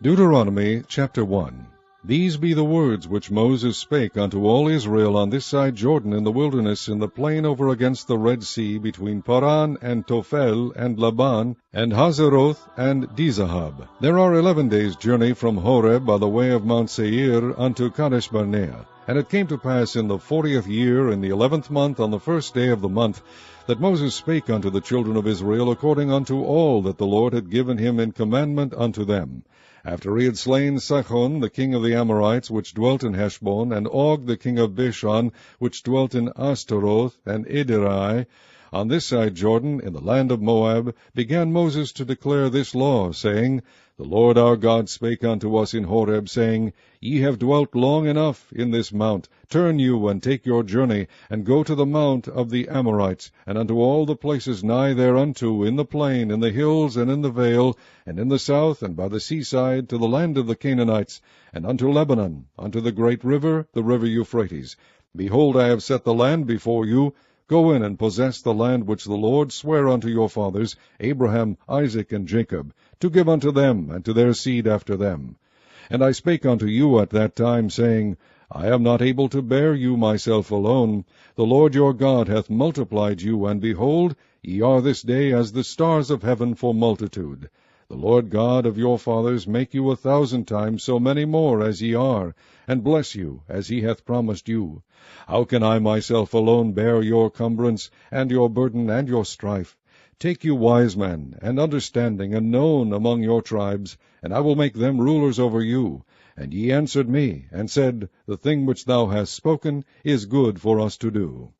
Deuteronomy chapter 1. These be the words which Moses spake unto all Israel on this side Jordan in the wilderness, in the plain over against the Red Sea, between Paran and Tophel and Laban and Hazeroth and Dizahab. There are 11 days' journey from Horeb by the way of Mount Seir unto Kadesh Barnea. And it came to pass in the 40th year, in the 11th month, on the first day of the month, that Moses spake unto the children of Israel according unto all that the Lord had given him in commandment unto them. After he had slain Sihon the king of the Amorites, which dwelt in Heshbon, and Og the king of Bashan, which dwelt in Ashtaroth and Edrei, on this side Jordan, in the land of Moab, began Moses to declare this law, saying, The Lord our God spake unto us in Horeb, saying, Ye have dwelt long enough in this mount. Turn you, and take your journey, and go to the mount of the Amorites, and unto all the places nigh thereunto, in the plain, in the hills, and in the vale, and in the south, and by the seaside, to the land of the Canaanites, and unto Lebanon, unto the great river, the river Euphrates. Behold, I have set the land before you. Go in and possess the land which the Lord sware unto your fathers, Abraham, Isaac, and Jacob, to give unto them, and to their seed after them. And I spake unto you at that time, saying, I am not able to bear you myself alone. The Lord your God hath multiplied you, and behold, ye are this day as the stars of heaven for multitude. The Lord God of your fathers make you 1,000 times so many more as ye are, and bless you as he hath promised you. How can I myself alone bear your cumbrance, and your burden, and your strife? Take you wise men, and understanding, and known among your tribes, and I will make them rulers over you. And ye answered me, and said, The thing which thou hast spoken is good for us to do.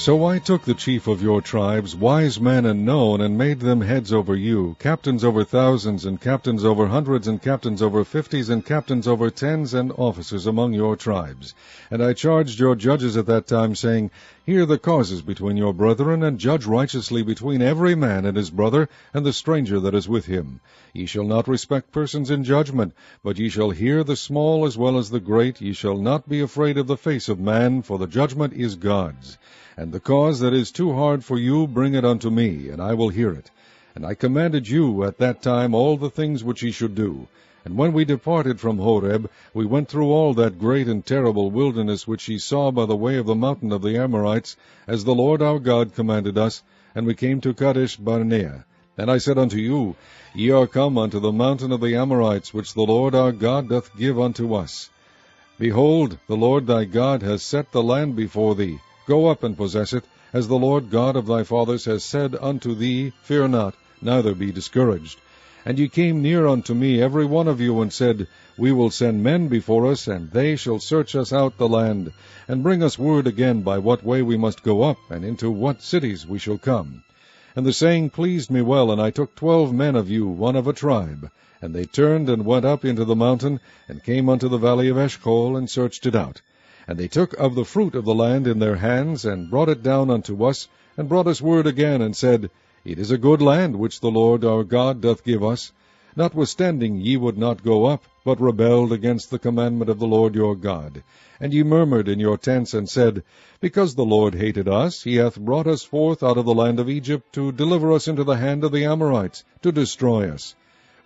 So I took the chief of your tribes, wise men and known, and made them heads over you, captains over thousands, and captains over hundreds, and captains over 50s, and captains over 10s, and officers among your tribes. And I charged your judges at that time, saying, Hear the causes between your brethren, and judge righteously between every man and his brother, and the stranger that is with him. Ye shall not respect persons in judgment, but ye shall hear the small as well as the great. Ye shall not be afraid of the face of man, for the judgment is God's. And the cause that is too hard for you, bring it unto me, and I will hear it. And I commanded you at that time all the things which ye should do. And when we departed from Horeb, we went through all that great and terrible wilderness which ye saw by the way of the mountain of the Amorites, as the Lord our God commanded us, and we came to Kadesh Barnea. And I said unto you, Ye are come unto the mountain of the Amorites, which the Lord our God doth give unto us. Behold, the Lord thy God has set the land before thee. Go up and possess it, as the Lord God of thy fathers has said unto thee, Fear not, neither be discouraged. And ye came near unto me, every one of you, and said, We will send men before us, and they shall search us out the land, and bring us word again by what way we must go up, and into what cities we shall come. And the saying pleased me well, and I took 12 men of you, one of a tribe. And they turned and went up into the mountain, and came unto the valley of Eshcol, and searched it out. And they took of the fruit of the land in their hands, and brought it down unto us, and brought us word again, and said, It is a good land which the Lord our God doth give us. Notwithstanding ye would not go up, but rebelled against the commandment of the Lord your God. And ye murmured in your tents, and said, Because the Lord hated us, he hath brought us forth out of the land of Egypt, to deliver us into the hand of the Amorites, to destroy us.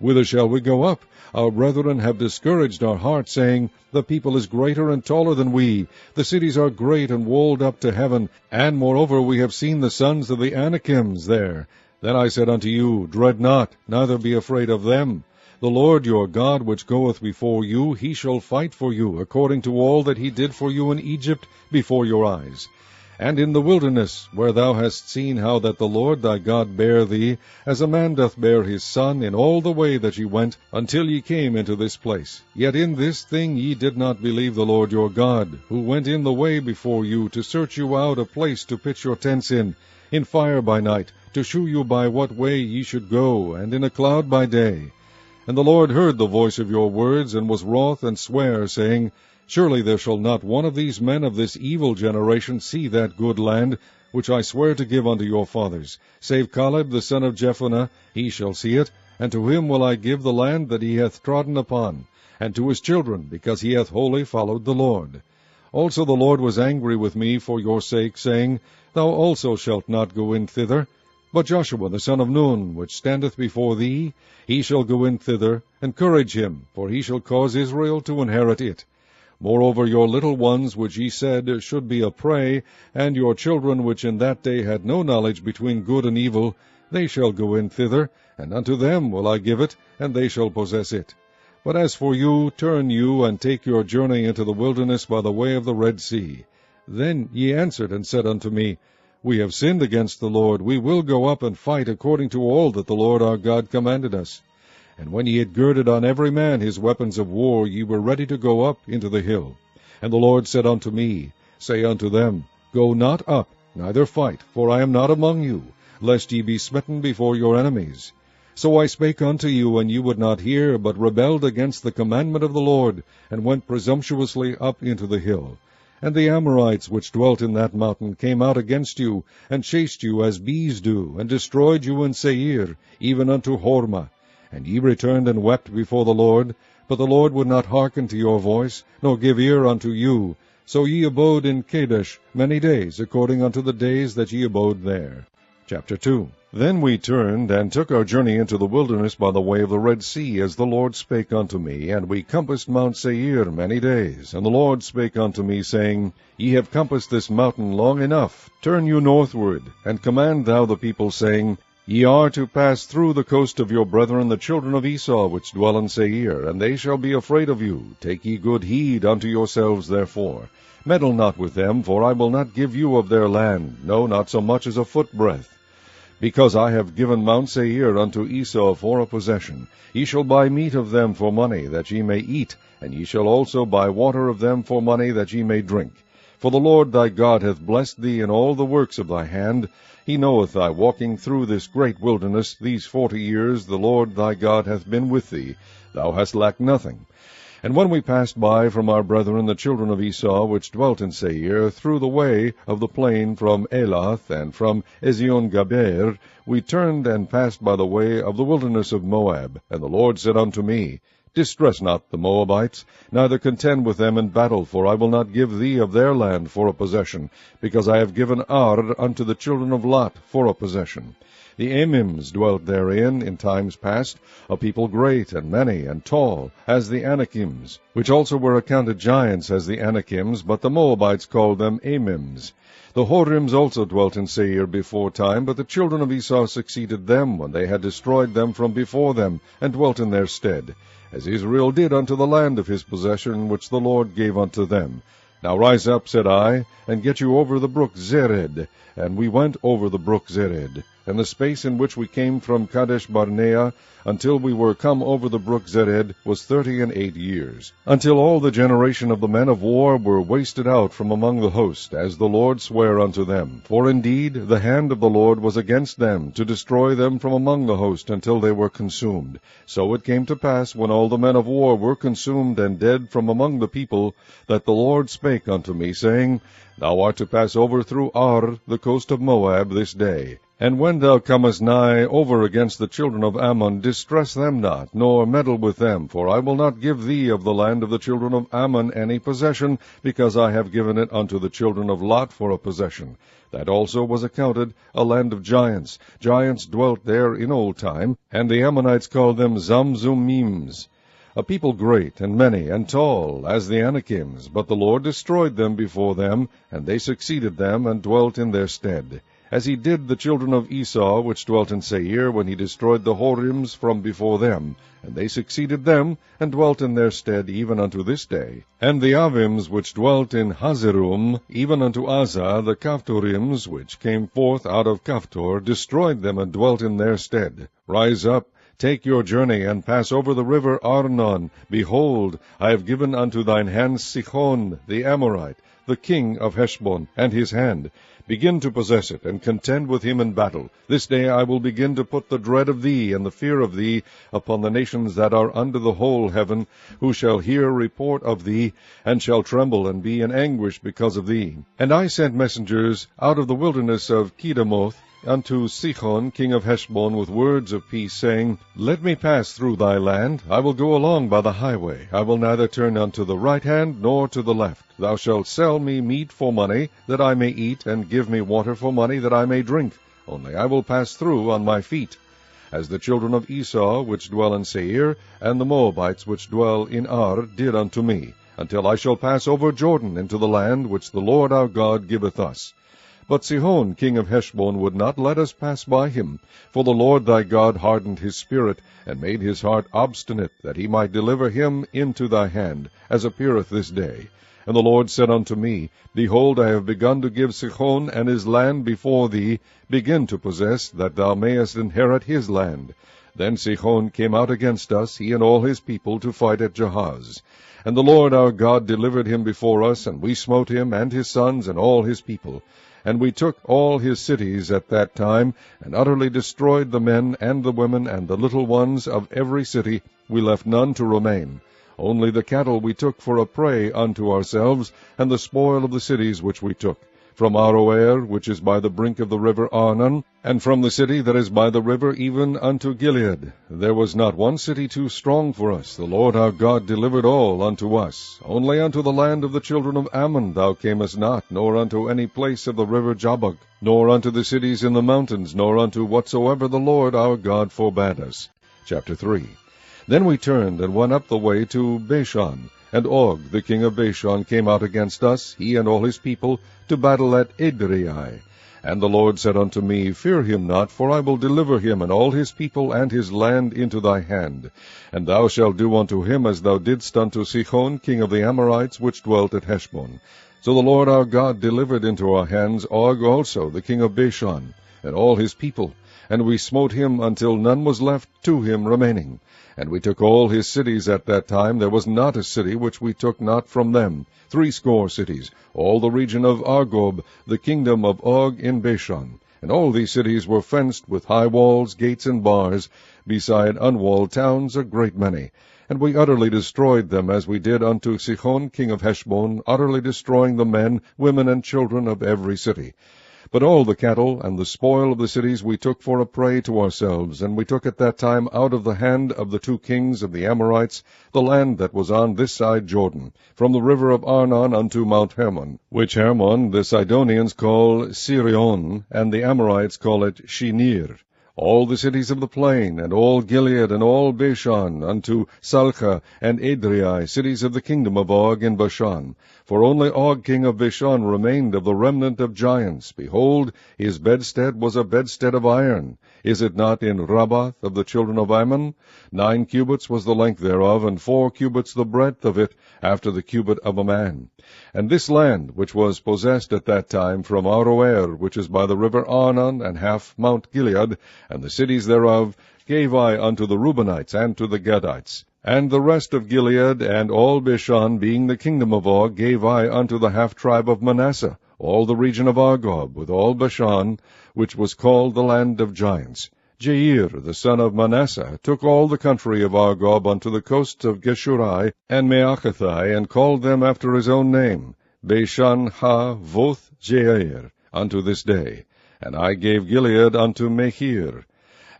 Whither shall we go up? Our brethren have discouraged our heart, saying, The people is greater and taller than we. The cities are great and walled up to heaven. And moreover we have seen the sons of the Anakims there. Then I said unto you, Dread not, neither be afraid of them. The Lord your God, which goeth before you, he shall fight for you, according to all that he did for you in Egypt before your eyes. And in the wilderness, where thou hast seen how that the Lord thy God bare thee, as a man doth bear his son, in all the way that ye went, until ye came into this place. Yet in this thing ye did not believe the Lord your God, who went in the way before you, to search you out a place to pitch your tents in fire by night, to shew you by what way ye should go, and in a cloud by day. And the Lord heard the voice of your words, and was wroth, and sware, saying, Surely there shall not one of these men of this evil generation see that good land, which I swear to give unto your fathers, save Caleb the son of Jephunneh, he shall see it, and to him will I give the land that he hath trodden upon, and to his children, because he hath wholly followed the Lord. Also the Lord was angry with me for your sake, saying, Thou also shalt not go in thither. But Joshua the son of Nun, which standeth before thee, he shall go in thither. Encourage him, for he shall cause Israel to inherit it. Moreover, your little ones, which ye said should be a prey, and your children, which in that day had no knowledge between good and evil, they shall go in thither, and unto them will I give it, and they shall possess it. But as for you, turn you, and take your journey into the wilderness by the way of the Red Sea. Then ye answered and said unto me, We have sinned against the Lord. We will go up and fight according to all that the Lord our God commanded us. And when ye had girded on every man his weapons of war, ye were ready to go up into the hill. And the Lord said unto me, Say unto them, Go not up, neither fight, for I am not among you, lest ye be smitten before your enemies. So I spake unto you, and ye would not hear, but rebelled against the commandment of the Lord, and went presumptuously up into the hill. And the Amorites which dwelt in that mountain came out against you, and chased you as bees do, and destroyed you in Seir, even unto Hormah. And ye returned and wept before the Lord, but the Lord would not hearken to your voice, nor give ear unto you. So ye abode in Kadesh many days, according unto the days that ye abode there. Chapter 2. Then we turned, and took our journey into the wilderness by the way of the Red Sea, as the Lord spake unto me, and we compassed Mount Seir many days. And the Lord spake unto me, saying, Ye have compassed this mountain long enough. Turn you northward, and command thou the people, saying, Ye are to pass through the coast of your brethren the children of Esau, which dwell in Seir, and they shall be afraid of you. Take ye good heed unto yourselves therefore. Meddle not with them, for I will not give you of their land, no, not so much as a footbreadth. Because I have given Mount Seir unto Esau for a possession. Ye shall buy meat of them for money, that ye may eat, and ye shall also buy water of them for money, that ye may drink. For the Lord thy God hath blessed thee in all the works of thy hand. He knoweth thy walking through this great wilderness. These 40 years the Lord thy God hath been with thee. Thou hast lacked nothing. And when we passed by from our brethren the children of Esau, which dwelt in Seir, through the way of the plain from Elath and from Ezion-Gaber, we turned and passed by the way of the wilderness of Moab. And the Lord said unto me, Distress not the Moabites, neither contend with them in battle, for I will not give thee of their land for a possession, because I have given Ar unto the children of Lot for a possession. The Amims dwelt therein in times past, a people great and many and tall, as the Anakims, which also were accounted giants as the Anakims, but the Moabites called them Amims. The Horims also dwelt in Seir before time, but the children of Esau succeeded them, when they had destroyed them from before them, and dwelt in their stead, as Israel did unto the land of his possession, which the Lord gave unto them. Now rise up, said I, and get you over the brook Zered. And we went over the brook Zered. And the space in which we came from Kadesh Barnea until we were come over the brook Zered was 38 years, until all the generation of the men of war were wasted out from among the host, as the Lord sware unto them. For indeed the hand of the Lord was against them, to destroy them from among the host, until they were consumed. So it came to pass, when all the men of war were consumed and dead from among the people, that the Lord spake unto me, saying, Thou art to pass over through Ar, the coast of Moab, this day. And when thou comest nigh over against the children of Ammon, distress them not, nor meddle with them, for I will not give thee of the land of the children of Ammon any possession, because I have given it unto the children of Lot for a possession. That also was accounted a land of giants. Giants dwelt there in old time, and the Ammonites called them Zamzummims. A people great and many and tall, as the Anakims, but the Lord destroyed them before them, and they succeeded them, and dwelt in their stead. As he did the children of Esau, which dwelt in Seir, when he destroyed the Horims from before them, and they succeeded them, and dwelt in their stead even unto this day. And the Avims, which dwelt in Hazerum, even unto Azah, the Kaphtorims, which came forth out of Kaphtor, destroyed them, and dwelt in their stead. Rise up, take your journey, and pass over the river Arnon. Behold, I have given unto thine hand Sihon the Amorite, the king of Heshbon, and his hand. Begin to possess it, and contend with him in battle. This day I will begin to put the dread of thee and the fear of thee upon the nations that are under the whole heaven, who shall hear report of thee, and shall tremble and be in anguish because of thee. And I sent messengers out of the wilderness of Kedemoth unto Sihon king of Heshbon with words of peace, saying, Let me pass through thy land. I will go along by the highway. I will neither turn unto the right hand nor to the left. Thou shalt sell me meat for money, that I may eat, and give me water for money, that I may drink. only I will pass through on my feet, as the children of Esau which dwell in Seir, and the Moabites which dwell in Ar, did unto me, until I shall pass over Jordan into the land which the Lord our God giveth us. But Sihon king of Heshbon would not let us pass by him, for the Lord thy God hardened his spirit, and made his heart obstinate, that he might deliver him into thy hand, as appeareth this day. And the Lord said unto me, Behold, I have begun to give Sihon and his land before thee. Begin to possess, that thou mayest inherit his land. Then Sihon came out against us, he and all his people, to fight at Jahaz. And the Lord our God delivered him before us, and we smote him, and his sons, and all his people. And we took all his cities at that time, and utterly destroyed the men, and the women, and the little ones of every city. We left none to remain. Only the cattle we took for a prey unto ourselves, and the spoil of the cities which we took, from Aroer, which is by the brink of the river Arnon, and from the city that is by the river even unto Gilead. There was not one city too strong for us. The Lord our God delivered all unto us. Only unto the land of the children of Ammon thou camest not, nor unto any place of the river Jabbok, nor unto the cities in the mountains, nor unto whatsoever the Lord our God forbade us. Chapter 3. Then we turned and went up the way to Bashan, and Og the king of Bashan came out against us, he and all his people, to battle at Edrei. And the Lord said unto me, Fear him not, for I will deliver him and all his people and his land into thy hand. And thou shalt do unto him as thou didst unto Sihon king of the Amorites, which dwelt at Heshbon. So the Lord our God delivered into our hands Og also the king of Bashan, and all his people, and we smote him until none was left to him remaining. And we took all his cities at that time. There was not a city which we took not from them, 80 cities, all the region of Argob, the kingdom of Og in Bashan. And all these cities were fenced with high walls, gates, and bars, beside unwalled towns a great many. And we utterly destroyed them, as we did unto Sihon king of Heshbon, utterly destroying the men, women, and children of every city. But all the cattle and the spoil of the cities we took for a prey to ourselves, and we took at that time out of the hand of the 2 kings of the Amorites the land that was on this side Jordan, from the river of Arnon unto Mount Hermon, which Hermon the Sidonians call Sirion, and the Amorites call it Shinir. All the cities of the plain, and all Gilead, and all Bashan, unto Salcha and Edrei, cities of the kingdom of Og in Bashan. For only Og king of Bashan remained of the remnant of giants. Behold, his bedstead was a bedstead of iron. Is it not in Rabbath of the children of Ammon? 9 cubits was the length thereof, and 4 cubits the breadth of it, after the cubit of a man. And this land, which was possessed at that time from Aroer, which is by the river Arnon, and half Mount Gilead, and the cities thereof, gave I unto the Reubenites and to the Gadites. And the rest of Gilead, and all Bashan, being the kingdom of Og, gave I unto the half-tribe of Manasseh, all the region of Argob, with all Bashan, which was called the land of giants. Jair, the son of Manasseh, took all the country of Argob unto the coasts of Geshurai and Maachathai, and called them after his own name, Bashan ha-voth Jair, unto this day. And I gave Gilead unto Machir.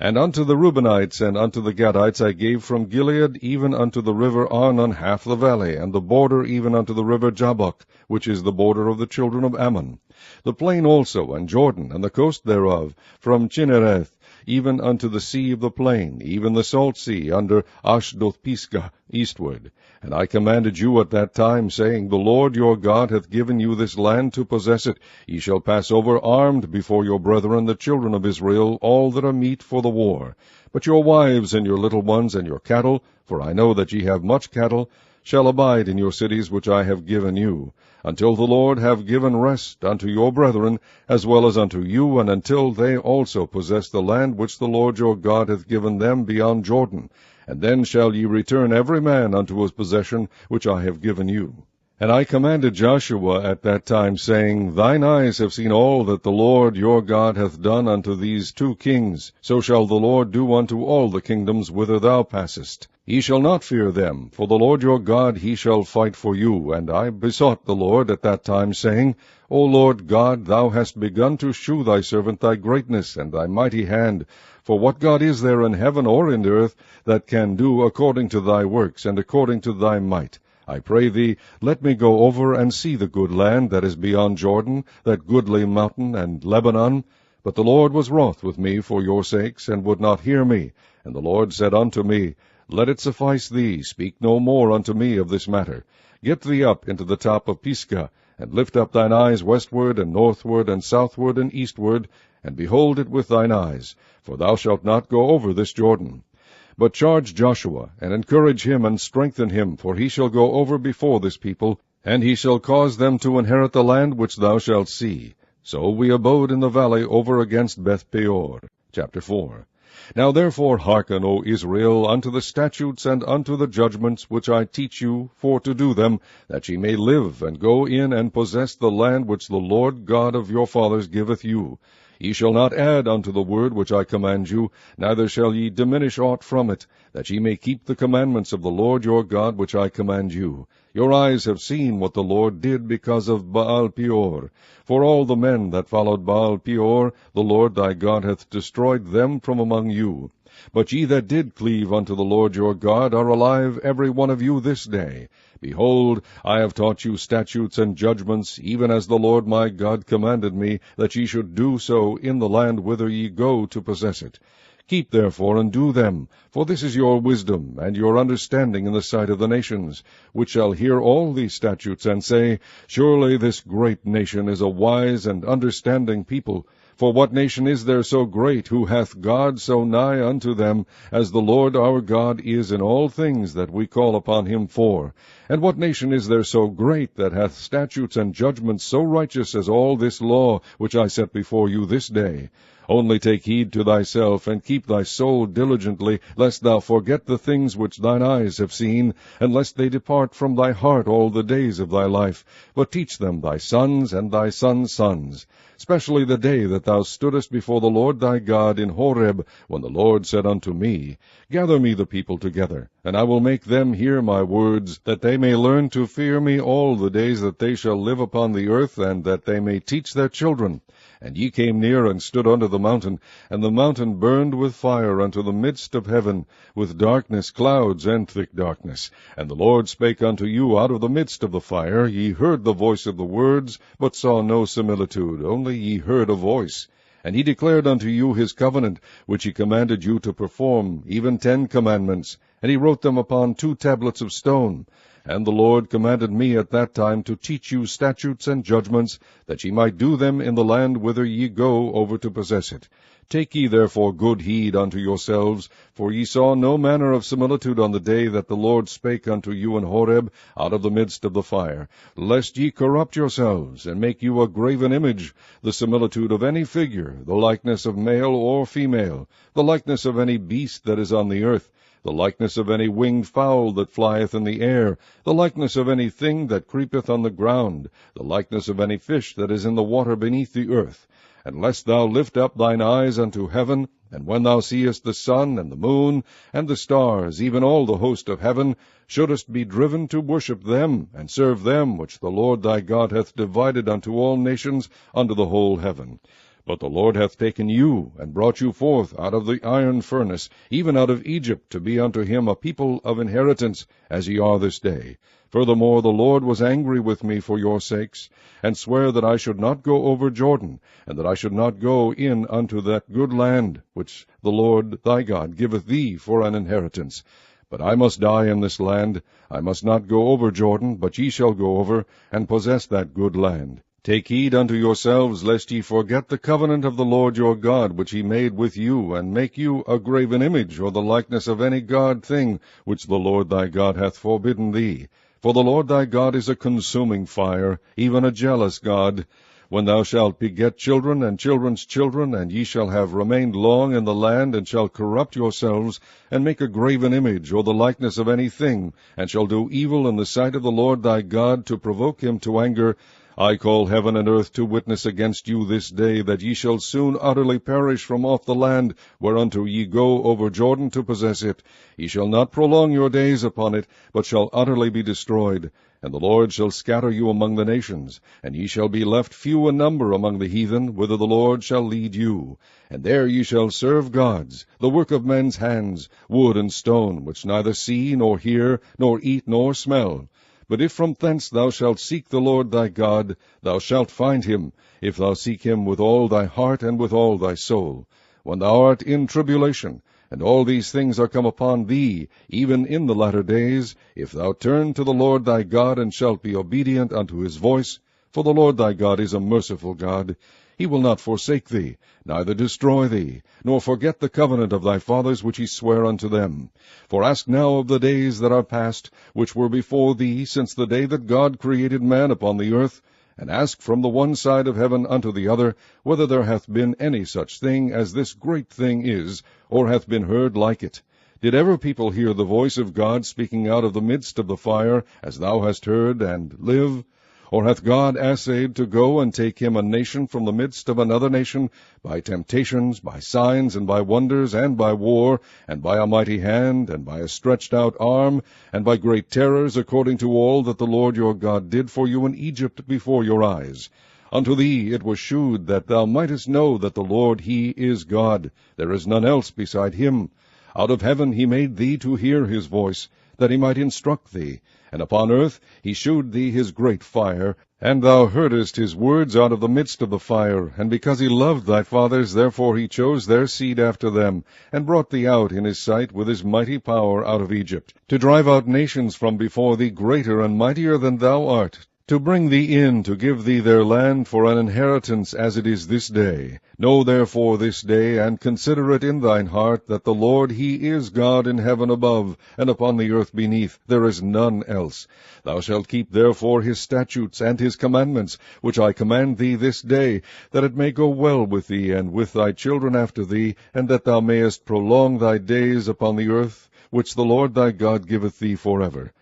And unto the Reubenites and unto the Gadites I gave from Gilead even unto the river Arnon half the valley, and the border even unto the river Jabbok, which is the border of the children of Ammon. The plain also, and Jordan, and the coast thereof, from Chinnereth even unto the sea of the plain, even the salt sea, under Ashdoth-Pisgah, eastward. And I commanded you at that time, saying, The Lord your God hath given you this land to possess it. Ye shall pass over armed before your brethren, the children of Israel, all that are meet for the war. But your wives and your little ones and your cattle, for I know that ye have much cattle, shall abide in your cities which I have given you, until the Lord have given rest unto your brethren, as well as unto you, and until they also possess the land which the Lord your God hath given them beyond Jordan. And then shall ye return every man unto his possession which I have given you. And I commanded Joshua at that time, saying, Thine eyes have seen all that the Lord your God hath done unto these 2 kings. So shall the Lord do unto all the kingdoms whither thou passest. Ye shall not fear them, for the Lord your God he shall fight for you. And I besought the Lord at that time, saying, O Lord God, thou hast begun to shew thy servant thy greatness and thy mighty hand. For what God is there in heaven or in earth that can do according to thy works and according to thy might? I pray thee, let me go over and see the good land that is beyond Jordan, that goodly mountain and Lebanon. But the Lord was wroth with me for your sakes, and would not hear me. And the Lord said unto me, Let it suffice thee, speak no more unto me of this matter. Get thee up into the top of Pisgah, and lift up thine eyes westward, and northward, and southward, and eastward, and behold it with thine eyes, for thou shalt not go over this Jordan. But charge Joshua, and encourage him, and strengthen him, for he shall go over before this people, and he shall cause them to inherit the land which thou shalt see. So we abode in the valley over against Beth-peor. Chapter 4. Now therefore hearken, O Israel, unto the statutes and unto the judgments which I teach you, for to do them, that ye may live, and go in and possess the land which the Lord God of your fathers giveth you. Ye shall not add unto the word which I command you, neither shall ye diminish aught from it, that ye may keep the commandments of the Lord your God which I command you. Your eyes have seen what the Lord did because of Baal-peor. For all the men that followed Baal-peor, the Lord thy God hath destroyed them from among you. But ye that did cleave unto the Lord your God are alive every one of you this day. Behold, I have taught you statutes and judgments, even as the Lord my God commanded me, that ye should do so in the land whither ye go to possess it. Keep therefore and do them, for this is your wisdom and your understanding in the sight of the nations, which shall hear all these statutes, and say, Surely this great nation is a wise and understanding people. For what nation is there so great, who hath God so nigh unto them, as the Lord our God is in all things that we call upon him for? And what nation is there so great, that hath statutes and judgments so righteous as all this law, which I set before you this day? Only take heed to thyself, and keep thy soul diligently, lest thou forget the things which thine eyes have seen, and lest they depart from thy heart all the days of thy life. But teach them thy sons and thy sons' sons, especially the day that thou stoodest before the Lord thy God in Horeb, when the Lord said unto me, Gather me the people together, and I will make them hear my words, that they may learn to fear me all the days that they shall live upon the earth, and that they may teach their children. And ye came near and stood under the mountain, and the mountain burned with fire unto the midst of heaven, with darkness, clouds, and thick darkness. And the Lord spake unto you out of the midst of the fire. Ye heard the voice of the words, but saw no similitude, only ye heard a voice. And he declared unto you his covenant, which he commanded you to perform, even 10 commandments, and he wrote them upon 2 tablets of stone. And the Lord commanded me at that time to teach you statutes and judgments, that ye might do them in the land whither ye go over to possess it. Take ye therefore good heed unto yourselves, for ye saw no manner of similitude on the day that the Lord spake unto you in Horeb out of the midst of the fire, lest ye corrupt yourselves, and make you a graven image, the similitude of any figure, the likeness of male or female, the likeness of any beast that is on the earth, the likeness of any winged fowl that flieth in the air, the likeness of any thing that creepeth on the ground, the likeness of any fish that is in the water beneath the earth. And lest thou lift up thine eyes unto heaven, and when thou seest the sun and the moon and the stars, even all the host of heaven, shouldest be driven to worship them, and serve them which the Lord thy God hath divided unto all nations under the whole heaven. But the Lord hath taken you, and brought you forth out of the iron furnace, even out of Egypt, to be unto him a people of inheritance, as ye are this day. Furthermore, the Lord was angry with me for your sakes, and sware that I should not go over Jordan, and that I should not go in unto that good land, which the Lord thy God giveth thee for an inheritance. But I must die in this land. I must not go over Jordan, but ye shall go over, and possess that good land. Take heed unto yourselves, lest ye forget the covenant of the Lord your God, which he made with you, and make you a graven image, or the likeness of any god thing, which the Lord thy God hath forbidden thee. For the Lord thy God is a consuming fire, even a jealous God. When thou shalt beget children and children's children, and ye shall have remained long in the land, and shall corrupt yourselves, and make a graven image, or the likeness of any thing, and shall do evil in the sight of the Lord thy God, to provoke him to anger, I call heaven and earth to witness against you this day, that ye shall soon utterly perish from off the land, whereunto ye go over Jordan to possess it. Ye shall not prolong your days upon it, but shall utterly be destroyed. And the Lord shall scatter you among the nations, and ye shall be left few in number among the heathen, whither the Lord shall lead you. And there ye shall serve gods, the work of men's hands, wood and stone, which neither see, nor hear, nor eat, nor smell. But if from thence thou shalt seek the Lord thy God, thou shalt find him, if thou seek him with all thy heart and with all thy soul. When thou art in tribulation, and all these things are come upon thee, even in the latter days, if thou turn to the Lord thy God, and shalt be obedient unto his voice, for the Lord thy God is a merciful God, he will not forsake thee, neither destroy thee, nor forget the covenant of thy fathers which he sware unto them. For ask now of the days that are past, which were before thee, since the day that God created man upon the earth, and ask from the one side of heaven unto the other, whether there hath been any such thing as this great thing is, or hath been heard like it. Did ever people hear the voice of God speaking out of the midst of the fire, as thou hast heard, and live? Or hath God assayed to go and take him a nation from the midst of another nation, by temptations, by signs, and by wonders, and by war, and by a mighty hand, and by a stretched out arm, and by great terrors, according to all that the Lord your God did for you in Egypt before your eyes? Unto thee it was shewed that thou mightest know that the Lord he is God, there is none else beside him. Out of heaven he made thee to hear his voice, that he might instruct thee. And upon earth he shewed thee his great fire, and thou heardest his words out of the midst of the fire. And because he loved thy fathers, therefore he chose their seed after them, and brought thee out in his sight with his mighty power out of Egypt, to drive out nations from before thee greater and mightier than thou art, to bring thee in, to give thee their land for an inheritance, as it is this day. Know therefore this day, and consider it in thine heart, that the Lord he is God in heaven above, and upon the earth beneath, there is none else. Thou shalt keep therefore his statutes and his commandments, which I command thee this day, that it may go well with thee, and with thy children after thee, and that thou mayest prolong thy days upon the earth, which the Lord thy God giveth thee forever.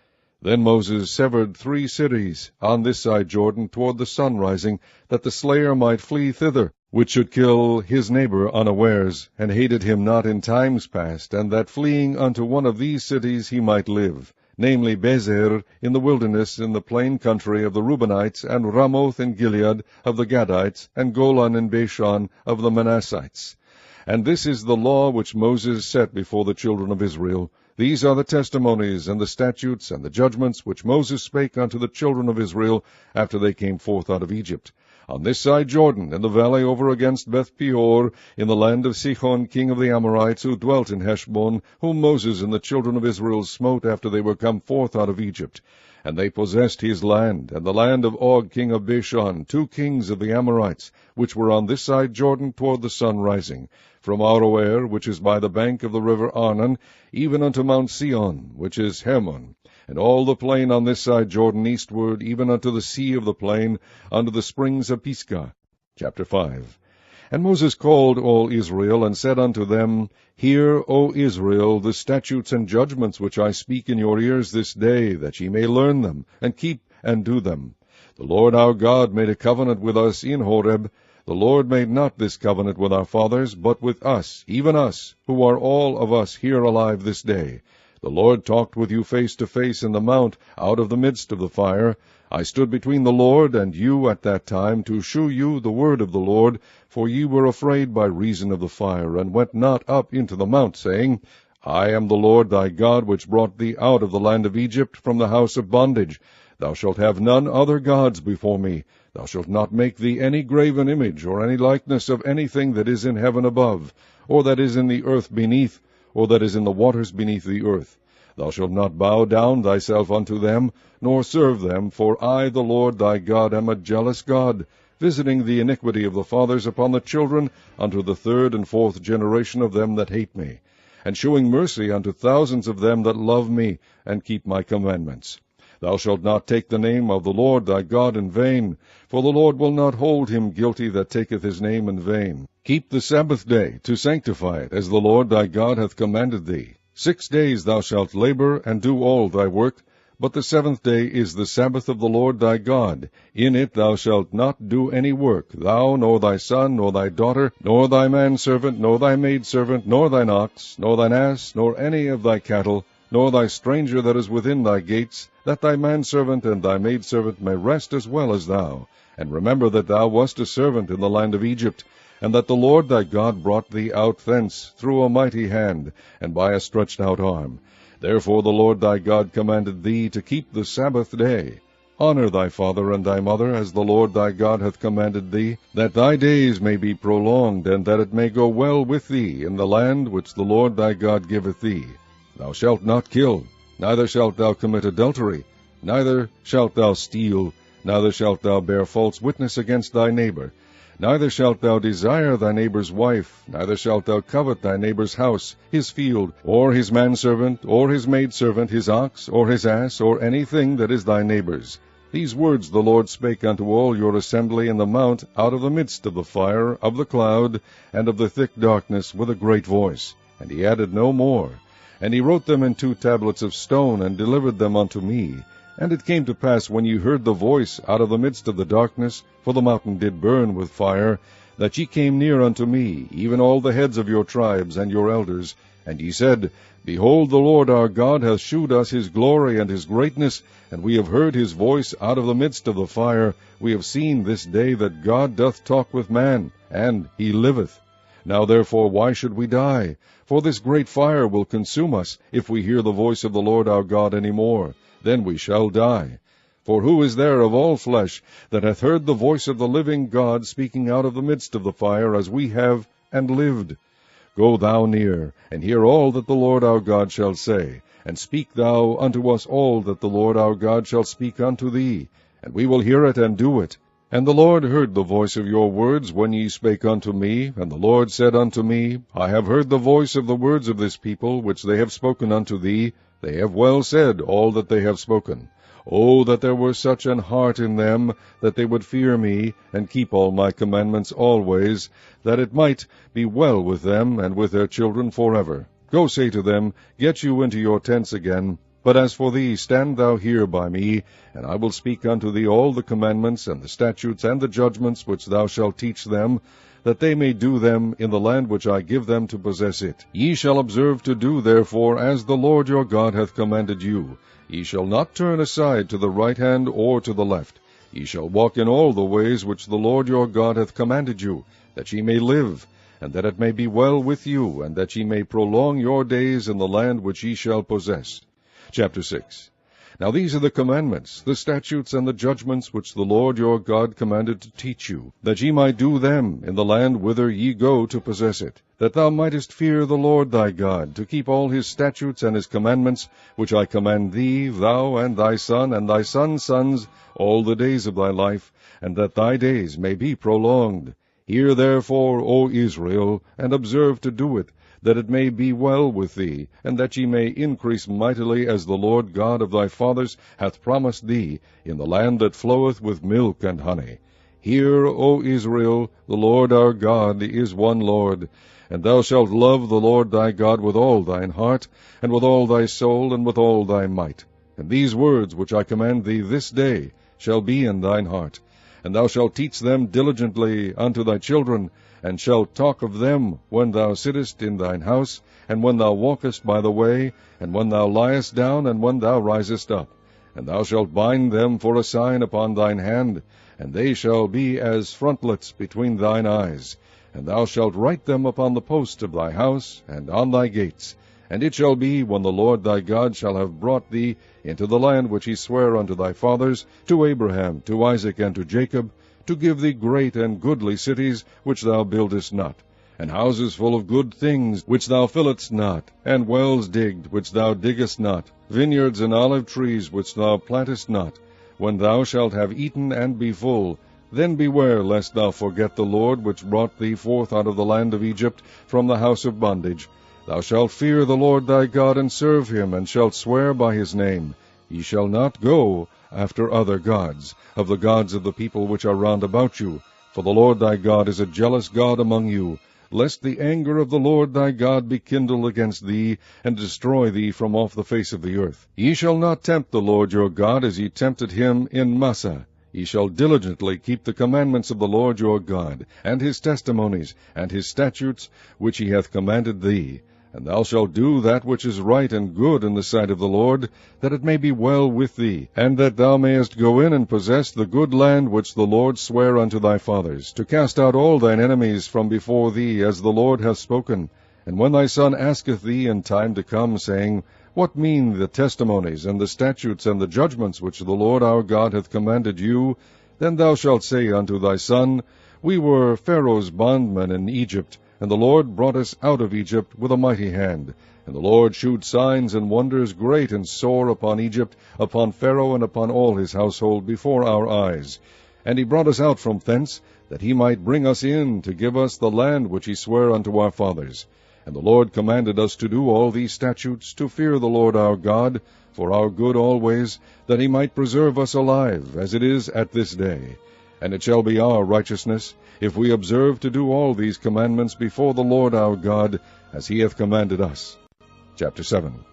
Then Moses severed 3 cities on this side Jordan toward the sun rising, that the slayer might flee thither, which should kill his neighbor unawares, and hated him not in times past, and that fleeing unto one of these cities he might live, namely Bezer in the wilderness in the plain country of the Reubenites, and Ramoth in Gilead of the Gadites, and Golan in Bashan of the Manassites. And this is the law which Moses set before the children of Israel. These are the testimonies, and the statutes, and the judgments, which Moses spake unto the children of Israel, after they came forth out of Egypt, on this side Jordan, in the valley over against Beth-peor, in the land of Sihon king of the Amorites, who dwelt in Heshbon, whom Moses and the children of Israel smote after they were come forth out of Egypt. And they possessed his land, and the land of Og king of Bashan, 2 kings of the Amorites, which were on this side Jordan toward the sun rising, from Aroer, which is by the bank of the river Arnon, even unto Mount Sion, which is Hermon, and all the plain on this side Jordan eastward, even unto the sea of the plain, unto the springs of Pisgah. Chapter 5. And Moses called all Israel, and said unto them, Hear, O Israel, the statutes and judgments which I speak in your ears this day, that ye may learn them, and keep and do them. The Lord our God made a covenant with us in Horeb. The Lord made not this covenant with our fathers, but with us, even us, who are all of us here alive this day. The Lord talked with you face to face in the mount, out of the midst of the fire. I stood between the Lord and you at that time, to shew you the word of the Lord, for ye were afraid by reason of the fire, and went not up into the mount, saying, I am the Lord thy God, which brought thee out of the land of Egypt from the house of bondage. Thou shalt have none other gods before me. Thou shalt not make thee any graven image, or any likeness of anything that is in heaven above, or that is in the earth beneath, or that is in the waters beneath the earth. Thou shalt not bow down thyself unto them, nor serve them, for I, the Lord thy God, am a jealous God, visiting the iniquity of the fathers upon the children, unto the 3rd and 4th generation of them that hate me, and shewing mercy unto thousands of them that love me, and keep my commandments. Thou shalt not take the name of the Lord thy God in vain, for the Lord will not hold him guilty that taketh his name in vain. Keep the Sabbath day, to sanctify it, as the Lord thy God hath commanded thee. 6 days thou shalt labor, and do all thy work, but the 7th day is the Sabbath of the Lord thy God. In it thou shalt not do any work, thou, nor thy son, nor thy daughter, nor thy manservant, nor thy maidservant, nor thine ox, nor thine ass, nor any of thy cattle, nor thy stranger that is within thy gates, that thy manservant and thy maidservant may rest as well as thou. And remember that thou wast a servant in the land of Egypt, and that the Lord thy God brought thee out thence through a mighty hand, and by a stretched out arm. Therefore the Lord thy God commanded thee to keep the Sabbath day. Honor thy father and thy mother, as the Lord thy God hath commanded thee, that thy days may be prolonged, and that it may go well with thee in the land which the Lord thy God giveth thee. Thou shalt not kill, neither shalt thou commit adultery, neither shalt thou steal, neither shalt thou bear false witness against thy neighbor, neither shalt thou desire thy neighbor's wife, neither shalt thou covet thy neighbor's house, his field, or his manservant, or his maidservant, his ox, or his ass, or anything that is thy neighbor's. These words the Lord spake unto all your assembly in the mount out of the midst of the fire, of the cloud, and of the thick darkness, with a great voice. And he added no more. And he wrote them in 2 tablets of stone, and delivered them unto me. And it came to pass, when ye heard the voice out of the midst of the darkness, for the mountain did burn with fire, that ye came near unto me, even all the heads of your tribes and your elders, and ye said, Behold, the Lord our God hath shewed us his glory and his greatness, and we have heard his voice out of the midst of the fire. We have seen this day that God doth talk with man, and he liveth. Now therefore why should we die? For this great fire will consume us, if we hear the voice of the Lord our God any more. Then we shall die. For who is there of all flesh that hath heard the voice of the living God speaking out of the midst of the fire, as we have, and lived? Go thou near, and hear all that the Lord our God shall say, and speak thou unto us all that the Lord our God shall speak unto thee, and we will hear it and do it. And the Lord heard the voice of your words when ye spake unto me, and the Lord said unto me, I have heard the voice of the words of this people, which they have spoken unto thee. They have well said all that they have spoken. O that there were such an heart in them, that they would fear me, and keep all my commandments always, that it might be well with them and with their children forever. Go say to them, Get you into your tents again. But as for thee, stand thou here by me, and I will speak unto thee all the commandments, and the statutes, and the judgments, which thou shalt teach them, that they may do them in the land which I give them to possess it. Ye shall observe to do therefore as the Lord your God hath commanded you. Ye shall not turn aside to the right hand or to the left. Ye shall walk in all the ways which the Lord your God hath commanded you, that ye may live, and that it may be well with you, and that ye may prolong your days in the land which ye shall possess. Chapter 6. Now these are the commandments, the statutes, and the judgments which the Lord your God commanded to teach you, that ye might do them in the land whither ye go to possess it, that thou mightest fear the Lord thy God, to keep all his statutes and his commandments, which I command thee, thou and thy son and thy sons' sons, all the days of thy life, and that thy days may be prolonged. Hear therefore, O Israel, and observe to do it, that it may be well with thee, and that ye may increase mightily, as the Lord God of thy fathers hath promised thee, in the land that floweth with milk and honey. Hear, O Israel, the Lord our God is one Lord, and thou shalt love the Lord thy God with all thine heart, and with all thy soul, and with all thy might. And these words which I command thee this day shall be in thine heart, and thou shalt teach them diligently unto thy children, and shalt talk of them when thou sittest in thine house, and when thou walkest by the way, and when thou liest down, and when thou risest up. And thou shalt bind them for a sign upon thine hand, and they shall be as frontlets between thine eyes. And thou shalt write them upon the posts of thy house, and on thy gates. And it shall be, when the Lord thy God shall have brought thee into the land which he sware unto thy fathers, to Abraham, to Isaac, and to Jacob, to give thee great and goodly cities, which thou buildest not, and houses full of good things, which thou fillest not, and wells digged, which thou diggest not, vineyards and olive trees, which thou plantest not. When thou shalt have eaten and be full, then beware lest thou forget the Lord, which brought thee forth out of the land of Egypt, from the house of bondage. Thou shalt fear the Lord thy God, and serve him, and shalt swear by his name. Ye shall not go after other gods, of the gods of the people which are round about you. For the Lord thy God is a jealous God among you, lest the anger of the Lord thy God be kindled against thee, and destroy thee from off the face of the earth. Ye shall not tempt the Lord your God as ye tempted him in Massah. Ye shall diligently keep the commandments of the Lord your God, and his testimonies, and his statutes, which he hath commanded thee. And thou shalt do that which is right and good in the sight of the Lord, that it may be well with thee, and that thou mayest go in and possess the good land which the Lord sware unto thy fathers, to cast out all thine enemies from before thee, as the Lord hath spoken. And when thy son asketh thee in time to come, saying, What mean the testimonies, and the statutes, and the judgments which the Lord our God hath commanded you? Then thou shalt say unto thy son, We were Pharaoh's bondmen in Egypt, and the Lord brought us out of Egypt with a mighty hand. And the Lord shewed signs and wonders great and sore upon Egypt, upon Pharaoh, and upon all his household, before our eyes. And he brought us out from thence, that he might bring us in, to give us the land which he sware unto our fathers. And the Lord commanded us to do all these statutes, to fear the Lord our God, for our good always, that he might preserve us alive, as it is at this day. And it shall be our righteousness, if we observe to do all these commandments before the Lord our God, as he hath commanded us. Chapter 7.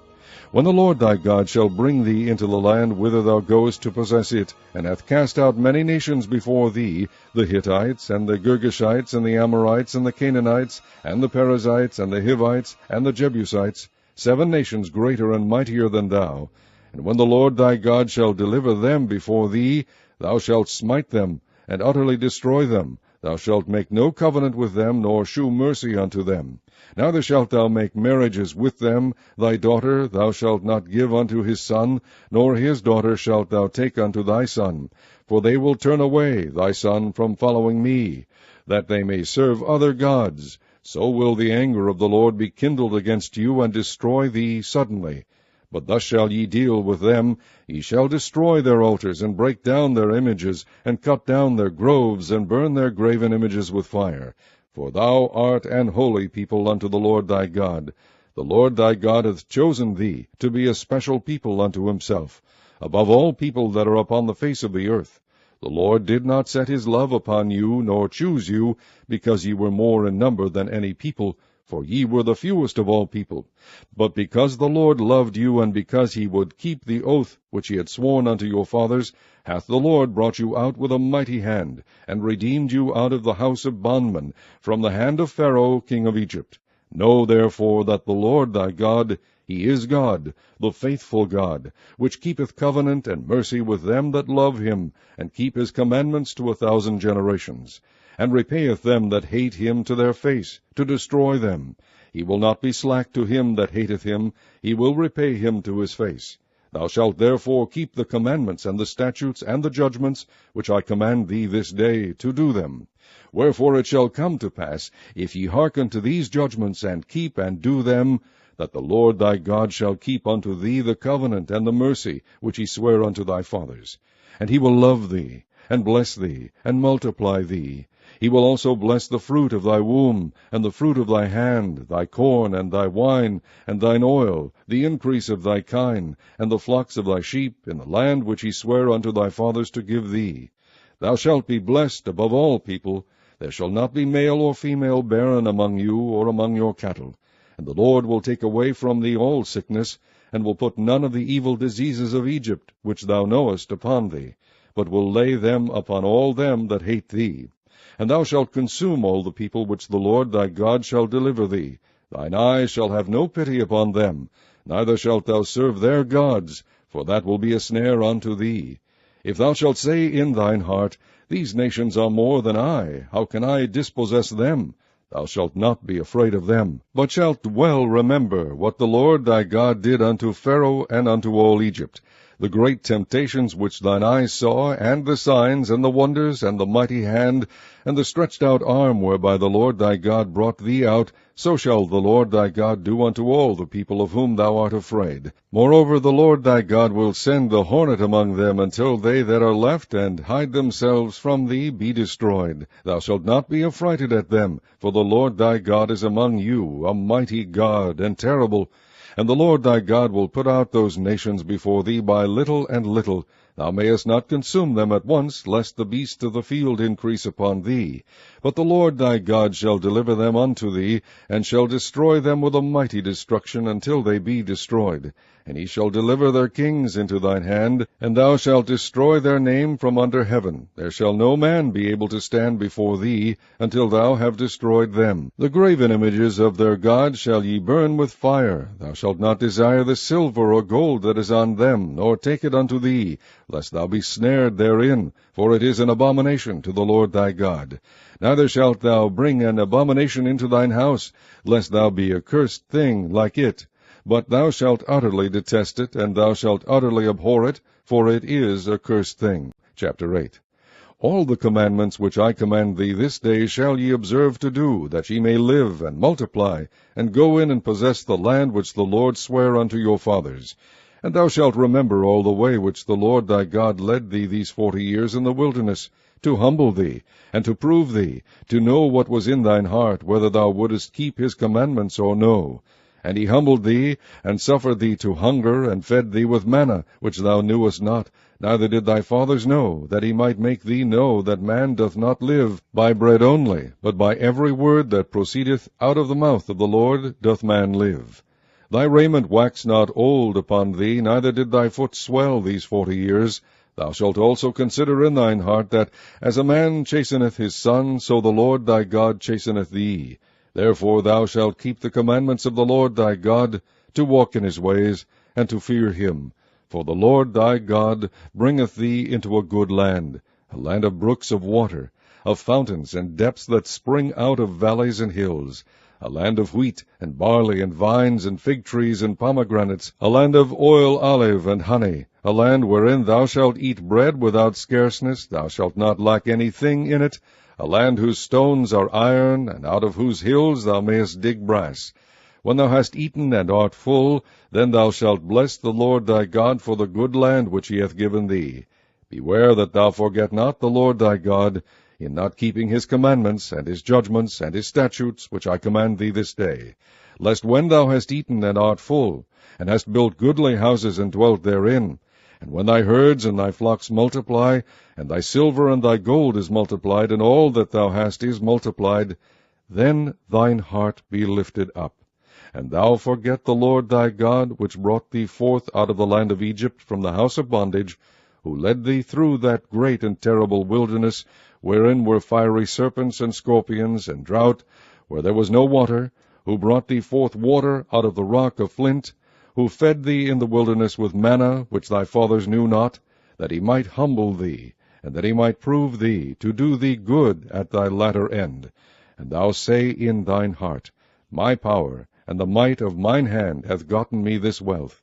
When the Lord thy God shall bring thee into the land whither thou goest to possess it, and hath cast out many nations before thee, the Hittites, and the Girgashites, and the Amorites, and the Canaanites, and the Perizzites, and the Hivites, and the Jebusites, 7 nations greater and mightier than thou, and when the Lord thy God shall deliver them before thee, thou shalt smite them, and utterly destroy them. Thou shalt make no covenant with them, nor shew mercy unto them. Neither shalt thou make marriages with them. Thy daughter thou shalt not give unto his son, nor his daughter shalt thou take unto thy son. For they will turn away thy son from following me, that they may serve other gods. So will the anger of the Lord be kindled against you, and destroy thee suddenly. But thus shall ye deal with them. Ye shall destroy their altars, and break down their images, and cut down their groves, and burn their graven images with fire. For thou art an holy people unto the Lord thy God. The Lord thy God hath chosen thee to be a special people unto himself, above all people that are upon the face of the earth. The Lord did not set his love upon you, nor choose you, because ye were more in number than any people, for ye were the fewest of all people. But because the Lord loved you, and because he would keep the oath which he had sworn unto your fathers, hath the Lord brought you out with a mighty hand, and redeemed you out of the house of bondmen, from the hand of Pharaoh king of Egypt. Know therefore that the Lord thy God, he is God, the faithful God, which keepeth covenant and mercy with them that love him, and keep his commandments to 1,000 generations, and repayeth them that hate him to their face, to destroy them. He will not be slack to him that hateth him, he will repay him to his face. Thou shalt therefore keep the commandments, and the statutes, and the judgments, which I command thee this day, to do them. Wherefore it shall come to pass, if ye hearken to these judgments, and keep and do them, that the Lord thy God shall keep unto thee the covenant and the mercy which he sware unto thy fathers. And he will love thee, and bless thee, and multiply thee. He will also bless the fruit of thy womb, and the fruit of thy hand, thy corn, and thy wine, and thine oil, the increase of thy kine, and the flocks of thy sheep, in the land which he sware unto thy fathers to give thee. Thou shalt be blessed above all people. There shall not be male or female barren among you, or among your cattle. And the Lord will take away from thee all sickness, and will put none of the evil diseases of Egypt, which thou knowest, upon thee, but will lay them upon all them that hate thee. And thou shalt consume all the people which the Lord thy God shall deliver thee. Thine eye shall have no pity upon them, neither shalt thou serve their gods, for that will be a snare unto thee. If thou shalt say in thine heart, These nations are more than I, how can I dispossess them? Thou shalt not be afraid of them, but shalt well remember what the Lord thy God did unto Pharaoh and unto all Egypt, the great temptations which thine eyes saw, and the signs, and the wonders, and the mighty hand, and the stretched out arm whereby the Lord thy God brought thee out, so shall the Lord thy God do unto all the people of whom thou art afraid. Moreover, the Lord thy God will send the hornet among them, until they that are left and hide themselves from thee be destroyed. Thou shalt not be affrighted at them, for the Lord thy God is among you, a mighty God, and terrible. And the Lord thy God will put out those nations before thee by little and little. Thou mayest not consume them at once, lest the beasts of the field increase upon thee. But the Lord thy God shall deliver them unto thee, and shall destroy them with a mighty destruction, until they be destroyed. And he shall deliver their kings into thine hand, and thou shalt destroy their name from under heaven. There shall no man be able to stand before thee, until thou have destroyed them. The graven images of their gods shall ye burn with fire. Thou shalt not desire the silver or gold that is on them, nor take it unto thee, lest thou be snared therein, for it is an abomination to the Lord thy God. Neither shalt thou bring an abomination into thine house, lest thou be a cursed thing like it. But thou shalt utterly detest it, and thou shalt utterly abhor it, for it is a cursed thing. Chapter 8. All the commandments which I command thee this day shall ye observe to do, that ye may live and multiply, and go in and possess the land which the Lord sware unto your fathers. And thou shalt remember all the way which the Lord thy God led thee these 40 years in the wilderness, to humble thee, and to prove thee, to know what was in thine heart, whether thou wouldest keep his commandments or no. And he humbled thee, and suffered thee to hunger, and fed thee with manna, which thou knewest not, neither did thy fathers know, that he might make thee know that man doth not live by bread only, but by every word that proceedeth out of the mouth of the Lord doth man live. Thy raiment waxed not old upon thee, neither did thy foot swell these 40 years. Thou shalt also consider in thine heart that, as a man chasteneth his son, so the Lord thy God chasteneth thee. Therefore thou shalt keep the commandments of the Lord thy God, to walk in his ways, and to fear him. For the Lord thy God bringeth thee into a good land, a land of brooks of water, of fountains and depths that spring out of valleys and hills, a land of wheat and barley and vines and fig trees and pomegranates, a land of oil, olive, and honey, a land wherein thou shalt eat bread without scarceness, thou shalt not lack anything in it, a land whose stones are iron, and out of whose hills thou mayest dig brass. When thou hast eaten and art full, then thou shalt bless the Lord thy God for the good land which he hath given thee. Beware that thou forget not the Lord thy God, in not keeping his commandments, and his judgments, and his statutes, which I command thee this day. Lest when thou hast eaten and art full, and hast built goodly houses and dwelt therein, and when thy herds and thy flocks multiply, and thy silver and thy gold is multiplied, and all that thou hast is multiplied, then thine heart be lifted up, and thou forget the Lord thy God, which brought thee forth out of the land of Egypt from the house of bondage, who led thee through that great and terrible wilderness, wherein were fiery serpents and scorpions, and drought, where there was no water, who brought thee forth water out of the rock of flint, who fed thee in the wilderness with manna, which thy fathers knew not, that he might humble thee, and that he might prove thee, to do thee good at thy latter end. And thou say in thine heart, My power and the might of mine hand hath gotten me this wealth.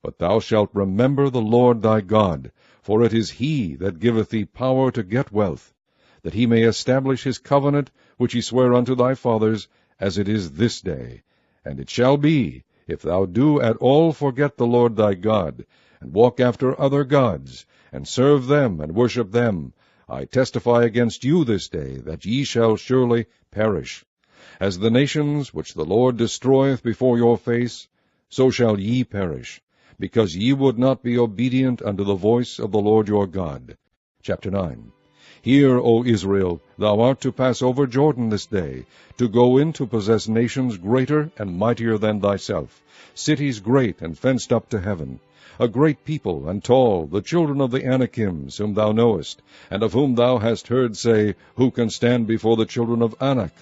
But thou shalt remember the Lord thy God, for it is he that giveth thee power to get wealth, that he may establish his covenant, which he sware unto thy fathers, as it is this day. And it shall be, if thou do at all forget the Lord thy God, and walk after other gods, and serve them, and worship them, I testify against you this day, that ye shall surely perish. As the nations which the Lord destroyeth before your face, so shall ye perish, because ye would not be obedient unto the voice of the Lord your God. Chapter 9. Hear, O Israel, thou art to pass over Jordan this day, to go in to possess nations greater and mightier than thyself, cities great and fenced up to heaven, a great people and tall, the children of the Anakims, whom thou knowest, and of whom thou hast heard say, Who can stand before the children of Anak?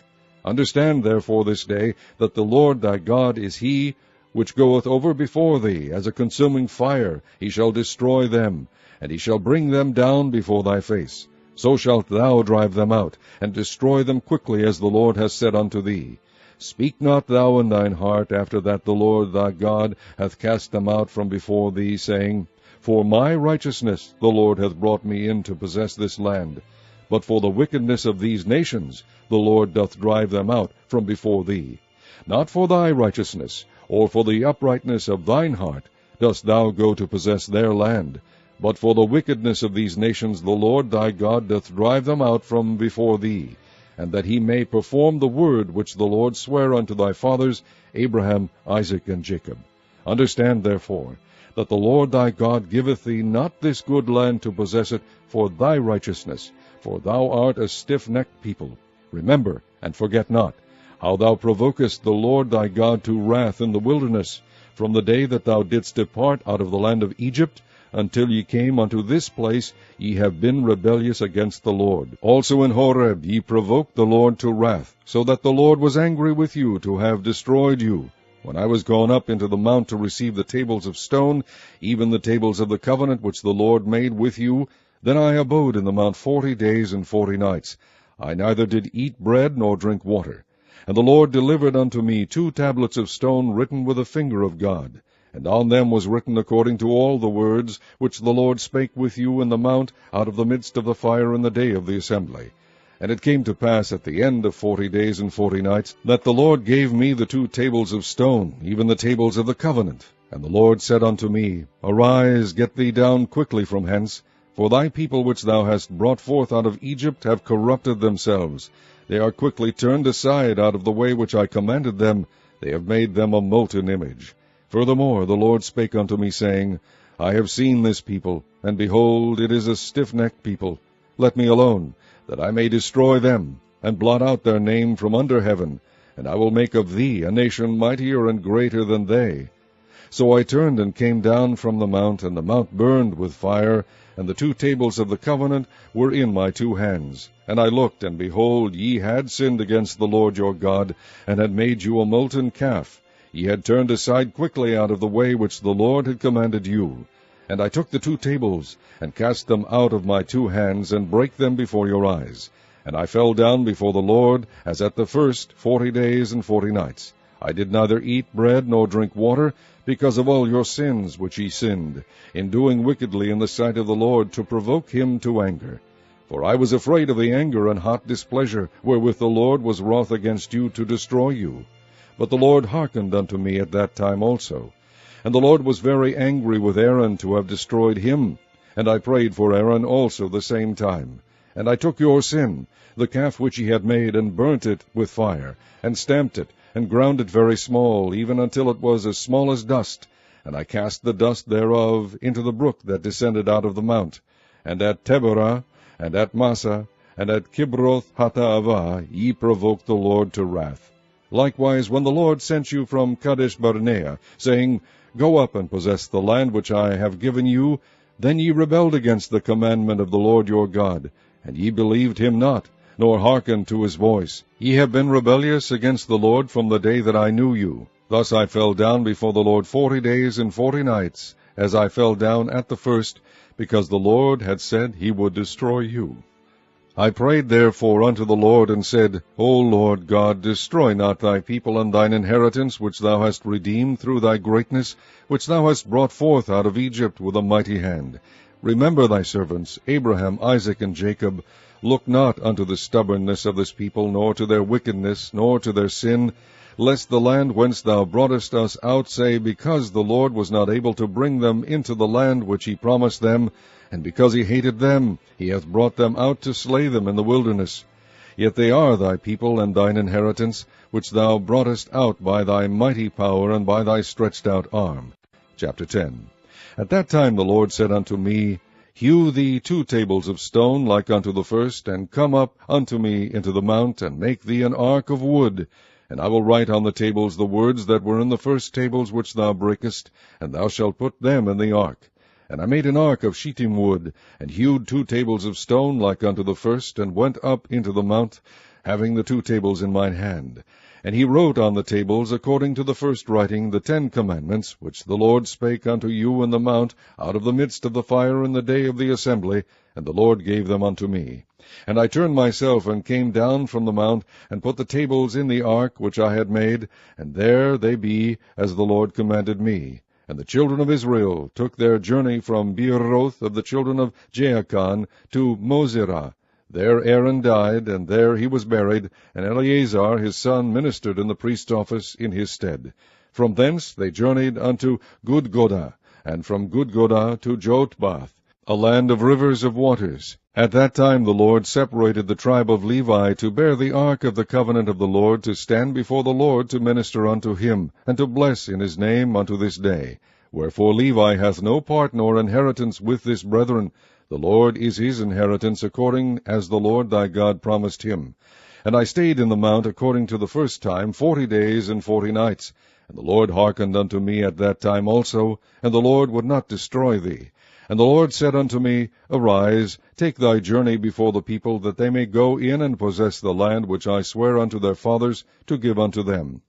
Understand therefore this day, that the Lord thy God is he which goeth over before thee, as a consuming fire. He shall destroy them, and he shall bring them down before thy face. So shalt thou drive them out, and destroy them quickly, as the Lord hath said unto thee. Speak not thou in thine heart after that the Lord thy God hath cast them out from before thee, saying, For my righteousness the Lord hath brought me in to possess this land. But for the wickedness of these nations the Lord doth drive them out from before thee. Not for thy righteousness, or for the uprightness of thine heart, dost thou go to possess their land, but for the wickedness of these nations the Lord thy God doth drive them out from before thee, and that he may perform the word which the Lord sware unto thy fathers, Abraham, Isaac, and Jacob. Understand therefore, that the Lord thy God giveth thee not this good land to possess it for thy righteousness, for thou art a stiff-necked people. Remember, and forget not, how thou provokest the Lord thy God to wrath in the wilderness, from the day that thou didst depart out of the land of Egypt, until ye came unto this place, ye have been rebellious against the Lord. Also in Horeb ye provoked the Lord to wrath, so that the Lord was angry with you to have destroyed you. When I was gone up into the mount to receive the tables of stone, even the tables of the covenant which the Lord made with you, then I abode in the mount 40 days and 40 nights. I neither did eat bread nor drink water. And the Lord delivered unto me 2 tablets of stone written with the finger of God. And on them was written according to all the words which the Lord spake with you in the mount out of the midst of the fire in the day of the assembly. And it came to pass at the end of 40 days and 40 nights, that the Lord gave me the 2 tables of stone, even the tables of the covenant. And the Lord said unto me, Arise, get thee down quickly from hence, for thy people which thou hast brought forth out of Egypt have corrupted themselves. They are quickly turned aside out of the way which I commanded them. They have made them a molten image. Furthermore the Lord spake unto me, saying, I have seen this people, and behold, it is a stiff-necked people. Let me alone, that I may destroy them, and blot out their name from under heaven, and I will make of thee a nation mightier and greater than they. So I turned and came down from the mount, and the mount burned with fire, and the 2 tables of the covenant were in my 2 hands. And I looked, and behold, ye had sinned against the Lord your God, and had made you a molten calf. Ye had turned aside quickly out of the way which the Lord had commanded you. And I took the 2 tables, and cast them out of my 2 hands, and brake them before your eyes. And I fell down before the Lord, as at the first 40 days and 40 nights. I did neither eat bread nor drink water, because of all your sins which ye sinned, in doing wickedly in the sight of the Lord, to provoke him to anger. For I was afraid of the anger and hot displeasure, wherewith the Lord was wroth against you to destroy you. But the Lord hearkened unto me at that time also. And the Lord was very angry with Aaron to have destroyed him. And I prayed for Aaron also the same time. And I took your sin, the calf which ye had made, and burnt it with fire, and stamped it, and ground it very small, even until it was as small as dust. And I cast the dust thereof into the brook that descended out of the mount. And at Taberah, and at Massa, and at Kibroth Hattaavah ye provoked the Lord to wrath. Likewise, when the Lord sent you from Kadesh Barnea, saying, Go up and possess the land which I have given you, then ye rebelled against the commandment of the Lord your God, and ye believed him not, nor hearkened to his voice. Ye have been rebellious against the Lord from the day that I knew you. Thus I fell down before the Lord 40 days and 40 nights, as I fell down at the first, because the Lord had said he would destroy you. I prayed therefore unto the Lord, and said, O Lord God, destroy not thy people and thine inheritance, which thou hast redeemed through thy greatness, which thou hast brought forth out of Egypt with a mighty hand. Remember thy servants, Abraham, Isaac, and Jacob. Look not unto the stubbornness of this people, nor to their wickedness, nor to their sin, lest the land whence thou broughtest us out say, Because the Lord was not able to bring them into the land which he promised them, and because he hated them, he hath brought them out to slay them in the wilderness. Yet they are thy people and thine inheritance, which thou broughtest out by thy mighty power and by thy stretched out arm. Chapter 10. At that time the Lord said unto me, Hew thee 2 tables of stone like unto the first, and come up unto me into the mount, and make thee an ark of wood. And I will write on the tables the words that were in the first tables which thou breakest, and thou shalt put them in the ark. And I made an ark of shittim wood, and hewed 2 tables of stone like unto the first, and went up into the mount, having the 2 tables in mine hand. And he wrote on the tables, according to the first writing, the 10 commandments, which the Lord spake unto you in the mount, out of the midst of the fire in the day of the assembly, and the Lord gave them unto me. And I turned myself, and came down from the mount, and put the tables in the ark which I had made, and there they be, as the Lord commanded me. And the children of Israel took their journey from Beeroth of the children of Jaachan to Mosera. There Aaron died, and there he was buried, and Eleazar his son ministered in the priest's office in his stead. From thence they journeyed unto Gudgodah, and from Gudgodah to Jotbath, a land of rivers of waters. At that time the Lord separated the tribe of Levi to bear the ark of the covenant of the Lord, to stand before the Lord to minister unto him, and to bless in his name unto this day. Wherefore Levi hath no part nor inheritance with this brethren. The Lord is his inheritance, according as the Lord thy God promised him. And I stayed in the mount according to the first time 40 days and 40 nights. And the Lord hearkened unto me at that time also, and the Lord would not destroy thee. And the Lord said unto me, Arise, take thy journey before the people, that they may go in and possess the land which I swear unto their fathers to give unto them.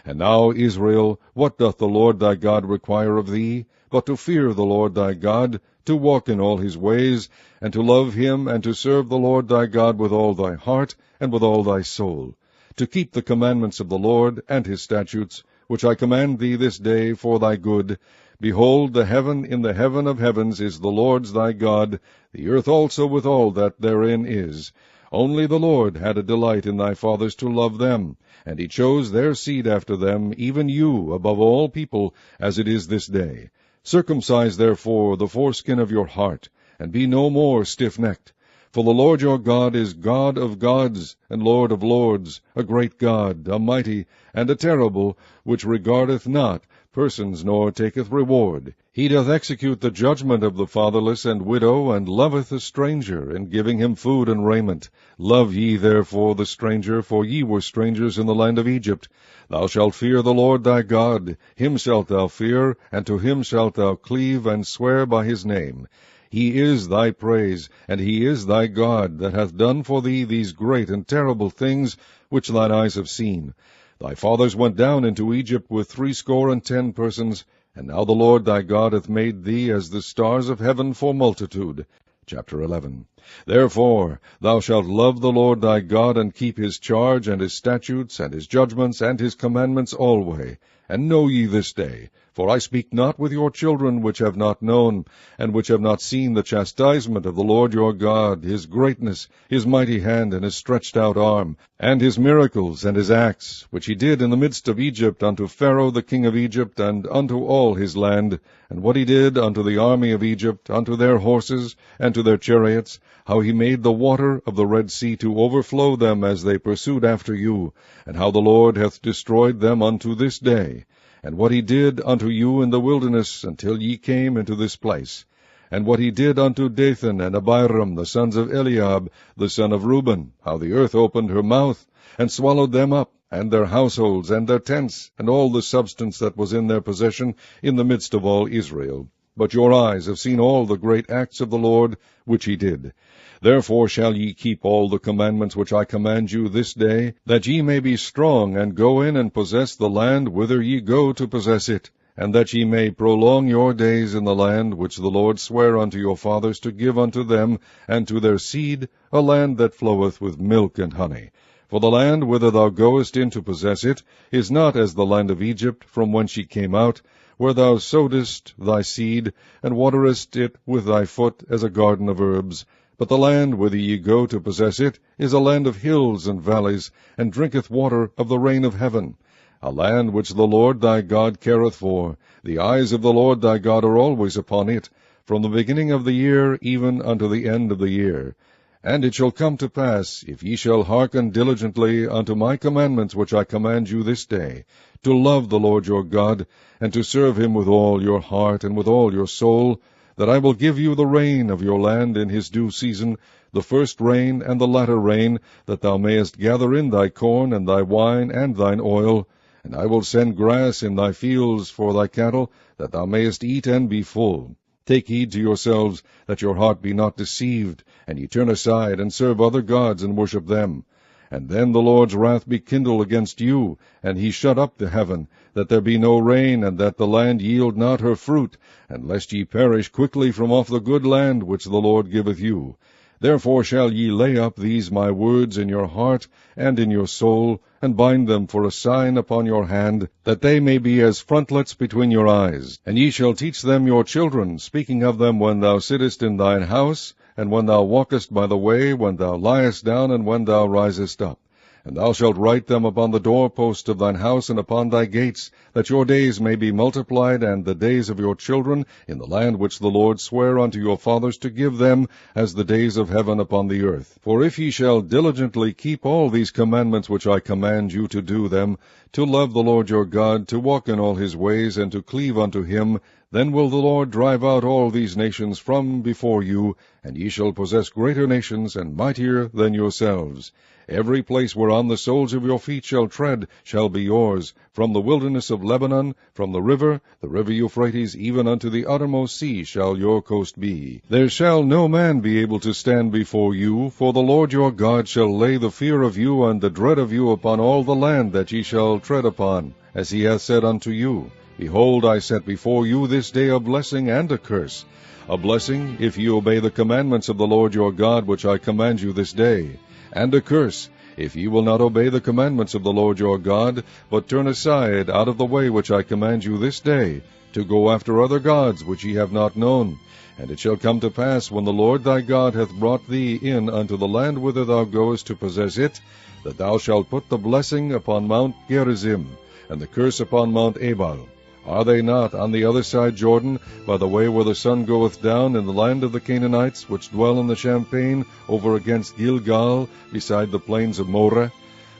And now, Israel, what doth the Lord thy God require of thee, but to fear the Lord thy God, to walk in all his ways, and to love him, and to serve the Lord thy God with all thy heart, and with all thy soul, to keep the commandments of the Lord, and his statutes, which I command thee this day for thy good. Behold, the heaven in the heaven of heavens is the Lord's thy God, the earth also with all that therein is. Only the Lord had a delight in thy fathers to love them, and he chose their seed after them, even you, above all people, as it is this day. Circumcise therefore the foreskin of your heart, and be no more stiff-necked. For the Lord your God is God of gods, and Lord of lords, a great God, a mighty, and a terrible, which regardeth not persons, nor taketh reward. He doth execute the judgment of the fatherless and widow, and loveth a stranger, in giving him food and raiment. Love ye therefore the stranger, for ye were strangers in the land of Egypt. Thou shalt fear the Lord thy God, him shalt thou fear, and to him shalt thou cleave, and swear by his name. He is thy praise, and he is thy God, that hath done for thee these great and terrible things, which thine eyes have seen. Thy fathers went down into Egypt with 70 persons, and now the Lord thy God hath made thee as the stars of heaven for multitude. Chapter 11. Therefore thou shalt love the Lord thy God, and keep his charge, and his statutes, and his judgments, and his commandments alway. And know ye this day, for I speak not with your children which have not known, and which have not seen the chastisement of the Lord your God, his greatness, his mighty hand, and his stretched out arm, and his miracles, and his acts, which he did in the midst of Egypt unto Pharaoh the king of Egypt, and unto all his land, and what he did unto the army of Egypt, unto their horses, and to their chariots, how he made the water of the Red Sea to overflow them as they pursued after you, and how the Lord hath destroyed them unto this day, and what he did unto you in the wilderness until ye came into this place, and what he did unto Dathan and Abiram, the sons of Eliab, the son of Reuben, how the earth opened her mouth, and swallowed them up, and their households, and their tents, and all the substance that was in their possession, in the midst of all Israel. But your eyes have seen all the great acts of the Lord, which he did. Therefore shall ye keep all the commandments which I command you this day, that ye may be strong, and go in and possess the land whither ye go to possess it, and that ye may prolong your days in the land which the Lord sware unto your fathers to give unto them and to their seed, a land that floweth with milk and honey. For the land whither thou goest in to possess it is not as the land of Egypt, from whence ye came out, where thou sowedest thy seed, and waterest it with thy foot as a garden of herbs. But the land whither ye go to possess it is a land of hills and valleys, and drinketh water of the rain of heaven, a land which the Lord thy God careth for. The eyes of the Lord thy God are always upon it, from the beginning of the year even unto the end of the year. And it shall come to pass, if ye shall hearken diligently unto my commandments which I command you this day, to love the Lord your God, and to serve him with all your heart and with all your soul, that I will give you the rain of your land in his due season, the first rain and the latter rain, that thou mayest gather in thy corn and thy wine and thine oil. And I will send grass in thy fields for thy cattle, that thou mayest eat and be full. Take heed to yourselves, that your heart be not deceived, and ye turn aside, and serve other gods, and worship them. And then the Lord's wrath be kindled against you, and he shut up the heaven, that there be no rain, and that the land yield not her fruit, and lest ye perish quickly from off the good land which the Lord giveth you. Therefore shall ye lay up these my words in your heart and in your soul, and bind them for a sign upon your hand, that they may be as frontlets between your eyes. And ye shall teach them your children, speaking of them when thou sittest in thine house, and when thou walkest by the way, when thou liest down, and when thou risest up. And thou shalt write them upon the doorpost of thine house and upon thy gates, that your days may be multiplied, and the days of your children, in the land which the Lord sware unto your fathers to give them, as the days of heaven upon the earth. For if ye shall diligently keep all these commandments which I command you to do them, to love the Lord your God, to walk in all his ways, and to cleave unto him, Then will the Lord drive out all these nations from before you, and ye shall possess greater nations and mightier than yourselves. Every place whereon the soles of your feet shall tread shall be yours, from the wilderness of Lebanon, from the river Euphrates, even unto the uttermost sea shall your coast be. There shall no man be able to stand before you, for the Lord your God shall lay the fear of you and the dread of you upon all the land that ye shall tread upon, as he hath said unto you. Behold, I set before you this day a blessing and a curse. A blessing, if ye obey the commandments of the Lord your God, which I command you this day. And a curse, if ye will not obey the commandments of the Lord your God, but turn aside out of the way which I command you this day, to go after other gods which ye have not known. And it shall come to pass, when the Lord thy God hath brought thee in unto the land whither thou goest to possess it, that thou shalt put the blessing upon Mount Gerizim, and the curse upon Mount Ebal. Are they not on the other side Jordan, by the way where the sun goeth down, in the land of the Canaanites, which dwell in the champaign, over against Gilgal, beside the plains of Moreh?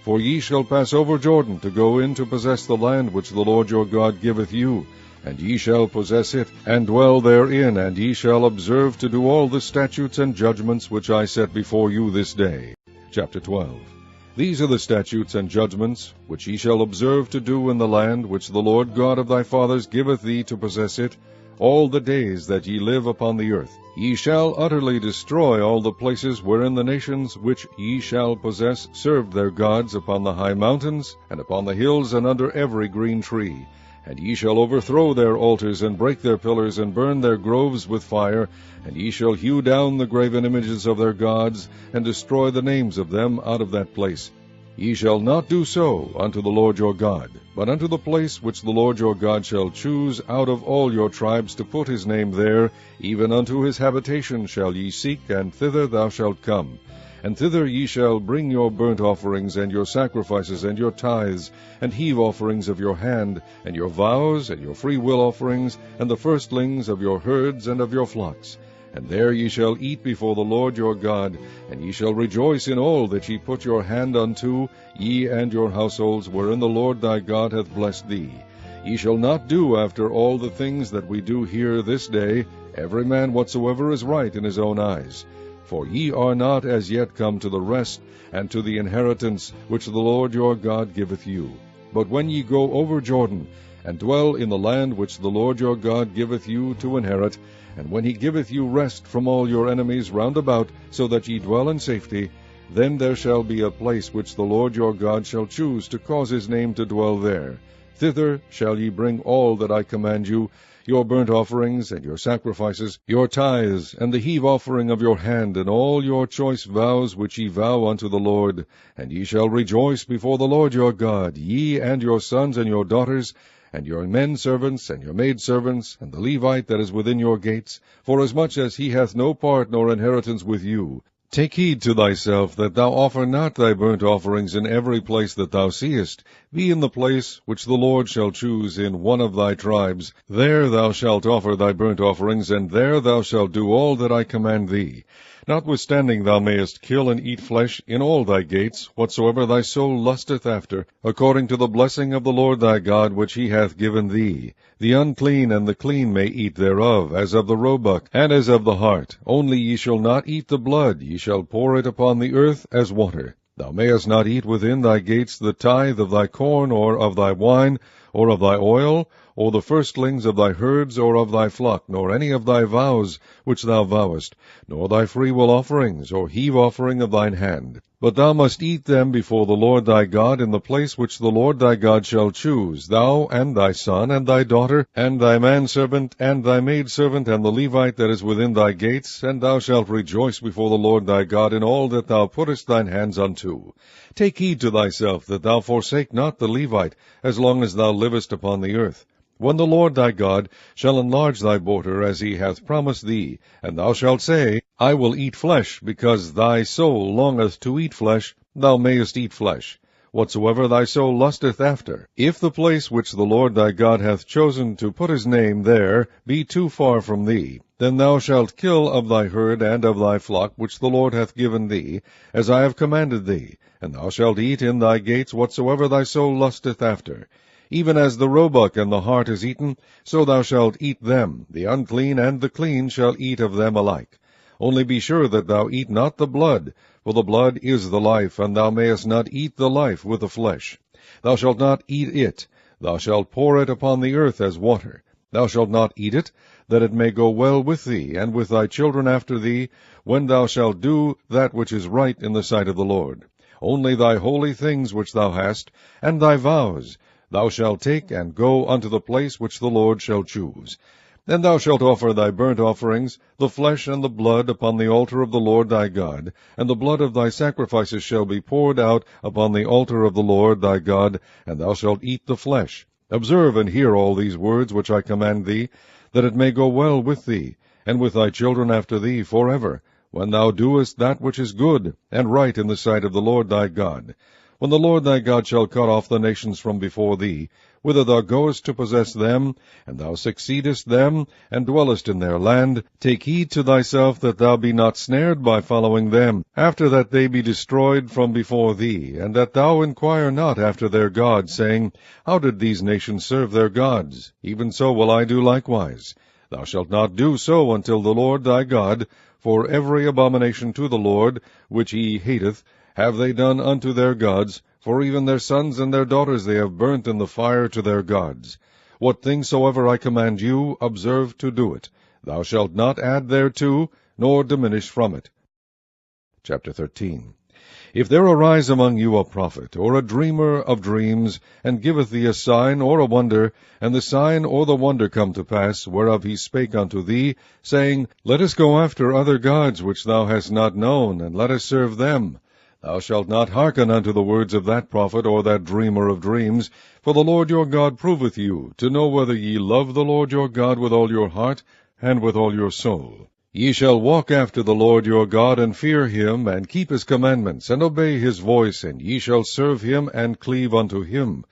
For ye shall pass over Jordan, to go in to possess the land which the Lord your God giveth you, and ye shall possess it, and dwell therein, and ye shall observe to do all the statutes and judgments which I set before you this day. Chapter 12. These are the statutes and judgments which ye shall observe to do in the land which the Lord God of thy fathers giveth thee to possess it, all the days that ye live upon the earth. Ye shall utterly destroy all the places wherein the nations which ye shall possess served their gods, upon the high mountains, and upon the hills, and under every green tree. And ye shall overthrow their altars, and break their pillars, and burn their groves with fire, and ye shall hew down the graven images of their gods, and destroy the names of them out of that place. Ye shall not do so unto the Lord your God, but unto the place which the Lord your God shall choose out of all your tribes to put his name there, even unto his habitation shall ye seek, and thither thou shalt come. And thither ye shall bring your burnt offerings, and your sacrifices, and your tithes, and heave offerings of your hand, and your vows, and your freewill offerings, and the firstlings of your herds and of your flocks. And there ye shall eat before the Lord your God, and ye shall rejoice in all that ye put your hand unto, ye and your households, wherein the Lord thy God hath blessed thee. Ye shall not do after all the things that we do here this day, every man whatsoever is right in his own eyes. For ye are not as yet come to the rest, and to the inheritance which the Lord your God giveth you. But when ye go over Jordan, and dwell in the land which the Lord your God giveth you to inherit, and when he giveth you rest from all your enemies round about, so that ye dwell in safety, then there shall be a place which the Lord your God shall choose to cause his name to dwell there. Thither shall ye bring all that I command you, your burnt offerings, and your sacrifices, your tithes, and the heave offering of your hand, and all your choice vows which ye vow unto the Lord. And ye shall rejoice before the Lord your God, ye and your sons and your daughters, and your men servants, and your maid servants, and the Levite that is within your gates, forasmuch as he hath no part nor inheritance with you. Take heed to thyself that thou offer not thy burnt offerings in every place that thou seest. Be in the place which the Lord shall choose in one of thy tribes. There thou shalt offer thy burnt offerings, and there thou shalt do all that I command thee. Notwithstanding thou mayest kill and eat flesh in all thy gates, whatsoever thy soul lusteth after, according to the blessing of the Lord thy God which he hath given thee. The unclean and the clean may eat thereof, as of the roebuck, and as of the hart. Only ye shall not eat the blood, ye shall pour it upon the earth as water. Thou mayest not eat within thy gates the tithe of thy corn, or of thy wine, or of thy oil, or the firstlings of thy herds, or of thy flock, nor any of thy vows which thou vowest, nor thy freewill offerings, or heave offering of thine hand. But thou must eat them before the Lord thy God in the place which the Lord thy God shall choose, thou and thy son, and thy daughter, and thy manservant, and thy maidservant, and the Levite that is within thy gates, and thou shalt rejoice before the Lord thy God in all that thou puttest thine hands unto. Take heed to thyself that thou forsake not the Levite, as long as thou livest upon the earth. When the Lord thy God shall enlarge thy border, as he hath promised thee, and thou shalt say, I will eat flesh, because thy soul longeth to eat flesh, thou mayest eat flesh, whatsoever thy soul lusteth after. If the place which the Lord thy God hath chosen to put his name there be too far from thee, then thou shalt kill of thy herd and of thy flock which the Lord hath given thee, as I have commanded thee, and thou shalt eat in thy gates whatsoever thy soul lusteth after. Even as the roebuck and the hart is eaten, so thou shalt eat them. The unclean and the clean shall eat of them alike. Only be sure that thou eat not the blood, for the blood is the life, and thou mayest not eat the life with the flesh. Thou shalt not eat it. Thou shalt pour it upon the earth as water. Thou shalt not eat it, that it may go well with thee, and with thy children after thee, when thou shalt do that which is right in the sight of the Lord. Only thy holy things which thou hast, and thy vows, thou shalt take and go unto the place which the Lord shall choose. And thou shalt offer thy burnt offerings, the flesh and the blood, upon the altar of the Lord thy God, and the blood of thy sacrifices shall be poured out upon the altar of the Lord thy God, and thou shalt eat the flesh. Observe and hear all these words which I command thee, that it may go well with thee, and with thy children after thee forever, when thou doest that which is good and right in the sight of the Lord thy God. When the Lord thy God shall cut off the nations from before thee, whither thou goest to possess them, and thou succeedest them, and dwellest in their land, take heed to thyself that thou be not snared by following them, after that they be destroyed from before thee, and that thou inquire not after their gods, saying, How did these nations serve their gods? Even so will I do likewise. Thou shalt not do so until the Lord thy God, for every abomination to the Lord, which he hateth, have they done unto their gods, for even their sons and their daughters they have burnt in the fire to their gods. What thing soever I command you, observe to do it. Thou shalt not add thereto, nor diminish from it. Chapter 13. If there arise among you a prophet, or a dreamer of dreams, and giveth thee a sign or a wonder, and the sign or the wonder come to pass, whereof he spake unto thee, saying, Let us go after other gods which thou hast not known, and let us serve them, thou shalt not hearken unto the words of that prophet or that dreamer of dreams, for the Lord your God proveth you, to know whether ye love the Lord your God with all your heart and with all your soul. Ye shall walk after the Lord your God, and fear him, and keep his commandments, and obey his voice, and ye shall serve him, and cleave unto him.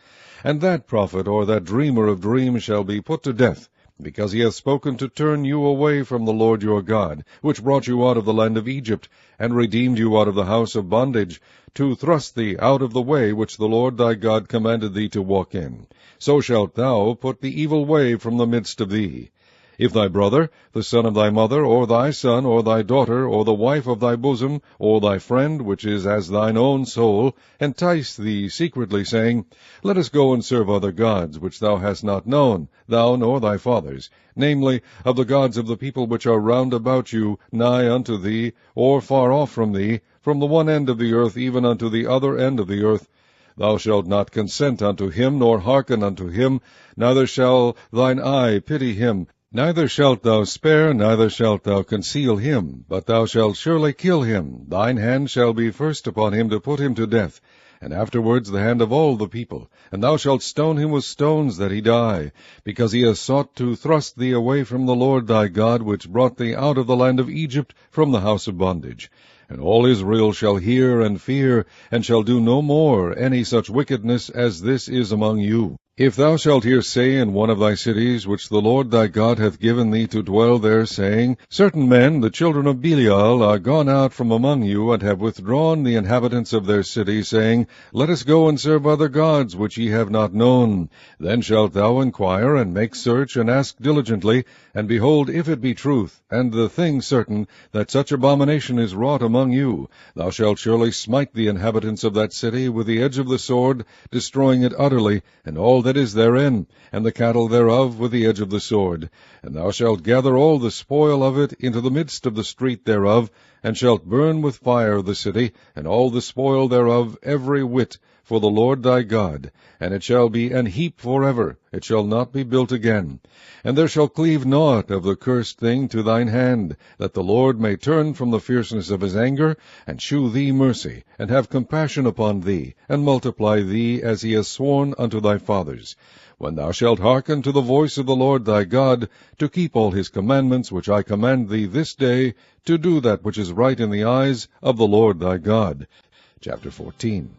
And that prophet or that dreamer of dreams shall be put to death, because he hath spoken to turn you away from the Lord your God, which brought you out of the land of Egypt, and redeemed you out of the house of bondage, to thrust thee out of the way which the Lord thy God commanded thee to walk in. So shalt thou put the evil way from the midst of thee. If thy brother, the son of thy mother, or thy son, or thy daughter, or the wife of thy bosom, or thy friend, which is as thine own soul, entice thee secretly, saying, Let us go and serve other gods, which thou hast not known, thou nor thy fathers, namely, of the gods of the people which are round about you, nigh unto thee, or far off from thee, from the one end of the earth even unto the other end of the earth, thou shalt not consent unto him, nor hearken unto him, neither shall thine eye pity him, neither shalt thou spare, neither shalt thou conceal him, but thou shalt surely kill him. Thine hand shall be first upon him to put him to death, and afterwards the hand of all the people. And thou shalt stone him with stones that he die, because he hath sought to thrust thee away from the Lord thy God, which brought thee out of the land of Egypt, from the house of bondage. And all Israel shall hear and fear, and shall do no more any such wickedness as this is among you. If thou shalt hear say in one of thy cities, which the Lord thy God hath given thee to dwell there, saying, Certain men, the children of Belial, are gone out from among you, and have withdrawn the inhabitants of their city, saying, Let us go and serve other gods, which ye have not known. Then shalt thou inquire, and make search, and ask diligently, and behold, if it be truth, and the thing certain, that such abomination is wrought among you, thou shalt surely smite the inhabitants of that city with the edge of the sword, destroying it utterly, and all that is therein, and the cattle thereof with the edge of the sword. And thou shalt gather all the spoil of it into the midst of the street thereof, and shalt burn with fire the city, and all the spoil thereof every whit, for the Lord thy God. And it shall be an heap forever, it shall not be built again. And there shall cleave naught of the cursed thing to thine hand, that the Lord may turn from the fierceness of his anger, and shew thee mercy, and have compassion upon thee, and multiply thee as he has sworn unto thy fathers. When thou shalt hearken to the voice of the Lord thy God, to keep all his commandments which I command thee this day, to do that which is right in the eyes of the Lord thy God. Chapter 14.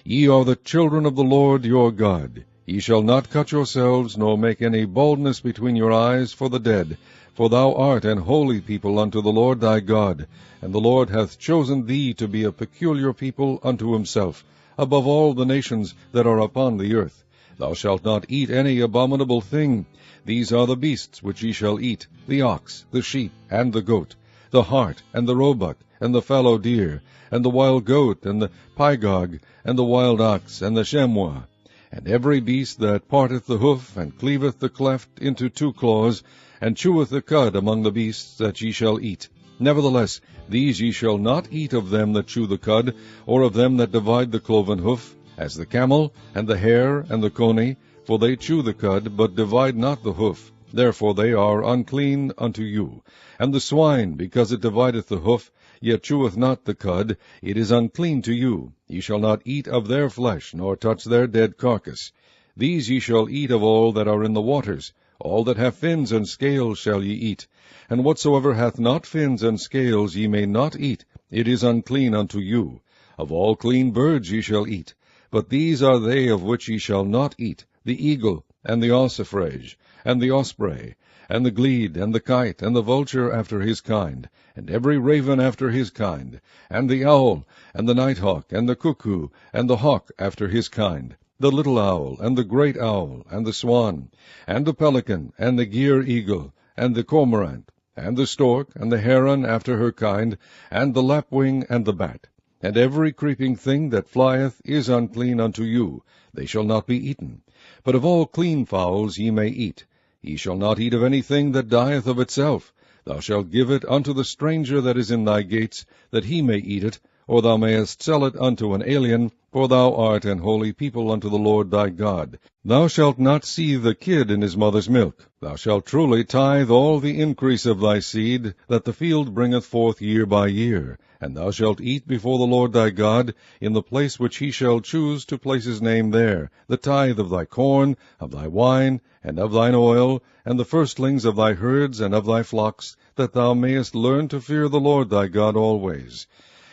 Ye are the children of the Lord your God. Ye shall not cut yourselves, nor make any baldness between your eyes for the dead, for thou art an holy people unto the Lord thy God, and the Lord hath chosen thee to be a peculiar people unto himself, above all the nations that are upon the earth. Thou shalt not eat any abominable thing. These are the beasts which ye shall eat, the ox, the sheep, and the goat, the hart, and the roebuck, and the fallow deer, and the wild goat, and the pygog, and the wild ox, and the chamois, and every beast that parteth the hoof, and cleaveth the cleft into two claws, and cheweth the cud among the beasts that ye shall eat. Nevertheless, these ye shall not eat of them that chew the cud, or of them that divide the cloven hoof, as the camel, and the hare, and the coney, for they chew the cud, but divide not the hoof. Therefore they are unclean unto you. And the swine, because it divideth the hoof, yet cheweth not the cud, it is unclean to you. Ye shall not eat of their flesh, nor touch their dead carcass. These ye shall eat of all that are in the waters. All that have fins and scales shall ye eat. And whatsoever hath not fins and scales ye may not eat, it is unclean unto you. Of all clean birds ye shall eat. But these are they of which ye shall not eat, the eagle, and the ossifrage, and the osprey, and the glede, and the kite, and the vulture after his kind, and every raven after his kind, and the owl, and the nighthawk, and the cuckoo, and the hawk after his kind, the little owl, and the great owl, and the swan, and the pelican, and the gier eagle, and the cormorant, and the stork, and the heron after her kind, and the lapwing, and the bat. And every creeping thing that flieth is unclean unto you, they shall not be eaten. But of all clean fowls ye may eat. Ye shall not eat of anything that dieth of itself. Thou shalt give it unto the stranger that is in thy gates, that he may eat it, or thou mayest sell it unto an alien, for thou art an holy people unto the Lord thy God. Thou shalt not seethe the kid in his mother's milk. Thou shalt truly tithe all the increase of thy seed, that the field bringeth forth year by year. And thou shalt eat before the Lord thy God, in the place which he shall choose to place his name there, the tithe of thy corn, of thy wine, and of thine oil, and the firstlings of thy herds and of thy flocks, that thou mayest learn to fear the Lord thy God always.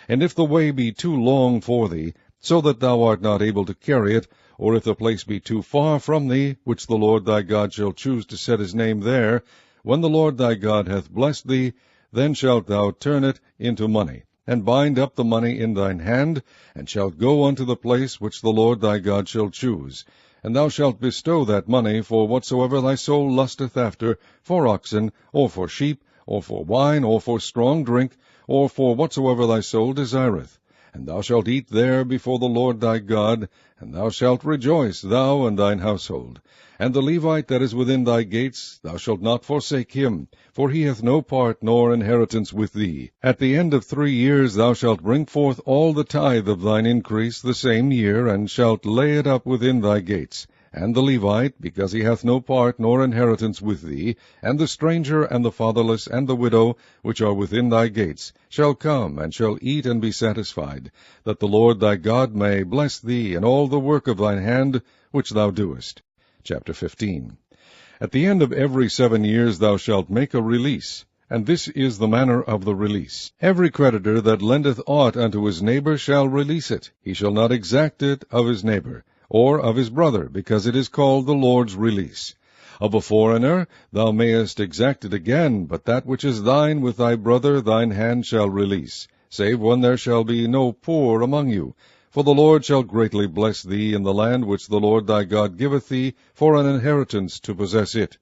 And if the way be too long for thee, so that thou art not able to carry it, or if the place be too far from thee, which the Lord thy God shall choose to set his name there, when the Lord thy God hath blessed thee, then shalt thou turn it into money, and bind up the money in thine hand, and shalt go unto the place which the Lord thy God shall choose. And thou shalt bestow that money for whatsoever thy soul lusteth after, for oxen, or for sheep, or for wine, or for strong drink, or for whatsoever thy soul desireth. And thou shalt eat there before the Lord thy God, and thou shalt rejoice, thou and thine household. And the Levite that is within thy gates, thou shalt not forsake him, for he hath no part nor inheritance with thee. At the end of 3 years thou shalt bring forth all the tithe of thine increase the same year, and shalt lay it up within thy gates. And the Levite, because he hath no part nor inheritance with thee, and the stranger, and the fatherless, and the widow, which are within thy gates, shall come, and shall eat and be satisfied, that the Lord thy God may bless thee in all the work of thine hand, which thou doest. Chapter 15. At the end of every 7 years thou shalt make a release, and this is the manner of the release. Every creditor that lendeth aught unto his neighbor shall release it. He shall not exact it of his neighbor, or of his brother, because it is called the Lord's release. Of a foreigner thou mayest exact it again, but that which is thine with thy brother thine hand shall release, save when there shall be no poor among you. For the Lord shall greatly bless thee in the land which the Lord thy God giveth thee for an inheritance to possess it.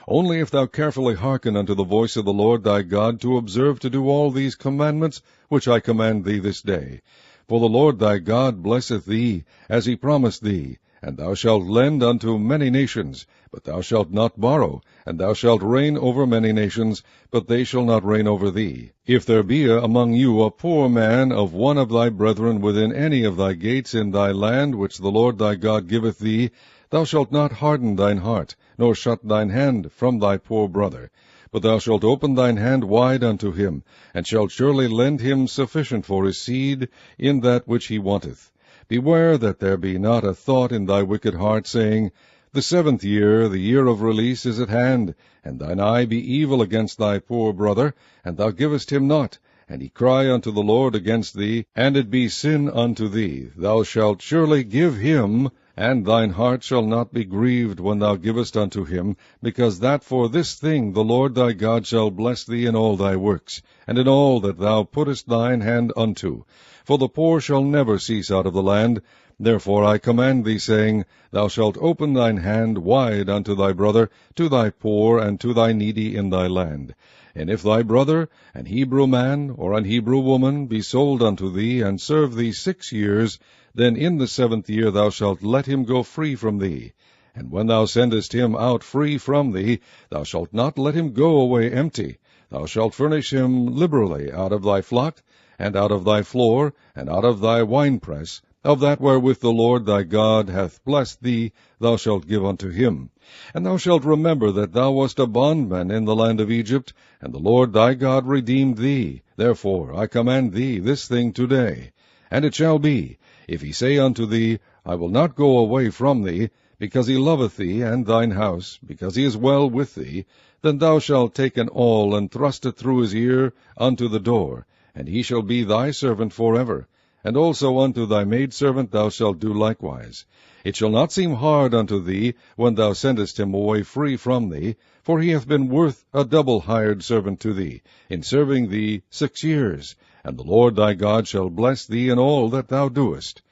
Only if thou carefully hearken unto the voice of the Lord thy God, to observe to do all these commandments which I command thee this day. For the Lord thy God blesseth thee, as he promised thee, and thou shalt lend unto many nations, but thou shalt not borrow, and thou shalt reign over many nations, but they shall not reign over thee. If there be among you a poor man of one of thy brethren within any of thy gates in thy land which the Lord thy God giveth thee, thou shalt not harden thine heart, nor shut thine hand from thy poor brother. But thou shalt open thine hand wide unto him, and shalt surely lend him sufficient for his seed in that which he wanteth. Beware that there be not a thought in thy wicked heart, saying, The 7th year, the year of release, is at hand, and thine eye be evil against thy poor brother, and thou givest him not, and he cry unto the Lord against thee, and it be sin unto thee. Thou shalt surely give him, and thine heart shall not be grieved when thou givest unto him, because that for this thing the Lord thy God shall bless thee in all thy works, and in all that thou puttest thine hand unto. For the poor shall never cease out of the land, Therefore I command thee, saying, Thou shalt open thine hand wide unto thy brother, to thy poor, and to thy needy in thy land. And if thy brother, an Hebrew man, or an Hebrew woman, be sold unto thee, and serve thee 6 years, then in the 7th year thou shalt let him go free from thee. And when thou sendest him out free from thee, thou shalt not let him go away empty. Thou shalt furnish him liberally out of thy flock, and out of thy floor, and out of thy winepress, of that wherewith the Lord thy God hath blessed thee, thou shalt give unto him. And thou shalt remember that thou wast a bondman in the land of Egypt, and the Lord thy God redeemed thee. Therefore I command thee this thing today. And it shall be, if he say unto thee, I will not go away from thee, because he loveth thee and thine house, because he is well with thee, then thou shalt take an awl, and thrust it through his ear unto the door, and he shall be thy servant forever. And also unto thy maidservant thou shalt do likewise. It shall not seem hard unto thee, when thou sendest him away free from thee, for he hath been worth a double hired servant to thee, in serving thee 6 years. And the Lord thy God shall bless thee in all that thou doest.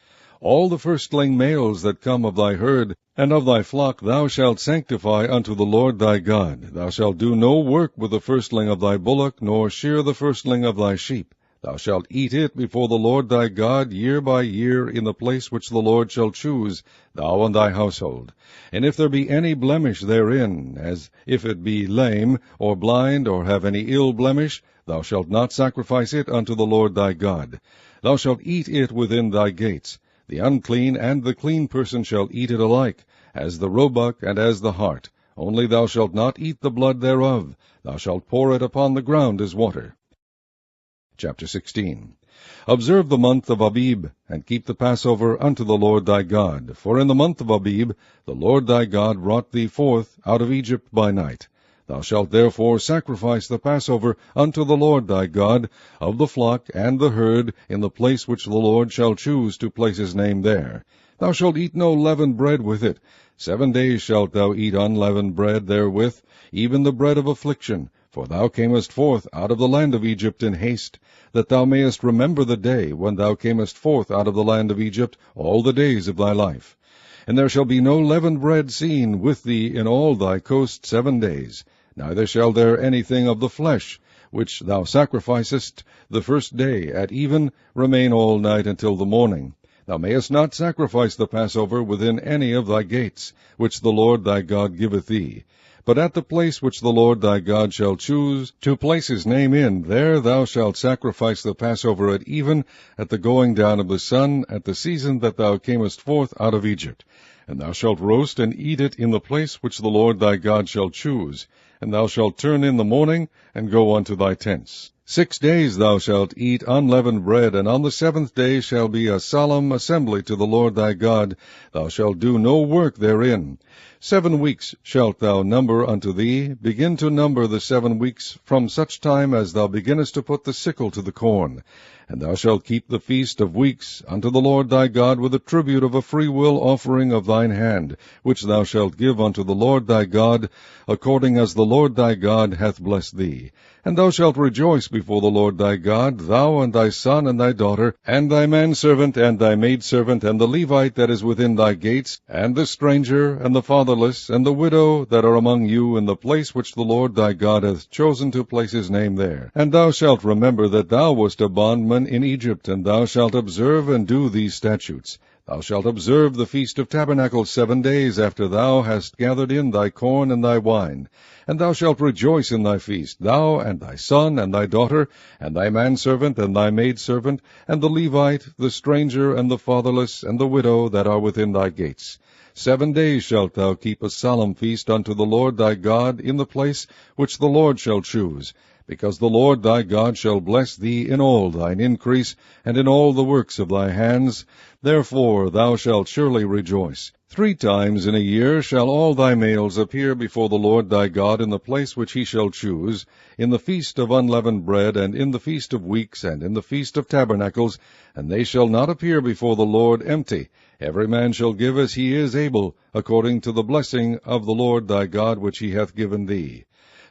All the firstling males that come of thy herd and of thy flock thou shalt sanctify unto the Lord thy God. Thou shalt do no work with the firstling of thy bullock, nor shear the firstling of thy sheep. Thou shalt eat it before the Lord thy God year by year in the place which the Lord shall choose, thou and thy household. And if there be any blemish therein, as if it be lame, or blind, or have any ill blemish, thou shalt not sacrifice it unto the Lord thy God. Thou shalt eat it within thy gates. The unclean and the clean person shall eat it alike, as the roebuck and as the hart. Only thou shalt not eat the blood thereof. Thou shalt pour it upon the ground as water. Chapter 16. Observe the month of Abib, and keep the Passover unto the Lord thy God. For in the month of Abib the Lord thy God brought thee forth out of Egypt by night. Thou shalt therefore sacrifice the Passover unto the Lord thy God, of the flock and the herd, in the place which the Lord shall choose to place his name there. Thou shalt eat no leavened bread with it. 7 days shalt thou eat unleavened bread therewith, even the bread of affliction. For thou camest forth out of the land of Egypt in haste, that thou mayest remember the day when thou camest forth out of the land of Egypt all the days of thy life. And there shall be no leavened bread seen with thee in all thy coast 7 days, neither shall there anything of the flesh, which thou sacrificest the first day at even, remain all night until the morning. Thou mayest not sacrifice the Passover within any of thy gates, which the Lord thy God giveth thee. But at the place which the Lord thy God shall choose to place his name in, there thou shalt sacrifice the Passover at even, at the going down of the sun, at the season that thou camest forth out of Egypt. And thou shalt roast and eat it in the place which the Lord thy God shall choose. And thou shalt turn in the morning, and go unto thy tents. 6 days thou shalt eat unleavened bread, and on the 7th day shall be a solemn assembly to the Lord thy God. Thou shalt do no work therein. 7 weeks shalt thou number unto thee. Begin to number the 7 weeks from such time as thou beginnest to put the sickle to the corn. And thou shalt keep the feast of weeks unto the Lord thy God with a tribute of a freewill offering of thine hand, which thou shalt give unto the Lord thy God, according as the Lord thy God hath blessed thee. And thou shalt rejoice before the Lord thy God, thou and thy son and thy daughter, and thy manservant and thy maidservant, and the Levite that is within thy gates, and the stranger, and the fatherless, and the widow that are among you, in the place which the Lord thy God hath chosen to place his name there. And thou shalt remember that thou wast a bondman in Egypt, and thou shalt observe and do these statutes. Thou shalt observe the Feast of Tabernacles 7 days after thou hast gathered in thy corn and thy wine. And thou shalt rejoice in thy feast, thou and thy son and thy daughter, and thy manservant and thy maidservant, and the Levite, the stranger, and the fatherless, and the widow that are within thy gates. 7 days shalt thou keep a solemn feast unto the Lord thy God in the place which the Lord shall choose, because the Lord thy God shall bless thee in all thine increase, and in all the works of thy hands. Therefore thou shalt surely rejoice. 3 times in a year shall all thy males appear before the Lord thy God in the place which he shall choose, in the feast of unleavened bread, and in the feast of weeks, and in the feast of tabernacles, and they shall not appear before the Lord empty. Every man shall give as he is able, according to the blessing of the Lord thy God which he hath given thee.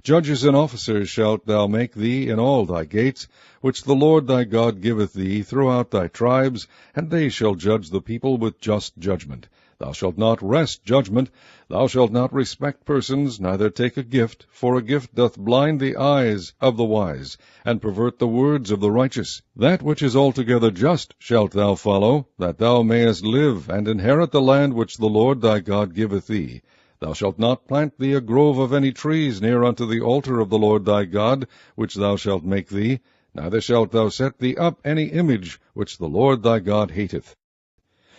Judges and officers shalt thou make thee in all thy gates, which the Lord thy God giveth thee throughout thy tribes, and they shall judge the people with just judgment. Thou shalt not wrest judgment. Thou shalt not respect persons, neither take a gift, for a gift doth blind the eyes of the wise, and pervert the words of the righteous. That which is altogether just shalt thou follow, that thou mayest live, and inherit the land which the Lord thy God giveth thee. Thou shalt not plant thee a grove of any trees near unto the altar of the Lord thy God, which thou shalt make thee, neither shalt thou set thee up any image which the Lord thy God hateth.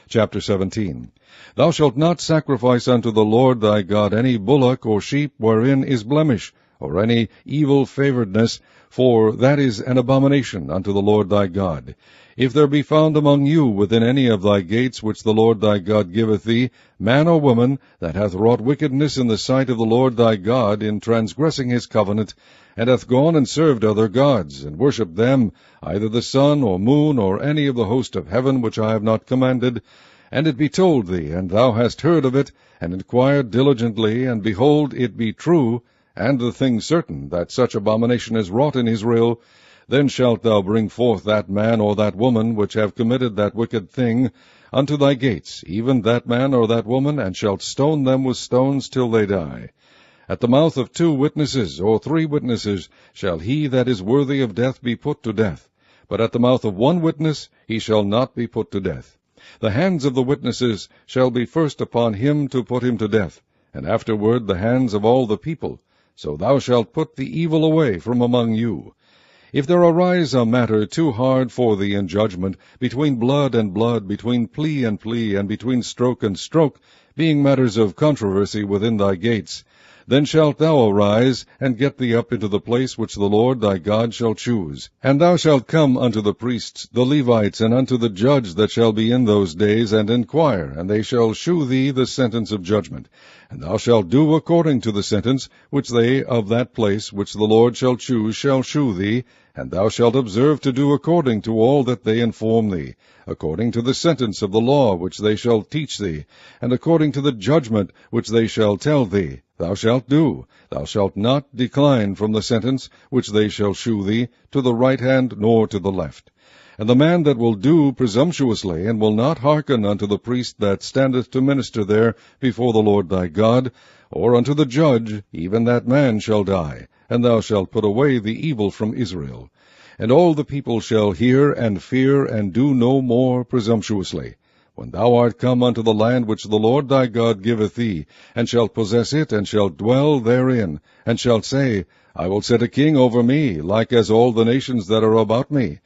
Chapter 17. Thou shalt not sacrifice unto the Lord thy God any bullock or sheep wherein is blemish, or any evil favoredness, for that is an abomination unto the Lord thy God. If there be found among you within any of thy gates which the Lord thy God giveth thee, man or woman, that hath wrought wickedness in the sight of the Lord thy God, in transgressing his covenant, and hath gone and served other gods, and worshipped them, either the sun or moon, or any of the host of heaven which I have not commanded, and it be told thee, and thou hast heard of it, and inquired diligently, and behold, it be true, and the thing certain, that such abomination is wrought in Israel, then shalt thou bring forth that man or that woman which have committed that wicked thing unto thy gates, even that man or that woman, and shalt stone them with stones till they die. At the mouth of 2 witnesses or 3 witnesses shall he that is worthy of death be put to death, but at the mouth of 1 witness he shall not be put to death. The hands of the witnesses shall be first upon him to put him to death, and afterward the hands of all the people. So thou shalt put the evil away from among you. If there arise a matter too hard for thee in judgment, between blood and blood, between plea and plea, and between stroke and stroke, being matters of controversy within thy gates, then shalt thou arise, and get thee up into the place which the Lord thy God shall choose. And thou shalt come unto the priests, the Levites, and unto the judge that shall be in those days, and inquire, and they shall shew thee the sentence of judgment. And thou shalt do according to the sentence which they of that place which the Lord shall choose shall shew thee, and thou shalt observe to do according to all that they inform thee, according to the sentence of the law which they shall teach thee, and according to the judgment which they shall tell thee. Thou shalt do. Thou shalt not decline from the sentence which they shall shew thee, to the right hand nor to the left. And the man that will do presumptuously, and will not hearken unto the priest that standeth to minister there before the Lord thy God, or unto the judge, even that man shall die, and thou shalt put away the evil from Israel. And all the people shall hear and fear, and do no more presumptuously. When thou art come unto the land which the Lord thy God giveth thee, and shalt possess it, and shalt dwell therein, and shalt say, I will set a king over me, like as all the nations that are about me.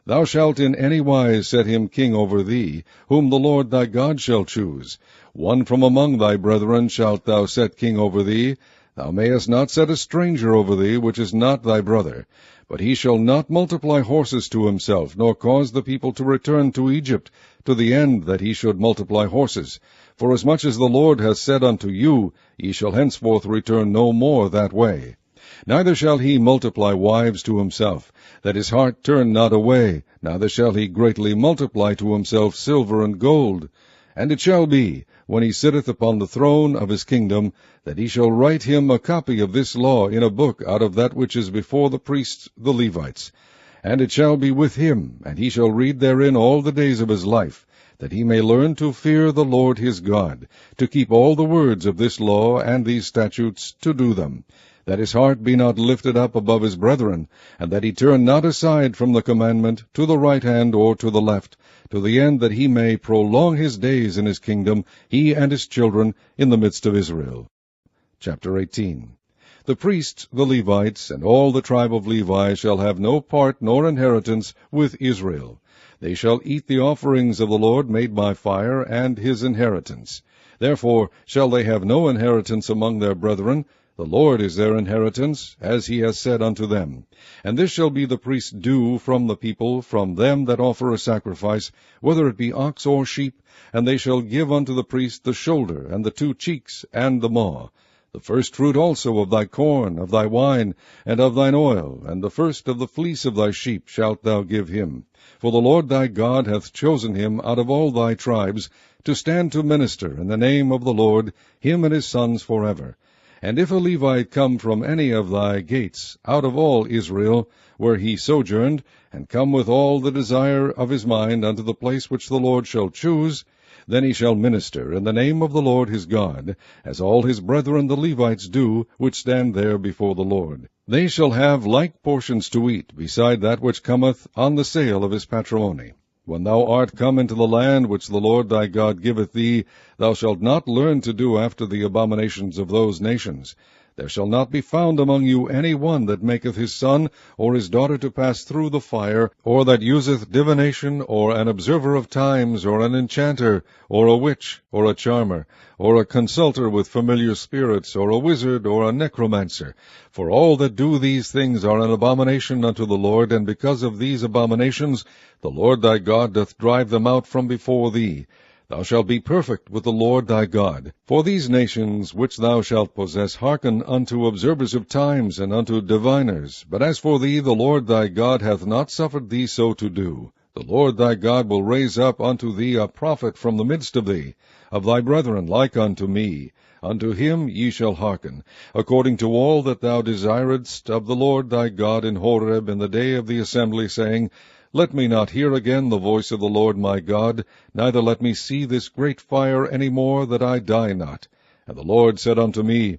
Thou shalt in any wise set him king over thee, whom the Lord thy God shall choose. One from among thy brethren shalt thou set king over thee. Thou mayest not set a stranger over thee, which is not thy brother. But he shall not multiply horses to himself, nor cause the people to return to Egypt, to the end that he should multiply horses. Forasmuch as the Lord hath said unto you, ye shall henceforth return no more that way. Neither shall he multiply wives to himself, that his heart turn not away, neither shall he greatly multiply to himself silver and gold. And it shall be, when he sitteth upon the throne of his kingdom, that he shall write him a copy of this law in a book out of that which is before the priests the Levites. And it shall be with him, and he shall read therein all the days of his life, that he may learn to fear the Lord his God, to keep all the words of this law and these statutes, to do them, that his heart be not lifted up above his brethren, and that he turn not aside from the commandment to the right hand or to the left, to the end that he may prolong his days in his kingdom, he and his children, in the midst of Israel. Chapter 18. The priests, the Levites, and all the tribe of Levi shall have no part nor inheritance with Israel. They shall eat the offerings of the Lord made by fire, and his inheritance. Therefore shall they have no inheritance among their brethren. The Lord is their inheritance, as he has said unto them. And this shall be the priest's due from the people, from them that offer a sacrifice, whether it be ox or sheep, and they shall give unto the priest the shoulder, and the 2 cheeks, and the maw. The first fruit also of thy corn, of thy wine, and of thine oil, and the first of the fleece of thy sheep shalt thou give him. For the Lord thy God hath chosen him out of all thy tribes, to stand to minister in the name of the Lord, him and his sons forever. And if a Levite come from any of thy gates, out of all Israel, where he sojourned, and come with all the desire of his mind unto the place which the Lord shall choose, then he shall minister in the name of the Lord his God, as all his brethren the Levites do, which stand there before the Lord. They shall have like portions to eat, beside that which cometh on the sale of his patrimony. When thou art come into the land which the Lord thy God giveth thee, thou shalt not learn to do after the abominations of those nations. There shall not be found among you any one that maketh his son or his daughter to pass through the fire, or that useth divination, or an observer of times, or an enchanter, or a witch, or a charmer, or a consulter with familiar spirits, or a wizard, or a necromancer. For all that do these things are an abomination unto the Lord, and because of these abominations the Lord thy God doth drive them out from before thee. Thou shalt be perfect with the Lord thy God. For these nations which thou shalt possess hearken unto observers of times, and unto diviners. But as for thee, the Lord thy God hath not suffered thee so to do. The Lord thy God will raise up unto thee a prophet from the midst of thee, of thy brethren like unto me. Unto him ye shall hearken, according to all that thou desiredst of the Lord thy God in Horeb in the day of the assembly, saying, Let me not hear again the voice of the Lord my God, neither let me see this great fire any more, that I die not. And the Lord said unto me,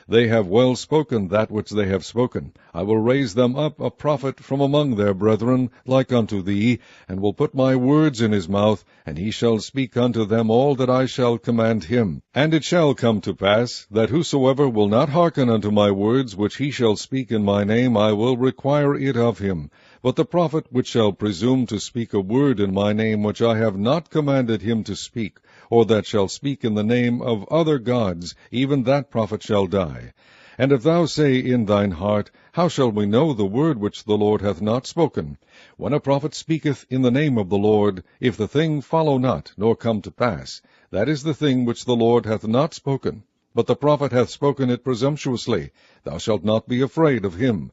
They have well spoken that which they have spoken. I will raise them up a prophet from among their brethren, like unto thee, and will put my words in his mouth, and he shall speak unto them all that I shall command him. And it shall come to pass, that whosoever will not hearken unto my words, which he shall speak in my name, I will require it of him. But the prophet which shall presume to speak a word in my name which I have not commanded him to speak, or that shall speak in the name of other gods, even that prophet shall die. And if thou say in thine heart, How shall we know the word which the Lord hath not spoken? When a prophet speaketh in the name of the Lord, if the thing follow not, nor come to pass, that is the thing which the Lord hath not spoken. But the prophet hath spoken it presumptuously. Thou shalt not be afraid of him.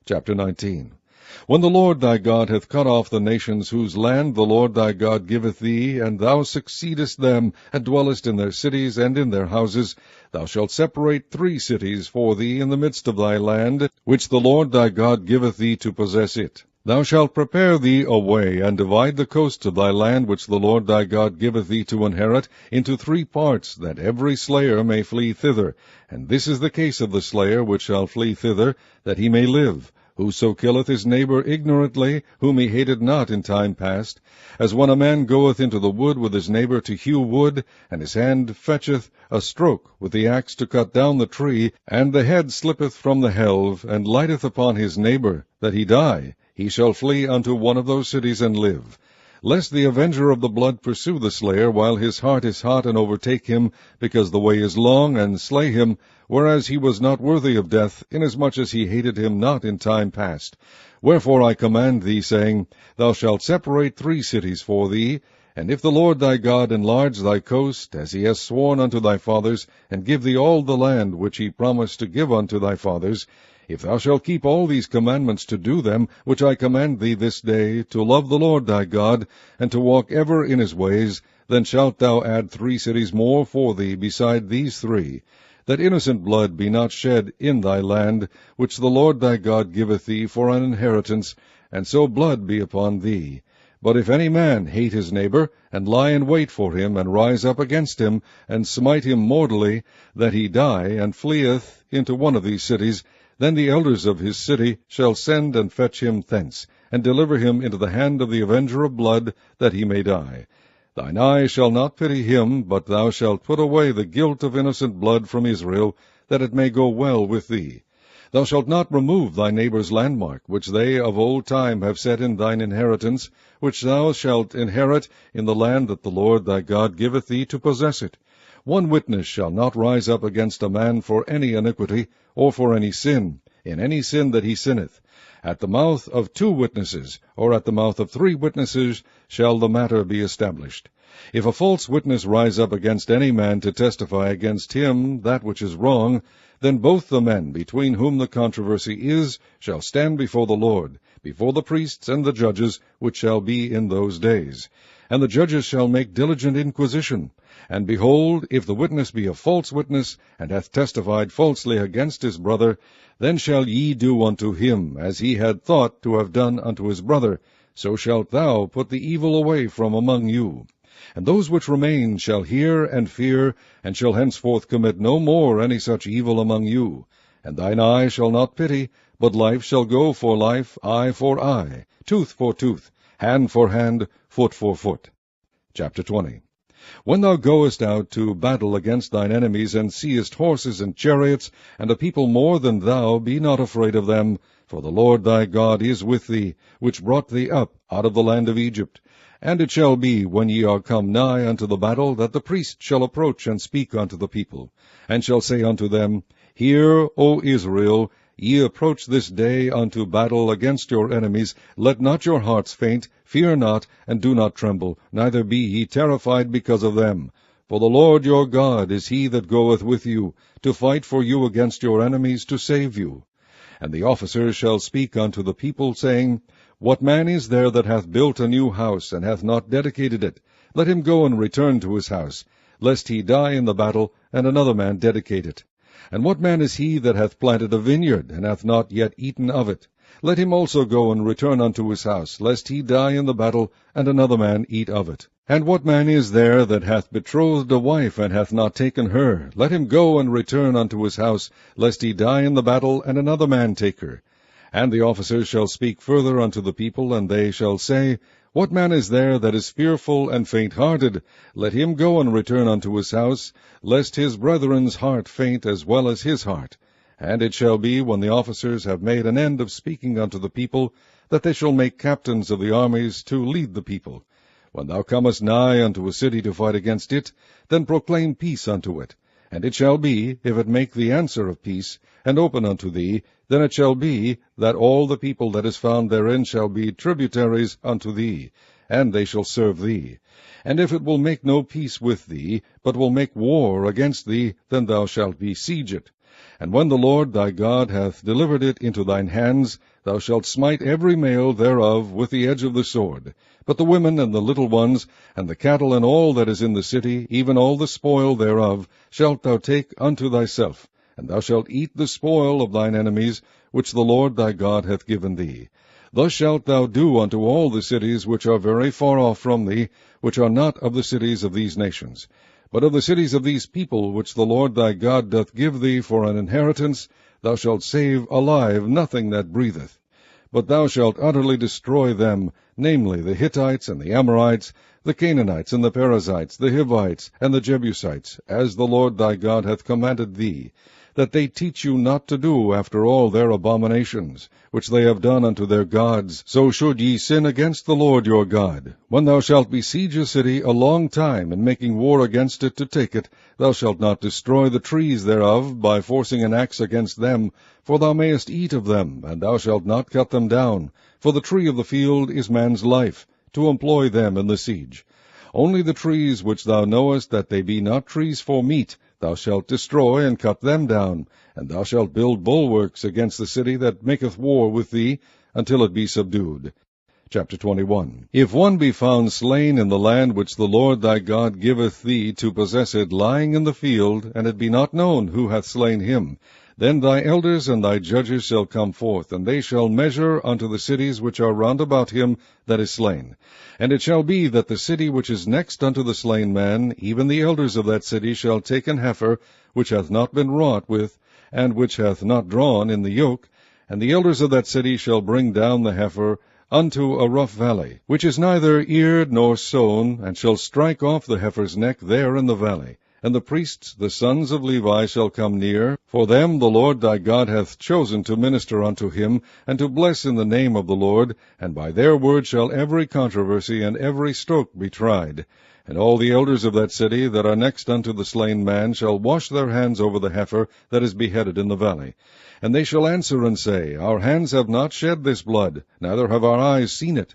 Chapter 19. When the Lord thy God hath cut off the nations whose land the Lord thy God giveth thee, and thou succeedest them, and dwellest in their cities and in their houses, thou shalt separate 3 cities for thee in the midst of thy land, which the Lord thy God giveth thee to possess it. Thou shalt prepare thee a way, and divide the coasts of thy land, which the Lord thy God giveth thee to inherit, into 3 parts, that every slayer may flee thither. And this is the case of the slayer which shall flee thither, that he may live. Whoso killeth his neighbor ignorantly, whom he hated not in time past, as when a man goeth into the wood with his neighbor to hew wood, and his hand fetcheth a stroke with the axe to cut down the tree, and the head slippeth from the helve, and lighteth upon his neighbor, that he die, he shall flee unto one of those cities and live. Lest the avenger of the blood pursue the slayer while his heart is hot, and overtake him, because the way is long, and slay him, whereas he was not worthy of death, inasmuch as he hated him not in time past. Wherefore I command thee, saying, Thou shalt separate 3 cities for thee, and if the Lord thy God enlarge thy coast, as he has sworn unto thy fathers, and give thee all the land which he promised to give unto thy fathers, if thou shalt keep all these commandments to do them, which I command thee this day, to love the Lord thy God, and to walk ever in his ways, then shalt thou add 3 cities more for thee beside these 3, that innocent blood be not shed in thy land, which the Lord thy God giveth thee for an inheritance, and so blood be upon thee. But if any man hate his neighbor, and lie in wait for him, and rise up against him, and smite him mortally, that he die, and fleeth into one of these cities, then the elders of his city shall send and fetch him thence, and deliver him into the hand of the avenger of blood, that he may die. Thine eye shall not pity him, but thou shalt put away the guilt of innocent blood from Israel, that it may go well with thee. Thou shalt not remove thy neighbor's landmark, which they of old time have set in thine inheritance, which thou shalt inherit in the land that the Lord thy God giveth thee to possess it. 1 witness shall not rise up against a man for any iniquity, or for any sin, in any sin that he sinneth. At the mouth of 2 witnesses, or at the mouth of 3 witnesses, shall the matter be established. If a false witness rise up against any man to testify against him that which is wrong, then both the men between whom the controversy is shall stand before the Lord, before the priests and the judges, which shall be in those days. And the judges shall make diligent inquisition. And behold, if the witness be a false witness, and hath testified falsely against his brother, then shall ye do unto him as he had thought to have done unto his brother. So shalt thou put the evil away from among you. And those which remain shall hear and fear, and shall henceforth commit no more any such evil among you. And thine eye shall not pity, but life shall go for life, eye for eye, tooth for tooth, hand for hand, foot for foot. Chapter 20. When thou goest out to battle against thine enemies, and seest horses and chariots, and a people more than thou, be not afraid of them, for the Lord thy God is with thee, which brought thee up out of the land of Egypt. And it shall be, when ye are come nigh unto the battle, that the priest shall approach and speak unto the people, and shall say unto them, Hear, O Israel, ye approach this day unto battle against your enemies. Let not your hearts faint, fear not, and do not tremble, neither be ye terrified because of them. For the Lord your God is he that goeth with you, to fight for you against your enemies, to save you. And the officers shall speak unto the people, saying, What man is there that hath built a new house, and hath not dedicated it? Let him go and return to his house, lest he die in the battle, and another man dedicate it. And what man is he that hath planted a vineyard, and hath not yet eaten of it? Let him also go and return unto his house, lest he die in the battle, and another man eat of it. And what man is there that hath betrothed a wife, and hath not taken her? Let him go and return unto his house, lest he die in the battle, and another man take her. And the officers shall speak further unto the people, and they shall say, What man is there that is fearful and faint-hearted? Let him go and return unto his house, lest his brethren's heart faint as well as his heart. And it shall be, when the officers have made an end of speaking unto the people, that they shall make captains of the armies to lead the people. When thou comest nigh unto a city to fight against it, then proclaim peace unto it. And it shall be, if it make the answer of peace, and open unto thee, then it shall be, that all the people that is found therein shall be tributaries unto thee, and they shall serve thee. And if it will make no peace with thee, but will make war against thee, then thou shalt besiege it. And when the Lord thy God hath delivered it into thine hands, thou shalt smite every male thereof with the edge of the sword. But the women and the little ones, and the cattle and all that is in the city, even all the spoil thereof, shalt thou take unto thyself. And thou shalt eat the spoil of thine enemies, which the Lord thy God hath given thee. Thus shalt thou do unto all the cities which are very far off from thee, which are not of the cities of these nations. But of the cities of these people, which the Lord thy God doth give thee for an inheritance, thou shalt save alive nothing that breatheth. But thou shalt utterly destroy them, namely the Hittites and the Amorites, the Canaanites and the Perizzites, the Hivites and the Jebusites, as the Lord thy God hath commanded thee, that they teach you not to do after all their abominations, which they have done unto their gods. So should ye sin against the Lord your God. When thou shalt besiege a city a long time, in making war against it to take it, thou shalt not destroy the trees thereof by forcing an axe against them, for thou mayest eat of them, and thou shalt not cut them down. For the tree of the field is man's life, to employ them in the siege. Only the trees which thou knowest that they be not trees for meat, thou shalt destroy and cut them down, and thou shalt build bulwarks against the city that maketh war with thee, until it be subdued. Chapter 21. If one be found slain in the land which the Lord thy God giveth thee to possess it, lying in the field, and it be not known who hath slain him, then thy elders and thy judges shall come forth, and they shall measure unto the cities which are round about him that is slain. And it shall be that the city which is next unto the slain man, even the elders of that city shall take an heifer, which hath not been wrought with, and which hath not drawn in the yoke, and the elders of that city shall bring down the heifer unto a rough valley, which is neither eared nor sown, and shall strike off the heifer's neck there in the valley. And the priests, the sons of Levi, shall come near, for them the Lord thy God hath chosen to minister unto him, and to bless in the name of the Lord, and by their word shall every controversy and every stroke be tried. And all the elders of that city that are next unto the slain man shall wash their hands over the heifer that is beheaded in the valley. And they shall answer and say, Our hands have not shed this blood, neither have our eyes seen it.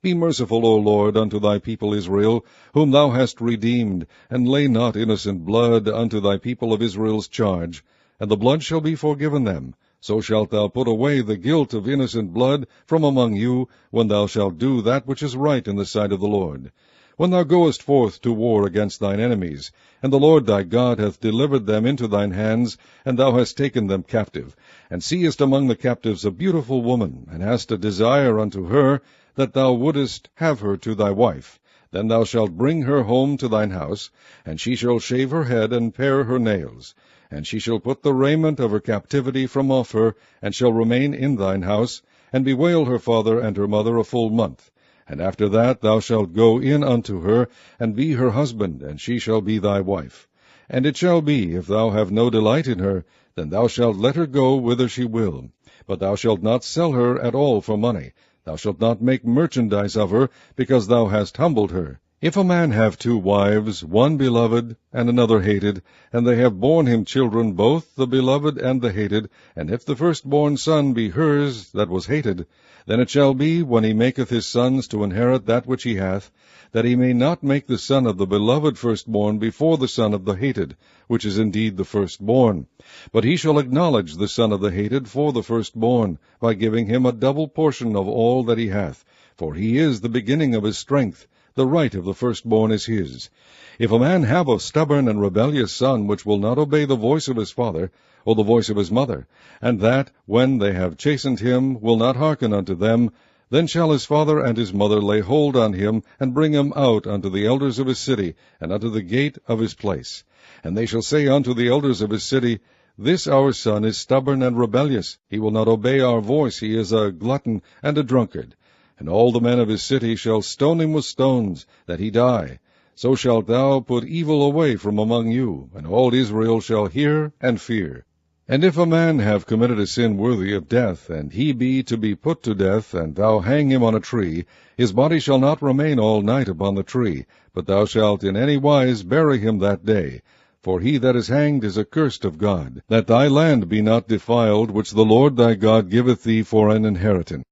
Be merciful, O Lord, unto thy people Israel, whom thou hast redeemed, and lay not innocent blood unto thy people of Israel's charge, and the blood shall be forgiven them. So shalt thou put away the guilt of innocent blood from among you, when thou shalt do that which is right in the sight of the Lord. When thou goest forth to war against thine enemies, and the Lord thy God hath delivered them into thine hands, and thou hast taken them captive, and seest among the captives a beautiful woman, and hast a desire unto her, that thou wouldest have her to thy wife, then thou shalt bring her home to thine house, and she shall shave her head and pare her nails. And she shall put the raiment of her captivity from off her, and shall remain in thine house, and bewail her father and her mother a full month. And after that thou shalt go in unto her, and be her husband, and she shall be thy wife. And it shall be, if thou have no delight in her, then thou shalt let her go whither she will. But thou shalt not sell her at all for money. Thou shalt not make merchandise of her, because thou hast humbled her. If a man have 2 wives, one beloved, and another hated, and they have borne him children, both the beloved and the hated, and if the firstborn son be hers that was hated, then it shall be, when he maketh his sons to inherit that which he hath, that he may not make the son of the beloved firstborn before the son of the hated, which is indeed the firstborn. But he shall acknowledge the son of the hated for the firstborn, by giving him a double portion of all that he hath, for he is the beginning of his strength. The right of the firstborn is his. If a man have a stubborn and rebellious son, which will not obey the voice of his father, or the voice of his mother, and that, when they have chastened him, will not hearken unto them, then shall his father and his mother lay hold on him, and bring him out unto the elders of his city, and unto the gate of his place. And they shall say unto the elders of his city, This our son is stubborn and rebellious. He will not obey our voice. He is a glutton and a drunkard. And all the men of his city shall stone him with stones, that he die. So shalt thou put evil away from among you, and all Israel shall hear and fear. And if a man have committed a sin worthy of death, and he be to be put to death, and thou hang him on a tree, his body shall not remain all night upon the tree, but thou shalt in any wise bury him that day. For he that is hanged is accursed of God, that thy land be not defiled, which the Lord thy God giveth thee for an inheritance.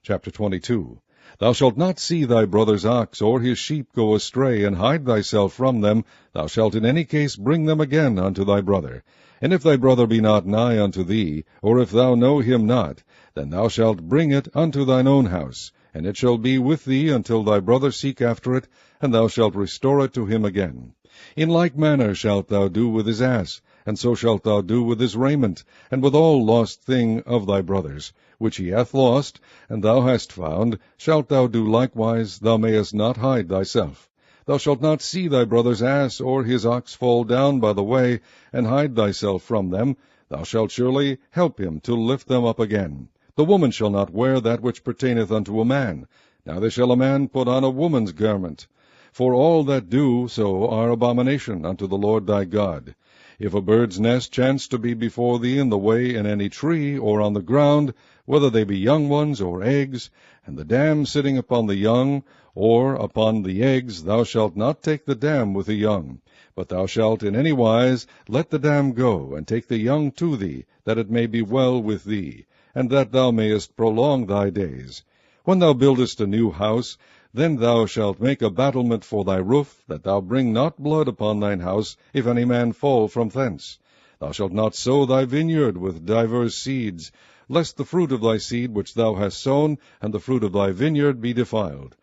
Chapter 22. Thou shalt not see thy brother's ox or his sheep go astray, and hide thyself from them. Thou shalt in any case bring them again unto thy brother. And if thy brother be not nigh unto thee, or if thou know him not, then thou shalt bring it unto thine own house, and it shall be with thee until thy brother seek after it, and thou shalt restore it to him again. In like manner shalt thou do with his ass, and so shalt thou do with his raiment, and with all lost thing of thy brother's, which he hath lost, and thou hast found, shalt thou do likewise. Thou mayest not hide thyself. Thou shalt not see thy brother's ass or his ox fall down by the way, and hide thyself from them. Thou shalt surely help him to lift them up again. The woman shall not wear that which pertaineth unto a man, neither shall a man put on a woman's garment. For all that do so are abomination unto the Lord thy God. If a bird's nest chance to be before thee in the way in any tree, or on the ground, whether they be young ones or eggs, and the dam sitting upon the young, or upon the eggs, thou shalt not take the dam with the young, but thou shalt in any wise let the dam go, and take the young to thee, that it may be well with thee, and that thou mayest prolong thy days. When thou buildest a new house, then thou shalt make a battlement for thy roof, that thou bring not blood upon thine house, if any man fall from thence. Thou shalt not sow thy vineyard with divers seeds, lest the fruit of thy seed which thou hast sown, and the fruit of thy vineyard, be defiled.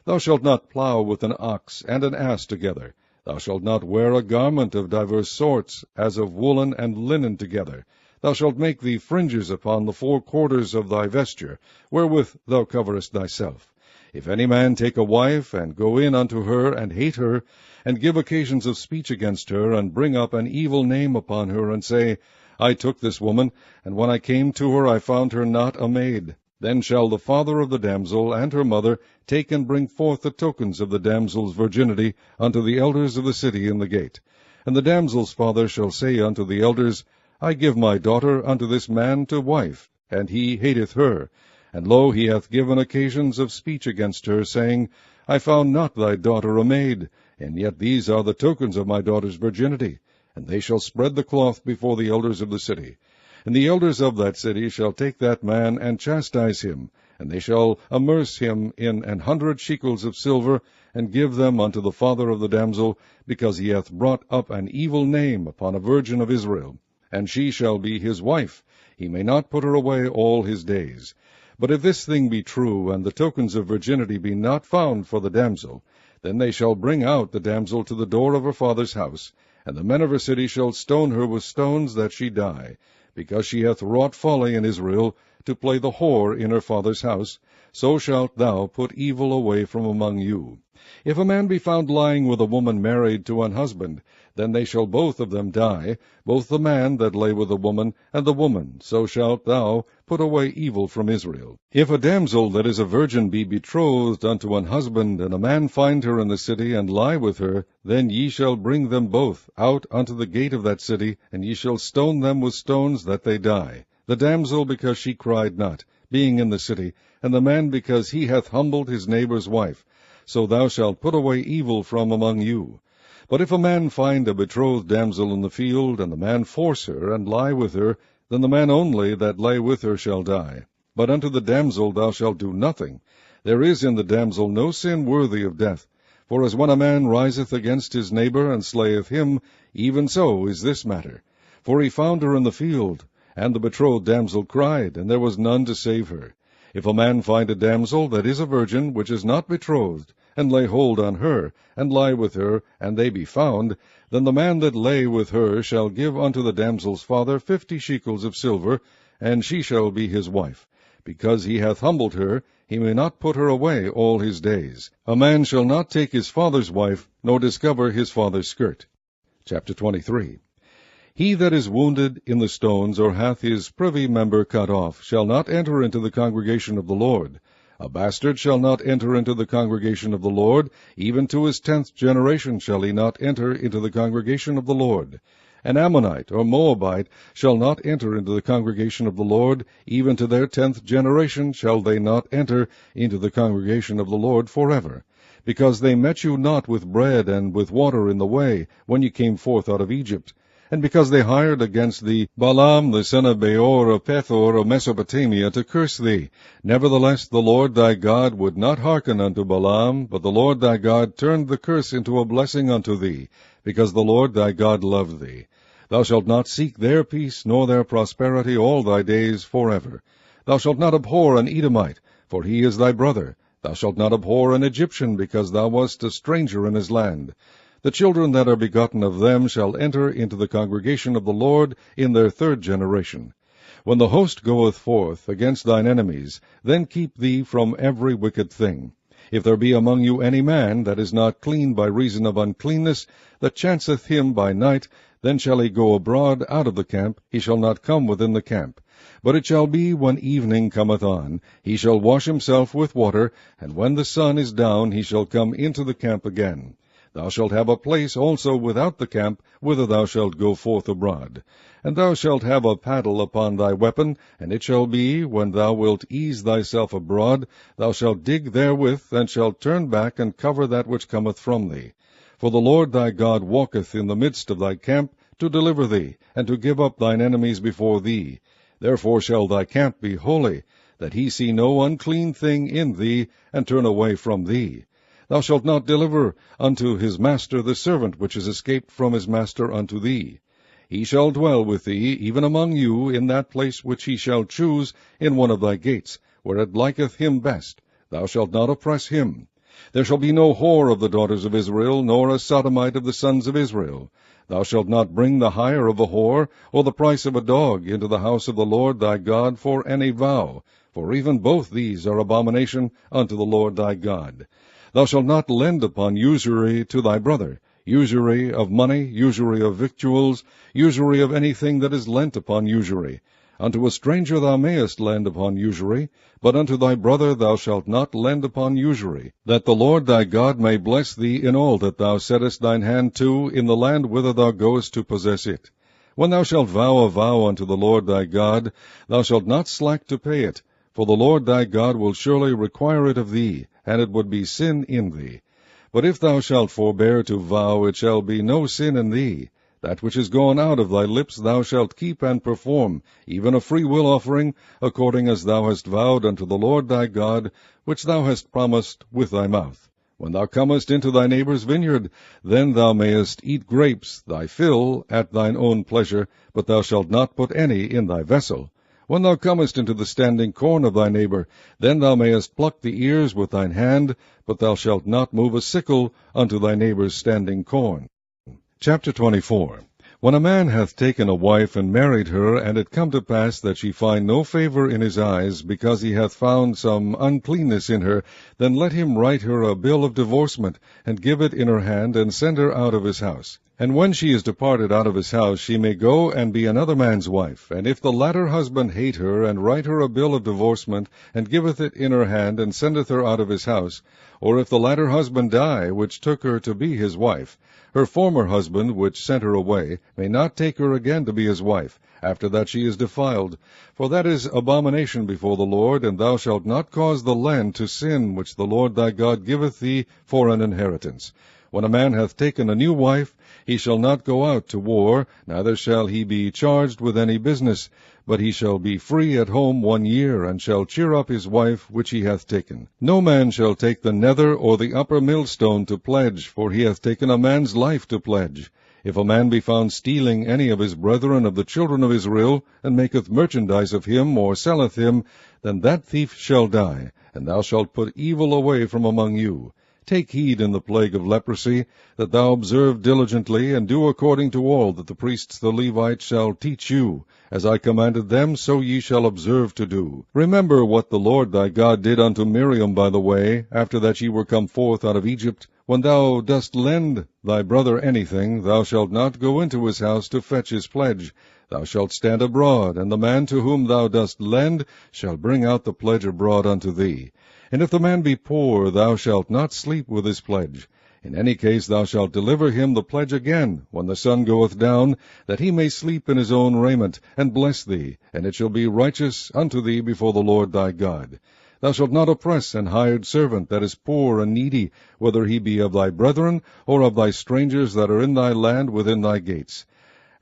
Thou shalt not plow with an ox and an ass together. Thou shalt not wear a garment of divers sorts, as of woolen and linen together. Thou shalt make thee fringes upon the 4 quarters of thy vesture, wherewith thou coverest thyself. If any man take a wife, and go in unto her, and hate her, and give occasions of speech against her, and bring up an evil name upon her, and say, I took this woman, and when I came to her I found her not a maid, then shall the father of the damsel and her mother take and bring forth the tokens of the damsel's virginity unto the elders of the city in the gate. And the damsel's father shall say unto the elders, I give my daughter unto this man to wife, and he hateth her. And lo, he hath given occasions of speech against her, saying, I found not thy daughter a maid, and yet these are the tokens of my daughter's virginity. And they shall spread the cloth before the elders of the city. And the elders of that city shall take that man and chastise him, And they shall amerce him in 100 shekels of silver, and give them unto the father of the damsel, because he hath brought up an evil name upon a virgin of Israel. And she shall be his wife. He may not put her away all his days. But if this thing be true, and the tokens of virginity be not found for the damsel, then they shall bring out the damsel to the door of her father's house, and the men of her city shall stone her with stones that she die, because she hath wrought folly in Israel, to play the whore in her father's house. So shalt thou put evil away from among you. If a man be found lying with a woman married to an husband, then they shall both of them die, both the man that lay with the woman, and the woman. So shalt thou put away evil from Israel. If a damsel that is a virgin be betrothed unto an husband, and a man find her in the city, and lie with her, then ye shall bring them both out unto the gate of that city, and ye shall stone them with stones that they die. The damsel because she cried not, being in the city, and the man because he hath humbled his neighbour's wife. So thou shalt put away evil from among you. But if a man find a betrothed damsel in the field, and the man force her, and lie with her, then the man only that lay with her shall die. But unto the damsel thou shalt do nothing. There is in the damsel no sin worthy of death. For as when a man riseth against his neighbour, and slayeth him, even so is this matter. For he found her in the field, and the betrothed damsel cried, and there was none to save her. If a man find a damsel that is a virgin, which is not betrothed, and lay hold on her, and lie with her, and they be found, then the man that lay with her shall give unto the damsel's father 50 shekels of silver, and she shall be his wife. Because he hath humbled her, he may not put her away all his days. A man shall not take his father's wife, nor discover his father's skirt. Chapter 23. He that is wounded in the stones, or hath his privy member cut off, shall not enter into the congregation of the Lord. A bastard shall not enter into the congregation of the Lord, even to his 10th generation shall he not enter into the congregation of the Lord. An Ammonite or Moabite shall not enter into the congregation of the Lord, even to their 10th generation shall they not enter into the congregation of the Lord forever. Because they met you not with bread and with water in the way, when ye came forth out of Egypt. And because they hired against thee Balaam the son of Beor of Pethor of Mesopotamia to curse thee. Nevertheless the Lord thy God would not hearken unto Balaam, but the Lord thy God turned the curse into a blessing unto thee, because the Lord thy God loved thee. Thou shalt not seek their peace nor their prosperity all thy days forever. Thou shalt not abhor an Edomite, for he is thy brother. Thou shalt not abhor an Egyptian, because thou wast a stranger in his land. The children that are begotten of them shall enter into the congregation of the Lord in their 3rd generation. When the host goeth forth against thine enemies, then keep thee from every wicked thing. If there be among you any man that is not clean by reason of uncleanness, that chanceth him by night, then shall he go abroad out of the camp, he shall not come within the camp. But it shall be, when evening cometh on, he shall wash himself with water, and when the sun is down, he shall come into the camp again. Thou shalt have a place also without the camp, whither thou shalt go forth abroad. And thou shalt have a paddle upon thy weapon, and it shall be, when thou wilt ease thyself abroad, thou shalt dig therewith, and shalt turn back, and cover that which cometh from thee. For the Lord thy God walketh in the midst of thy camp, to deliver thee, and to give up thine enemies before thee. Therefore shall thy camp be holy, that he see no unclean thing in thee, and turn away from thee. Thou shalt not deliver unto his master the servant which is escaped from his master unto thee. He shall dwell with thee, even among you, in that place which he shall choose in one of thy gates, where it liketh him best. Thou shalt not oppress him. There shall be no whore of the daughters of Israel, nor a sodomite of the sons of Israel. Thou shalt not bring the hire of a whore, or the price of a dog, into the house of the Lord thy God for any vow, for even both these are abomination unto the Lord thy God. Thou shalt not lend upon usury to thy brother, usury of money, usury of victuals, usury of anything that is lent upon usury. Unto a stranger thou mayest lend upon usury, but unto thy brother thou shalt not lend upon usury, that the Lord thy God may bless thee in all that thou settest thine hand to in the land whither thou goest to possess it. When thou shalt vow a vow unto the Lord thy God, thou shalt not slack to pay it, for the Lord thy God will surely require it of thee, and it would be sin in thee. But if thou shalt forbear to vow, it shall be no sin in thee. That which is gone out of thy lips thou shalt keep and perform, even a freewill offering, according as thou hast vowed unto the Lord thy God, which thou hast promised with thy mouth. When thou comest into thy neighbour's vineyard, then thou mayest eat grapes, thy fill, at thine own pleasure, but thou shalt not put any in thy vessel. When thou comest into the standing corn of thy neighbour, then thou mayest pluck the ears with thine hand, but thou shalt not move a sickle unto thy neighbour's standing corn. Chapter 24. When a man hath taken a wife and married her, and it come to pass that she find no favour in his eyes, because he hath found some uncleanness in her, then let him write her a bill of divorcement, and give it in her hand, and send her out of his house. And when she is departed out of his house, she may go and be another man's wife. And if the latter husband hate her, and write her a bill of divorcement, and giveth it in her hand, and sendeth her out of his house, or if the latter husband die, which took her to be his wife, her former husband, which sent her away, may not take her again to be his wife, after that she is defiled. For that is abomination before the Lord, and thou shalt not cause the land to sin, which the Lord thy God giveth thee for an inheritance. When a man hath taken a new wife, he shall not go out to war, neither shall he be charged with any business, but he shall be free at home 1 year, and shall cheer up his wife which he hath taken. No man shall take the nether or the upper millstone to pledge, for he hath taken a man's life to pledge. If a man be found stealing any of his brethren of the children of Israel, and maketh merchandise of him, or selleth him, then that thief shall die, and thou shalt put evil away from among you. Take heed in the plague of leprosy, that thou observe diligently, and do according to all that the priests the Levites shall teach you. As I commanded them, so ye shall observe to do. Remember what the Lord thy God did unto Miriam by the way, after that ye were come forth out of Egypt. When thou dost lend thy brother anything, thou shalt not go into his house to fetch his pledge. Thou shalt stand abroad, and the man to whom thou dost lend shall bring out the pledge abroad unto thee. And if the man be poor, thou shalt not sleep with his pledge. In any case thou shalt deliver him the pledge again, when the sun goeth down, that he may sleep in his own raiment, and bless thee, and it shall be righteous unto thee before the Lord thy God. Thou shalt not oppress an hired servant that is poor and needy, whether he be of thy brethren, or of thy strangers that are in thy land within thy gates.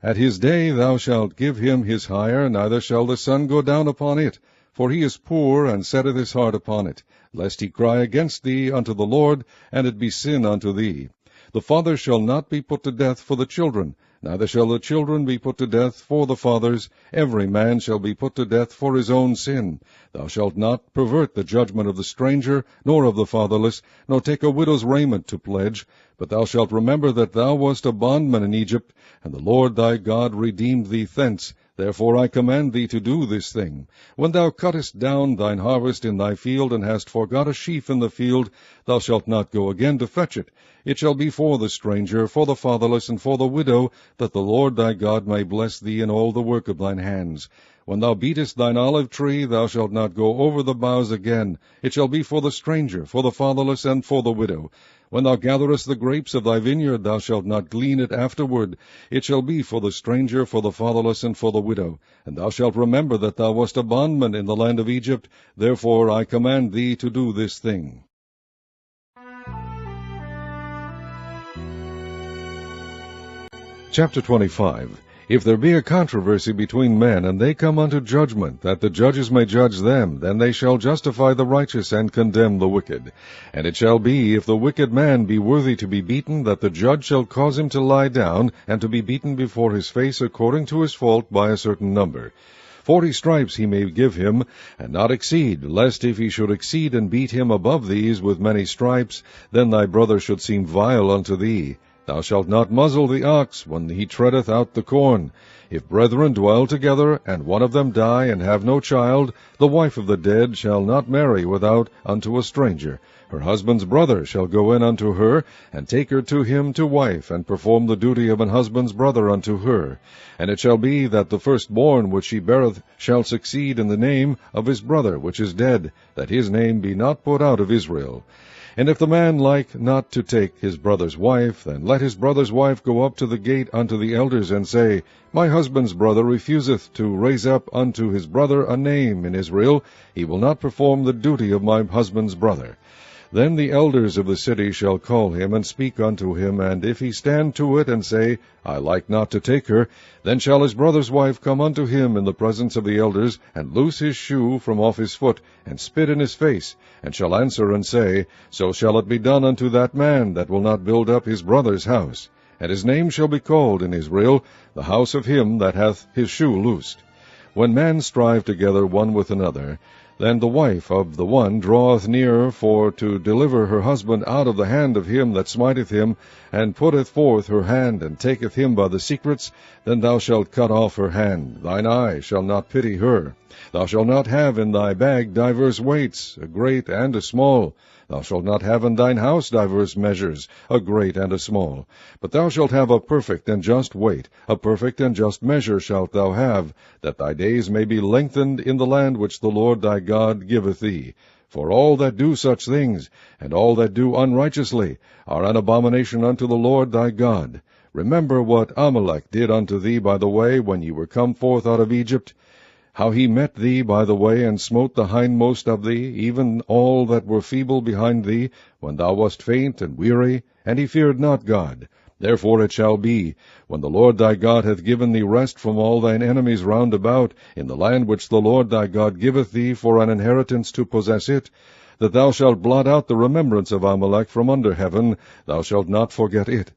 At his day thou shalt give him his hire, neither shall the sun go down upon it, for he is poor, and setteth his heart upon it, lest he cry against thee unto the Lord, and it be sin unto thee. The father shall not be put to death for the children, neither shall the children be put to death for the fathers. Every man shall be put to death for his own sin. Thou shalt not pervert the judgment of the stranger, nor of the fatherless, nor take a widow's raiment to pledge. But thou shalt remember that thou wast a bondman in Egypt, and the Lord thy God redeemed thee thence. Therefore I command thee to do this thing. When thou cuttest down thine harvest in thy field, and hast forgot a sheaf in the field, thou shalt not go again to fetch it. It shall be for the stranger, for the fatherless, and for the widow, that the Lord thy God may bless thee in all the work of thine hands. When thou beatest thine olive tree, thou shalt not go over the boughs again. It shall be for the stranger, for the fatherless, and for the widow. When thou gatherest the grapes of thy vineyard, thou shalt not glean it afterward. It shall be for the stranger, for the fatherless, and for the widow. And thou shalt remember that thou wast a bondman in the land of Egypt. Therefore I command thee to do this thing. Chapter 25. If there be a controversy between men, and they come unto judgment, that the judges may judge them, then they shall justify the righteous, and condemn the wicked. And it shall be, if the wicked man be worthy to be beaten, that the judge shall cause him to lie down, and to be beaten before his face according to his fault by a certain number. 40 stripes he may give him, and not exceed, lest if he should exceed and beat him above these with many stripes, then thy brother should seem vile unto thee. Thou shalt not muzzle the ox when he treadeth out the corn. If brethren dwell together, and one of them die, and have no child, the wife of the dead shall not marry without unto a stranger. Her husband's brother shall go in unto her, and take her to him to wife, and perform the duty of an husband's brother unto her. And it shall be that the firstborn which she beareth shall succeed in the name of his brother which is dead, that his name be not put out of Israel. And if the man like not to take his brother's wife, then let his brother's wife go up to the gate unto the elders, and say, My husband's brother refuseth to raise up unto his brother a name in Israel. He will not perform the duty of my husband's brother. Then the elders of the city shall call him, and speak unto him, and if he stand to it, and say, I like not to take her, then shall his brother's wife come unto him in the presence of the elders, and loose his shoe from off his foot, and spit in his face, and shall answer and say, So shall it be done unto that man that will not build up his brother's house. And his name shall be called in Israel, the house of him that hath his shoe loosed. When men strive together one with another, then the wife of the one draweth near for to deliver her husband out of the hand of him that smiteth him, and putteth forth her hand, and taketh him by the secrets, then thou shalt cut off her hand. Thine eye shall not pity her. Thou shalt not have in thy bag divers weights, a great and a small. Thou shalt not have in thine house divers measures, a great and a small. But thou shalt have a perfect and just weight, a perfect and just measure shalt thou have, that thy days may be lengthened in the land which the Lord thy God giveth thee. For all that do such things, and all that do unrighteously, are an abomination unto the Lord thy God. Remember what Amalek did unto thee by the way, when ye were come forth out of Egypt, how he met thee by the way, and smote the hindmost of thee, even all that were feeble behind thee, when thou wast faint and weary, and he feared not God. Therefore it shall be, when the Lord thy God hath given thee rest from all thine enemies round about, in the land which the Lord thy God giveth thee for an inheritance to possess it, that thou shalt blot out the remembrance of Amalek from under heaven, thou shalt not forget it.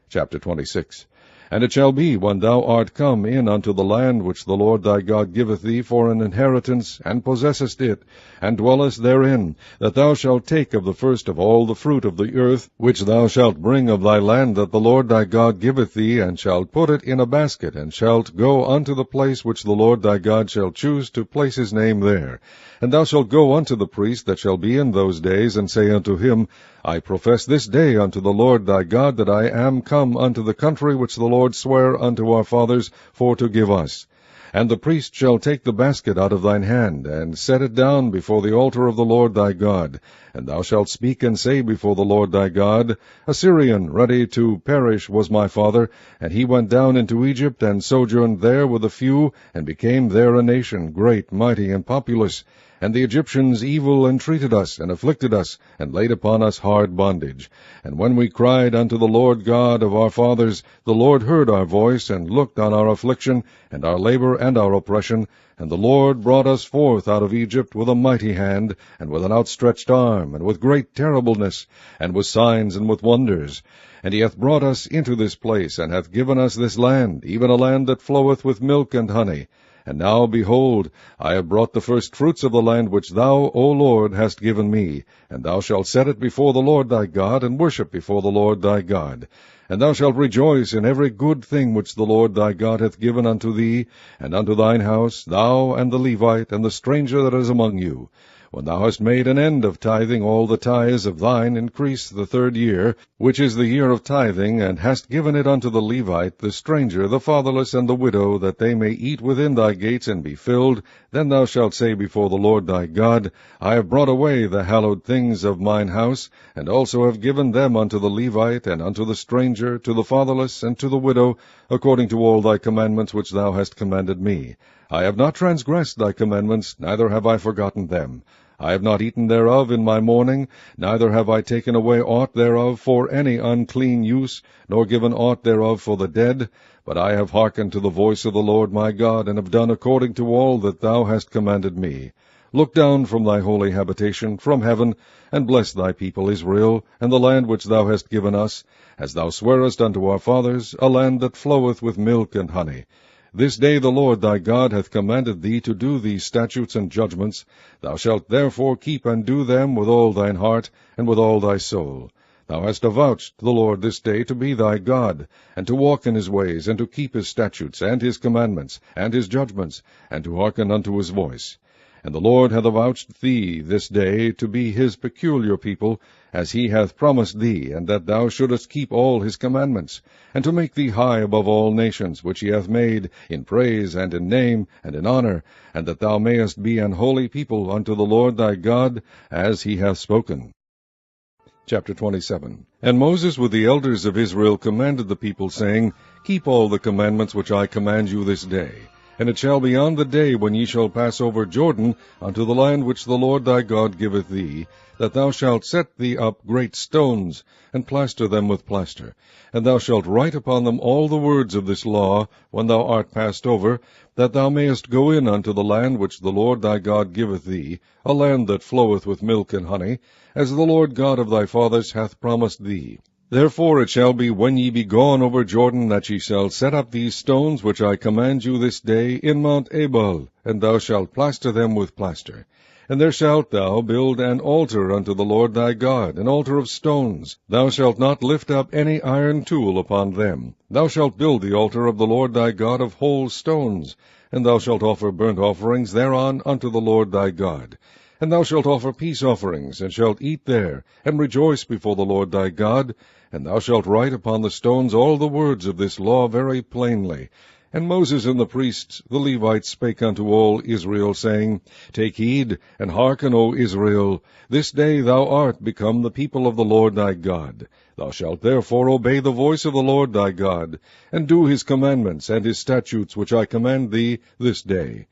Chapter 26. And it shall be, when thou art come in unto the land which the Lord thy God giveth thee for an inheritance, and possessest it, and dwellest therein, that thou shalt take of the first of all the fruit of the earth, which thou shalt bring of thy land that the Lord thy God giveth thee, and shalt put it in a basket, and shalt go unto the place which the Lord thy God shall choose to place his name there. And thou shalt go unto the priest that shall be in those days, and say unto him, I profess this day unto the Lord thy God that I am come unto the country which the Lord sware unto our fathers for to give us. And the priest shall take the basket out of thine hand, and set it down before the altar of the Lord thy God. And thou shalt speak and say before the Lord thy God, A Syrian ready to perish was my father, and he went down into Egypt, and sojourned there with a few, and became there a nation, great, mighty, and populous. And the Egyptians evil entreated us, and afflicted us, and laid upon us hard bondage. And when we cried unto the Lord God of our fathers, the Lord heard our voice, and looked on our affliction, and our labor, and our oppression. And the Lord brought us forth out of Egypt with a mighty hand, and with an outstretched arm, and with great terribleness, and with signs and with wonders. And he hath brought us into this place, and hath given us this land, even a land that floweth with milk and honey. And now, behold, I have brought the first fruits of the land which thou, O Lord, hast given me, and thou shalt set it before the Lord thy God, and worship before the Lord thy God. And thou shalt rejoice in every good thing which the Lord thy God hath given unto thee, and unto thine house, thou and the Levite, and the stranger that is among you. When thou hast made an end of tithing all the tithes of thine, increase the 3rd year, which is the year of tithing, and hast given it unto the Levite, the stranger, the fatherless, and the widow, that they may eat within thy gates and be filled, then thou shalt say before the Lord thy God, I have brought away the hallowed things of mine house, and also have given them unto the Levite, and unto the stranger, to the fatherless, and to the widow, according to all thy commandments which thou hast commanded me. I have not transgressed thy commandments, neither have I forgotten them. I have not eaten thereof in my mourning, neither have I taken away aught thereof for any unclean use, nor given aught thereof for the dead, but I have hearkened to the voice of the Lord my God, and have done according to all that thou hast commanded me. Look down from thy holy habitation, from heaven, and bless thy people Israel, and the land which thou hast given us, as thou swarest unto our fathers, a land that floweth with milk and honey. This day the Lord thy God hath commanded thee to do these statutes and judgments. Thou shalt therefore keep and do them with all thine heart, and with all thy soul. Thou hast avouched the Lord this day to be thy God, and to walk in his ways, and to keep his statutes, and his commandments, and his judgments, and to hearken unto his voice. And the Lord hath avouched thee this day to be his peculiar people, as he hath promised thee, and that thou shouldest keep all his commandments, and to make thee high above all nations which he hath made, in praise, and in name, and in honor, and that thou mayest be an holy people unto the Lord thy God, as he hath spoken. Chapter 27. And Moses with the elders of Israel commanded the people, saying, keep all the commandments which I command you this day. And it shall be on the day when ye shall pass over Jordan unto the land which the Lord thy God giveth thee, that thou shalt set thee up great stones, and plaster them with plaster. And thou shalt write upon them all the words of this law, when thou art passed over, that thou mayest go in unto the land which the Lord thy God giveth thee, a land that floweth with milk and honey, as the Lord God of thy fathers hath promised thee. Therefore it shall be, when ye be gone over Jordan, that ye shall set up these stones which I command you this day in Mount Ebal, and thou shalt plaster them with plaster. And there shalt thou build an altar unto the Lord thy God, an altar of stones. Thou shalt not lift up any iron tool upon them. Thou shalt build the altar of the Lord thy God of whole stones, and thou shalt offer burnt offerings thereon unto the Lord thy God. And thou shalt offer peace offerings, and shalt eat there, and rejoice before the Lord thy God. And thou shalt write upon the stones all the words of this law very plainly. And Moses and the priests, the Levites, spake unto all Israel, saying, Take heed, and hearken, O Israel. This day thou art become the people of the Lord thy God. Thou shalt therefore obey the voice of the Lord thy God, and do his commandments and his statutes which I command thee this day.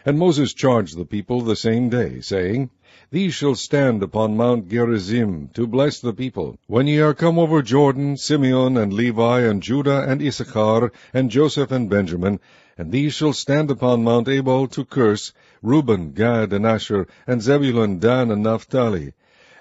And Moses charged the people the same day, saying, These shall stand upon Mount Gerizim, to bless the people. When ye are come over Jordan, Simeon and Levi and Judah and Issachar and Joseph and Benjamin, and these shall stand upon Mount Ebal to curse, Reuben, Gad, and Asher, and Zebulun, Dan, and Naphtali.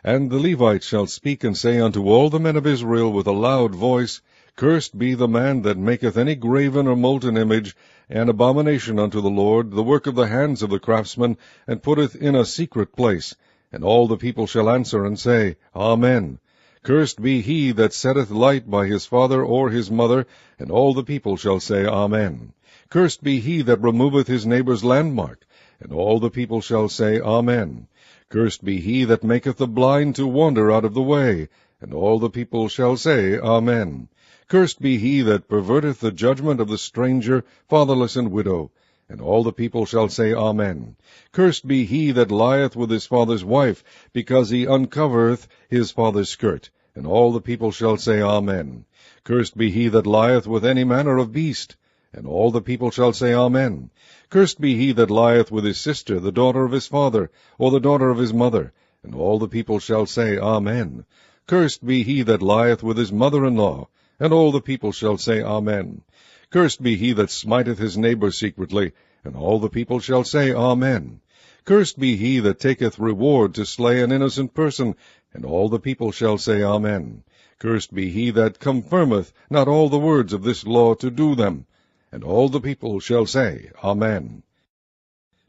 And the Levites shall speak and say unto all the men of Israel with a loud voice, Cursed be the man that maketh any graven or molten image, an abomination unto the Lord, the work of the hands of the craftsman, and putteth in a secret place. And all the people shall answer and say, Amen. Cursed be he that setteth light by his father or his mother, and all the people shall say, Amen. Cursed be he that removeth his neighbour's landmark, and all the people shall say, Amen. Cursed be he that maketh the blind to wander out of the way, and all the people shall say, Amen. Cursed be he that perverteth the judgment of the stranger, fatherless, and widow. And all the people shall say, Amen. Cursed be he that lieth with his father's wife, because he uncovereth his father's skirt. And all the people shall say, Amen. Cursed be he that lieth with any manner of beast. And all the people shall say, Amen. Cursed be he that lieth with his sister, the daughter of his father, or the daughter of his mother. And all the people shall say, Amen. Cursed be he that lieth with his mother-in-law. And all the people shall say, Amen. Cursed be he that smiteth his neighbor secretly. And all the people shall say, Amen. Cursed be he that taketh reward to slay an innocent person. And all the people shall say, Amen. Cursed be he that confirmeth not all the words of this law to do them. And all the people shall say, Amen.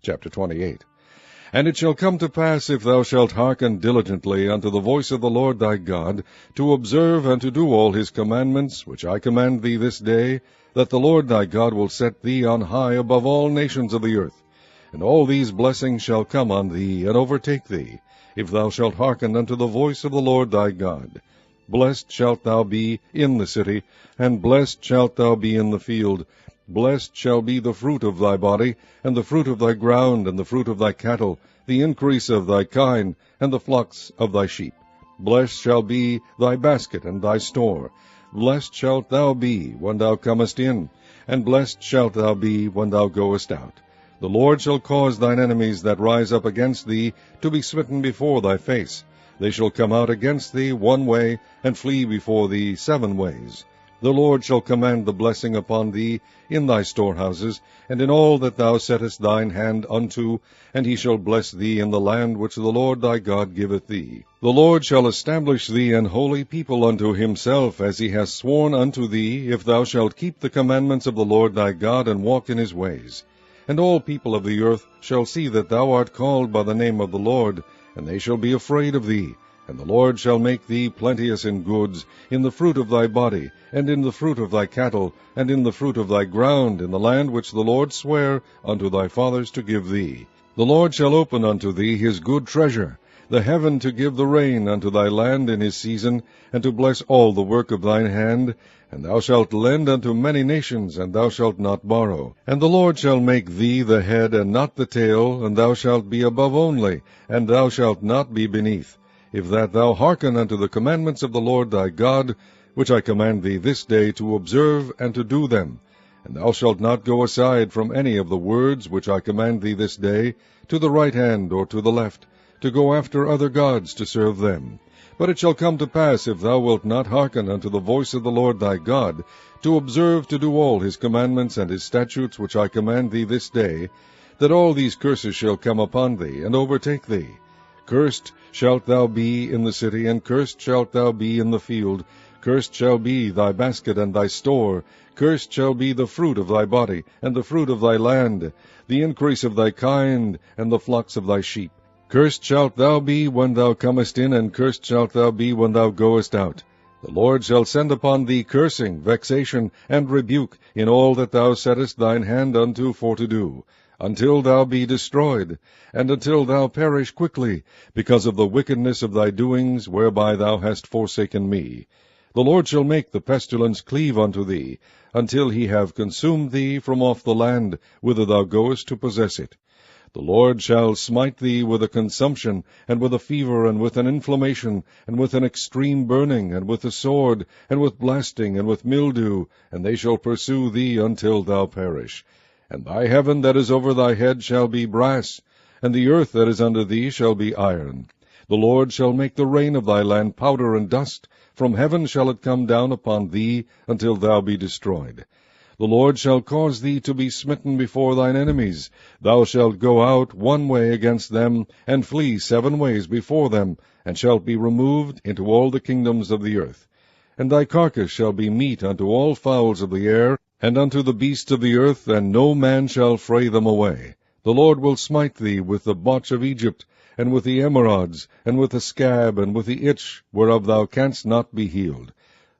Chapter 28. And it shall come to pass, if thou shalt hearken diligently unto the voice of the Lord thy God, to observe and to do all his commandments, which I command thee this day, that the Lord thy God will set thee on high above all nations of the earth. And all these blessings shall come on thee, and overtake thee, if thou shalt hearken unto the voice of the Lord thy God. Blessed shalt thou be in the city, and blessed shalt thou be in the field. Blessed shall be the fruit of thy body, and the fruit of thy ground, and the fruit of thy cattle, the increase of thy kine, and the flocks of thy sheep. Blessed shall be thy basket and thy store. Blessed shalt thou be when thou comest in, and blessed shalt thou be when thou goest out. The Lord shall cause thine enemies that rise up against thee to be smitten before thy face. They shall come out against thee one way, and flee before thee 7 ways. The Lord shall command the blessing upon thee in thy storehouses, and in all that thou settest thine hand unto, and he shall bless thee in the land which the Lord thy God giveth thee. The Lord shall establish thee an holy people unto himself, as he hath sworn unto thee, if thou shalt keep the commandments of the Lord thy God, and walk in his ways. And all people of the earth shall see that thou art called by the name of the Lord, and they shall be afraid of thee. And the Lord shall make thee plenteous in goods, in the fruit of thy body, and in the fruit of thy cattle, and in the fruit of thy ground, in the land which the Lord sware unto thy fathers to give thee. The Lord shall open unto thee his good treasure, the heaven to give the rain unto thy land in his season, and to bless all the work of thine hand. And thou shalt lend unto many nations, and thou shalt not borrow. And the Lord shall make thee the head and not the tail, and thou shalt be above only, and thou shalt not be beneath. If that thou hearken unto the commandments of the Lord thy God, which I command thee this day to observe and to do them. And thou shalt not go aside from any of the words which I command thee this day, to the right hand or to the left, to go after other gods to serve them. But it shall come to pass, if thou wilt not hearken unto the voice of the Lord thy God, to observe to do all his commandments and his statutes which I command thee this day, that all these curses shall come upon thee, and overtake thee. Cursed shalt thou be in the city, and cursed shalt thou be in the field. Cursed shall be thy basket and thy store. Cursed shall be the fruit of thy body, and the fruit of thy land, the increase of thy kind, and the flocks of thy sheep. Cursed shalt thou be when thou comest in, and cursed shalt thou be when thou goest out. The Lord shall send upon thee cursing, vexation, and rebuke in all that thou settest thine hand unto for to do, until thou be destroyed, and until thou perish quickly, because of the wickedness of thy doings, whereby thou hast forsaken me. The Lord shall make the pestilence cleave unto thee, until he have consumed thee from off the land, whither thou goest to possess it. The Lord shall smite thee with a consumption, and with a fever, and with an inflammation, and with an extreme burning, and with a sword, and with blasting, and with mildew, and they shall pursue thee until thou perish. And thy heaven that is over thy head shall be brass, and the earth that is under thee shall be iron. The Lord shall make the rain of thy land powder and dust. From heaven shall it come down upon thee, until thou be destroyed. The Lord shall cause thee to be smitten before thine enemies. Thou shalt go out one way against them, and flee 7 ways before them, and shalt be removed into all the kingdoms of the earth. And thy carcass shall be meat unto all fowls of the air, and unto the beasts of the earth, and no man shall fray them away. The Lord will smite thee with the botch of Egypt, and with the emerods, and with the scab, and with the itch, whereof thou canst not be healed.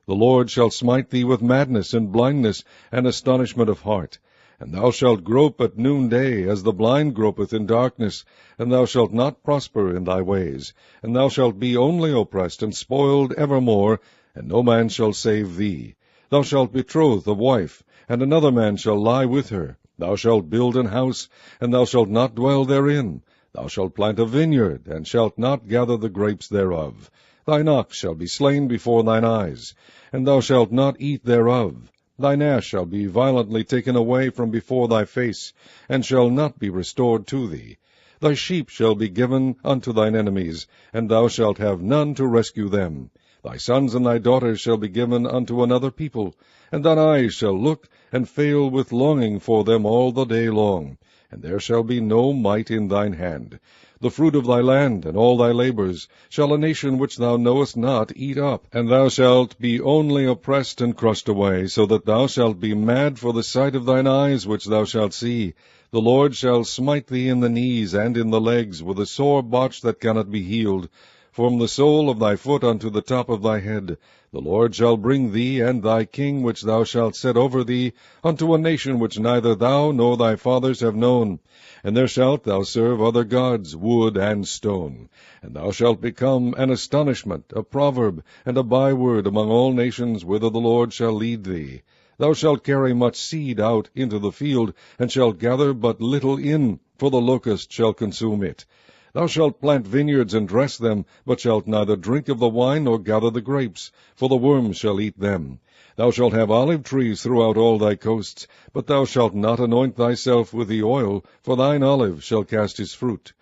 The Lord shall smite thee with madness, and blindness, and astonishment of heart. And thou shalt grope at noonday, as the blind gropeth in darkness, and thou shalt not prosper in thy ways. And thou shalt be only oppressed and spoiled evermore, and no man shall save thee. Thou shalt betroth a wife, and another man shall lie with her. Thou shalt build an house, and thou shalt not dwell therein. Thou shalt plant a vineyard, and shalt not gather the grapes thereof. Thine ox shall be slain before thine eyes, and thou shalt not eat thereof. Thine ass shall be violently taken away from before thy face, and shall not be restored to thee. Thy sheep shall be given unto thine enemies, and thou shalt have none to rescue them. Thy sons and thy daughters shall be given unto another people, and thine eyes shall look and fail with longing for them all the day long, and there shall be no might in thine hand. The fruit of thy land and all thy labors shall a nation which thou knowest not eat up, and thou shalt be only oppressed and crushed away, so that thou shalt be mad for the sight of thine eyes which thou shalt see. The Lord shall smite thee in the knees and in the legs with a sore botch that cannot be healed, from the sole of thy foot unto the top of thy head. The Lord shall bring thee and thy king which thou shalt set over thee unto a nation which neither thou nor thy fathers have known. And there shalt thou serve other gods, wood and stone. And thou shalt become an astonishment, a proverb, and a byword among all nations whither the Lord shall lead thee. Thou shalt carry much seed out into the field, and shalt gather but little in, for the locust shall consume it. Thou shalt plant vineyards and dress them, but shalt neither drink of the wine nor gather the grapes, for the worms shall eat them. Thou shalt have olive trees throughout all thy coasts, but thou shalt not anoint thyself with the oil, for thine olive shall cast his fruit.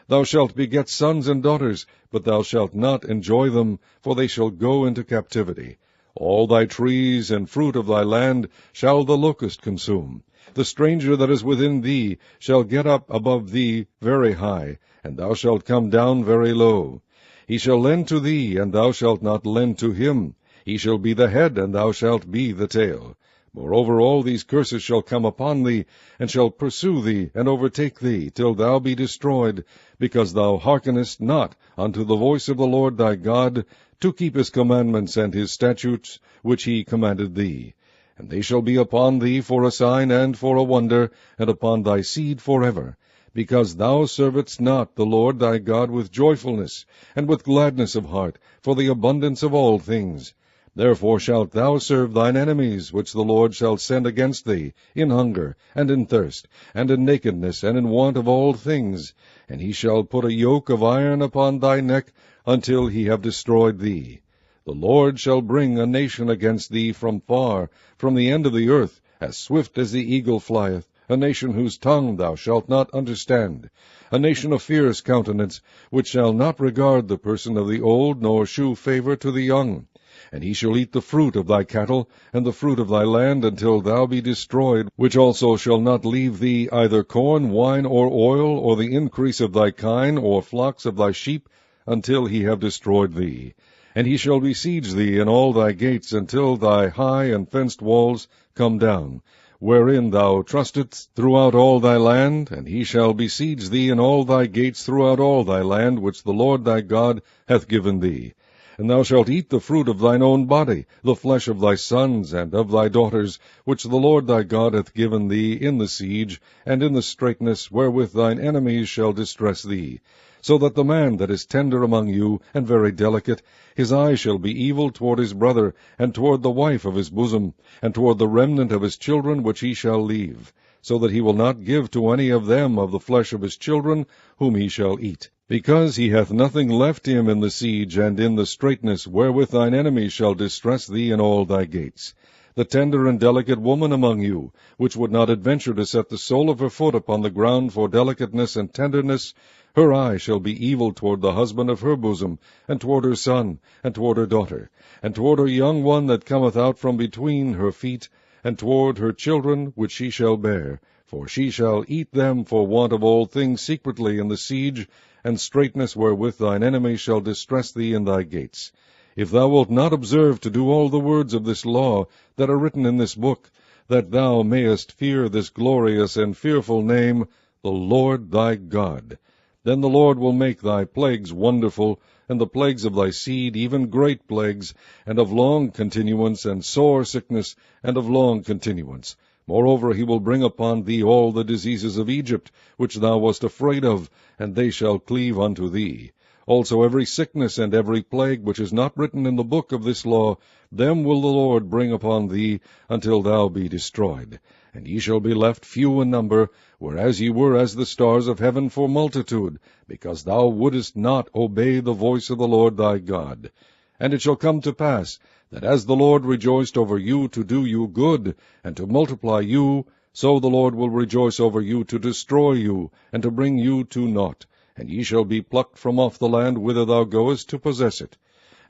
Thou shalt beget sons and daughters, but thou shalt not enjoy them, for they shall go into captivity. All thy trees and fruit of thy land shall the locust consume. The stranger that is within thee shall get up above thee very high, and thou shalt come down very low. He shall lend to thee, and thou shalt not lend to him. He shall be the head, and thou shalt be the tail. Moreover, all these curses shall come upon thee, and shall pursue thee, and overtake thee, till thou be destroyed, because thou hearkenest not unto the voice of the Lord thy God, to keep his commandments and his statutes, which he commanded thee. And they shall be upon thee for a sign and for a wonder, and upon thy seed forever, because thou servedst not the Lord thy God with joyfulness, and with gladness of heart, for the abundance of all things. Therefore shalt thou serve thine enemies, which the Lord shall send against thee, in hunger, and in thirst, and in nakedness, and in want of all things. And he shall put a yoke of iron upon thy neck, until he have destroyed thee. The Lord shall bring a nation against thee from far, from the end of the earth, as swift as the eagle flieth, a nation whose tongue thou shalt not understand, a nation of fierce countenance, which shall not regard the person of the old, nor shew favour to the young. And he shall eat the fruit of thy cattle, and the fruit of thy land, until thou be destroyed, which also shall not leave thee either corn, wine, or oil, or the increase of thy kine, or flocks of thy sheep, until he have destroyed thee. And he shall besiege thee in all thy gates, until thy high and fenced walls come down, wherein thou trustedst throughout all thy land, and he shall besiege thee in all thy gates throughout all thy land, which the Lord thy God hath given thee. And thou shalt eat the fruit of thine own body, the flesh of thy sons and of thy daughters, which the Lord thy God hath given thee in the siege, and in the straitness wherewith thine enemies shall distress thee. So that the man that is tender among you, and very delicate, his eye shall be evil toward his brother, and toward the wife of his bosom, and toward the remnant of his children which he shall leave, so that he will not give to any of them of the flesh of his children, whom he shall eat. Because he hath nothing left him in the siege and in the straitness, wherewith thine enemies shall distress thee in all thy gates. The tender and delicate woman among you, which would not adventure to set the sole of her foot upon the ground for delicateness and tenderness, her eye shall be evil toward the husband of her bosom, and toward her son, and toward her daughter, and toward her young one that cometh out from between her feet, and toward her children which she shall bear. For she shall eat them for want of all things secretly in the siege, and straitness wherewith thine enemies shall distress thee in thy gates. If thou wilt not observe to do all the words of this law that are written in this book, that thou mayest fear this glorious and fearful name, the Lord thy God, then the Lord will make thy plagues wonderful, and the plagues of thy seed even great plagues, and of long continuance, and sore sickness, and of long continuance. Moreover, he will bring upon thee all the diseases of Egypt, which thou wast afraid of, and they shall cleave unto thee. Also every sickness and every plague which is not written in the book of this law, them will the Lord bring upon thee, until thou be destroyed. And ye shall be left few in number, whereas ye were as the stars of heaven for multitude, because thou wouldest not obey the voice of the Lord thy God. And it shall come to pass, that as the Lord rejoiced over you to do you good, and to multiply you, so the Lord will rejoice over you to destroy you, and to bring you to naught. And ye shall be plucked from off the land whither thou goest to possess it.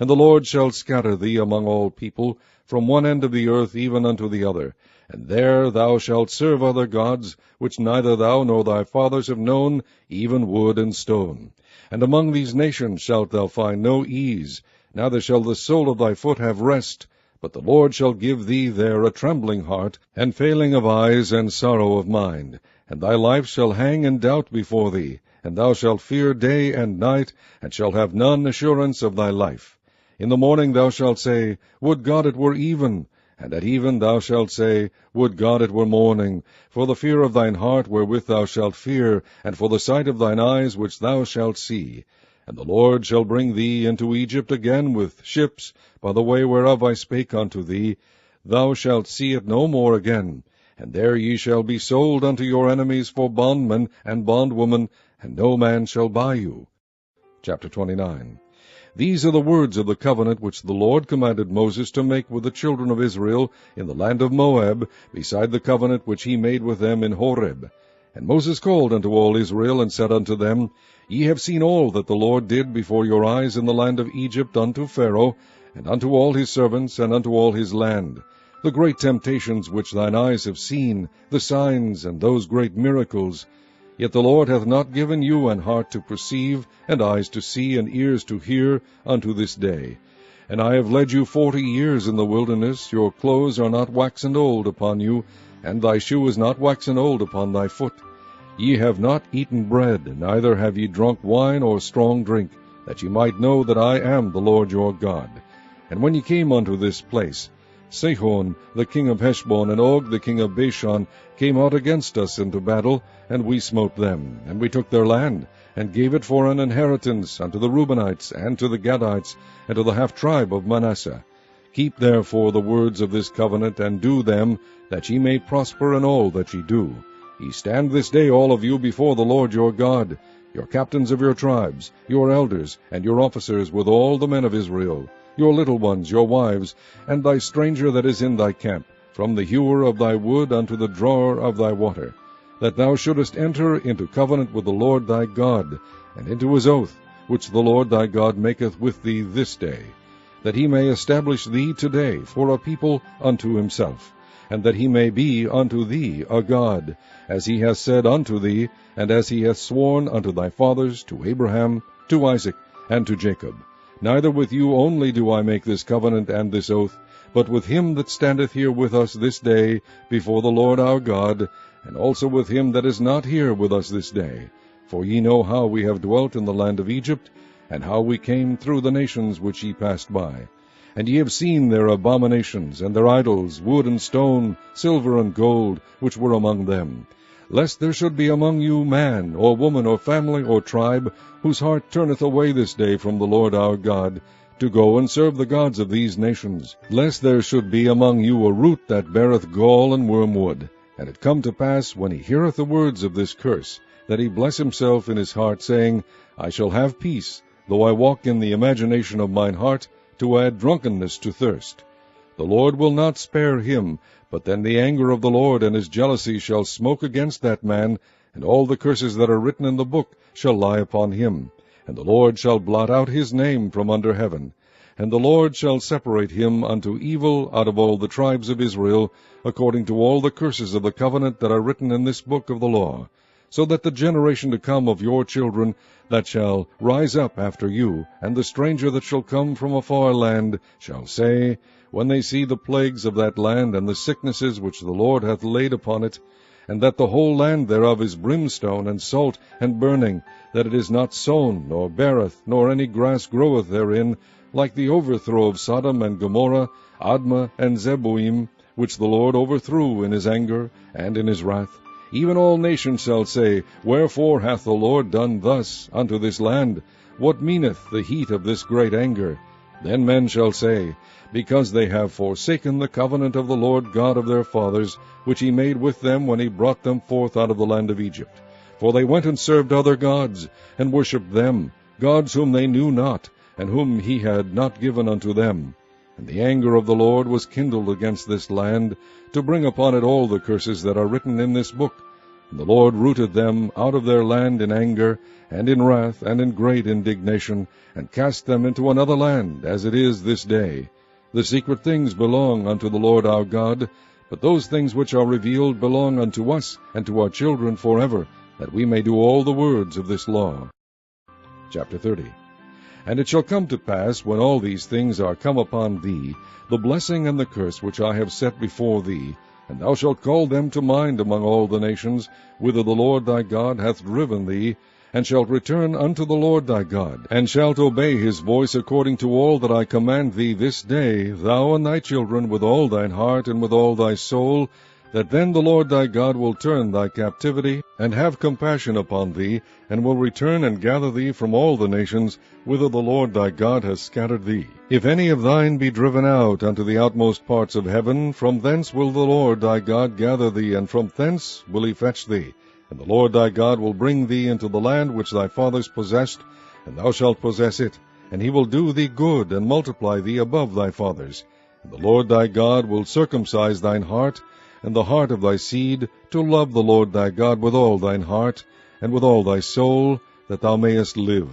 And the Lord shall scatter thee among all people, from one end of the earth even unto the other. And there thou shalt serve other gods, which neither thou nor thy fathers have known, even wood and stone. And among these nations shalt thou find no ease, neither shall the sole of thy foot have rest, but the Lord shall give thee there a trembling heart, and failing of eyes, and sorrow of mind. And thy life shall hang in doubt before thee, and thou shalt fear day and night, and shalt have none assurance of thy life. In the morning thou shalt say, Would God it were even! And at even thou shalt say, Would God it were morning! For the fear of thine heart wherewith thou shalt fear, and for the sight of thine eyes which thou shalt see. And the Lord shall bring thee into Egypt again with ships, by the way whereof I spake unto thee. Thou shalt see it no more again. And there ye shall be sold unto your enemies for bondmen and bondwomen, and no man shall buy you. Chapter 29. These are the words of the covenant which the Lord commanded Moses to make with the children of Israel in the land of Moab, beside the covenant which he made with them in Horeb. And Moses called unto all Israel, and said unto them, Ye have seen all that the Lord did before your eyes in the land of Egypt unto Pharaoh, and unto all his servants, and unto all his land, the great temptations which thine eyes have seen, the signs, and those great miracles. Yet the Lord hath not given you an heart to perceive, and eyes to see, and ears to hear, unto this day. And I have led you 40 years in the wilderness. Your clothes are not waxen old upon you, and thy shoe is not waxen old upon thy foot. Ye have not eaten bread, neither have ye drunk wine or strong drink, that ye might know that I am the Lord your God. And when ye came unto this place, Sihon the king of Heshbon and Og the king of Bashan came out against us into battle, and we smote them. And we took their land, and gave it for an inheritance unto the Reubenites, and to the Gadites, and to the half-tribe of Manasseh. Keep therefore the words of this covenant, and do them, that ye may prosper in all that ye do. Ye stand this day all of you before the Lord your God, your captains of your tribes, your elders, and your officers with all the men of Israel. your little ones, your wives, and thy stranger that is in thy camp, from the hewer of thy wood unto the drawer of thy water, that thou shouldest enter into covenant with the Lord thy God, and into his oath, which the Lord thy God maketh with thee this day, that he may establish thee today for a people unto himself, and that he may be unto thee a God, as he hath said unto thee, and as he hath sworn unto thy fathers, to Abraham, to Isaac, and to Jacob. Neither with you only do I make this covenant and this oath, but with him that standeth here with us this day before the Lord our God, and also with him that is not here with us this day. For ye know how we have dwelt in the land of Egypt, and how we came through the nations which ye passed by. And ye have seen their abominations, and their idols, wood and stone, silver and gold, which were among them. Lest there should be among you man, or woman, or family, or tribe, whose heart turneth away this day from the Lord our God, to go and serve the gods of these nations. Lest there should be among you a root that beareth gall and wormwood. And it come to pass, when he heareth the words of this curse, that he bless himself in his heart, saying, I shall have peace, though I walk in the imagination of mine heart, to add drunkenness to thirst. The Lord will not spare him, but then the anger of the Lord and his jealousy shall smoke against that man, and all the curses that are written in the book shall lie upon him. And the Lord shall blot out his name from under heaven. And the Lord shall separate him unto evil out of all the tribes of Israel, according to all the curses of the covenant that are written in this book of the law, so that the generation to come of your children that shall rise up after you, and the stranger that shall come from a far land, shall say, when they see the plagues of that land, and the sicknesses which the Lord hath laid upon it, and that the whole land thereof is brimstone, and salt, and burning, that it is not sown, nor beareth, nor any grass groweth therein, like the overthrow of Sodom and Gomorrah, Admah and Zeboim, which the Lord overthrew in his anger and in his wrath. Even all nations shall say, Wherefore hath the Lord done thus unto this land? What meaneth the heat of this great anger? Then men shall say, Because they have forsaken the covenant of the Lord God of their fathers, which he made with them when he brought them forth out of the land of Egypt. For they went and served other gods, and worshipped them, gods whom they knew not, and whom he had not given unto them. And the anger of the Lord was kindled against this land, to bring upon it all the curses that are written in this book. And the Lord rooted them out of their land in anger, and in wrath, and in great indignation, and cast them into another land, as it is this day. The secret things belong unto the Lord our God, but those things which are revealed belong unto us, and to our children forever, that we may do all the words of this law. Chapter 30. And it shall come to pass, when all these things are come upon thee, the blessing and the curse which I have set before thee, and thou shalt call them to mind among all the nations, whither the Lord thy God hath driven thee, and shalt return unto the Lord thy God, and shalt obey his voice according to all that I command thee this day, thou and thy children, with all thine heart and with all thy soul, that then the Lord thy God will turn thy captivity, and have compassion upon thee, and will return and gather thee from all the nations, whither the Lord thy God hath scattered thee. If any of thine be driven out unto the outmost parts of heaven, from thence will the Lord thy God gather thee, and from thence will he fetch thee. And the Lord thy God will bring thee into the land which thy fathers possessed, and thou shalt possess it, and he will do thee good, and multiply thee above thy fathers. And the Lord thy God will circumcise thine heart, and the heart of thy seed, to love the Lord thy God with all thine heart, and with all thy soul, that thou mayest live.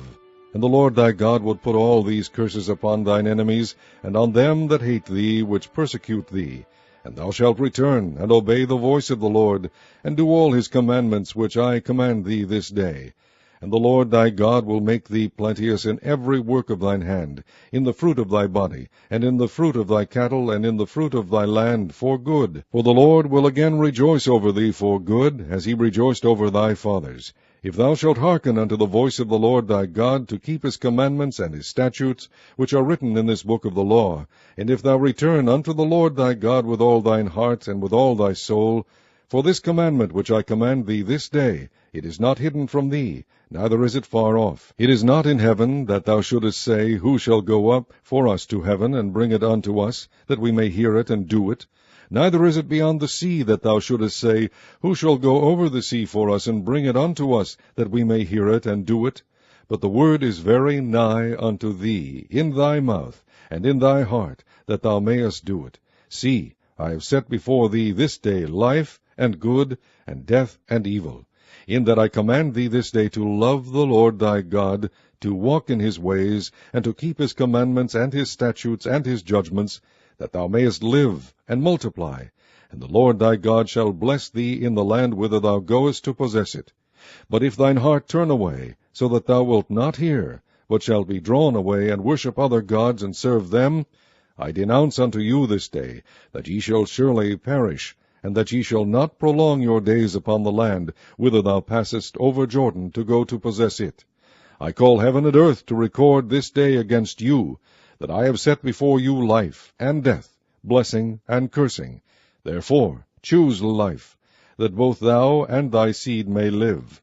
And the Lord thy God will put all these curses upon thine enemies, and on them that hate thee, which persecute thee. And thou shalt return, and obey the voice of the Lord, and do all his commandments which I command thee this day. And the Lord thy God will make thee plenteous in every work of thine hand, in the fruit of thy body, and in the fruit of thy cattle, and in the fruit of thy land, for good. For the Lord will again rejoice over thee for good, as he rejoiced over thy fathers. If thou shalt hearken unto the voice of the Lord thy God, to keep his commandments and his statutes, which are written in this book of the law, and if thou return unto the Lord thy God with all thine heart and with all thy soul, for this commandment which I command thee this day, it is not hidden from thee, neither is it far off. It is not in heaven, that thou shouldest say, Who shall go up for us to heaven, and bring it unto us, that we may hear it and do it? Neither is it beyond the sea, that thou shouldest say, Who shall go over the sea for us, and bring it unto us, that we may hear it and do it? but the word is very nigh unto thee, in thy mouth, and in thy heart, that thou mayest do it. See, I have set before thee this day life, and good, and death, and evil, in that I command thee this day to love the Lord thy God, to walk in his ways, and to keep his commandments, and his statutes, and his judgments, that thou mayest live, and multiply. And the Lord thy God shall bless thee in the land whither thou goest to possess it. But if thine heart turn away, so that thou wilt not hear, but shalt be drawn away, and worship other gods, and serve them, I denounce unto you this day, that ye shall surely perish, and that ye shall not prolong your days upon the land, whither thou passest over Jordan to go to possess it. I call heaven and earth to record this day against you, that I have set before you life and death, blessing and cursing. Therefore choose life, that both thou and thy seed may live,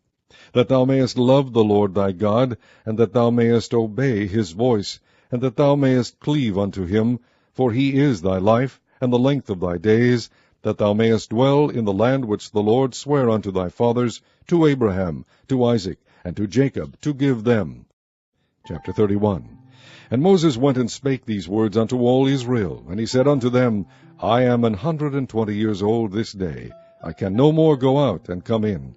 that thou mayest love the Lord thy God, and that thou mayest obey his voice, and that thou mayest cleave unto him, for he is thy life, and the length of thy days, that thou mayest dwell in the land which the Lord sware unto thy fathers, to Abraham, to Isaac, and to Jacob, to give them. Chapter 31. And Moses went and spake these words unto all Israel, and he said unto them, I am 120 years old this day. I can no more go out and come in.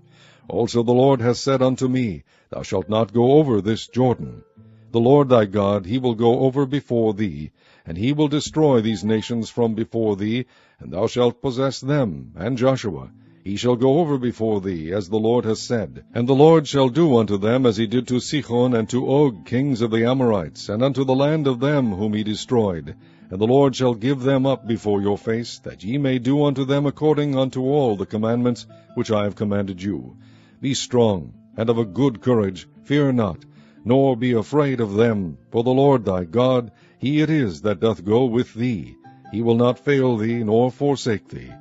Also the Lord hath said unto me, Thou shalt not go over this Jordan. The Lord thy God, he will go over before thee, and he will destroy these nations from before thee, and thou shalt possess them, and Joshua. He shall go over before thee, as the Lord hath said. And the Lord shall do unto them as he did to Sihon and to Og, kings of the Amorites, and unto the land of them whom he destroyed. And the Lord shall give them up before your face, that ye may do unto them according unto all the commandments which I have commanded you. Be strong, and of a good courage, fear not, nor be afraid of them, for the Lord thy God, he it is that doth go with thee. He will not fail thee, nor forsake thee.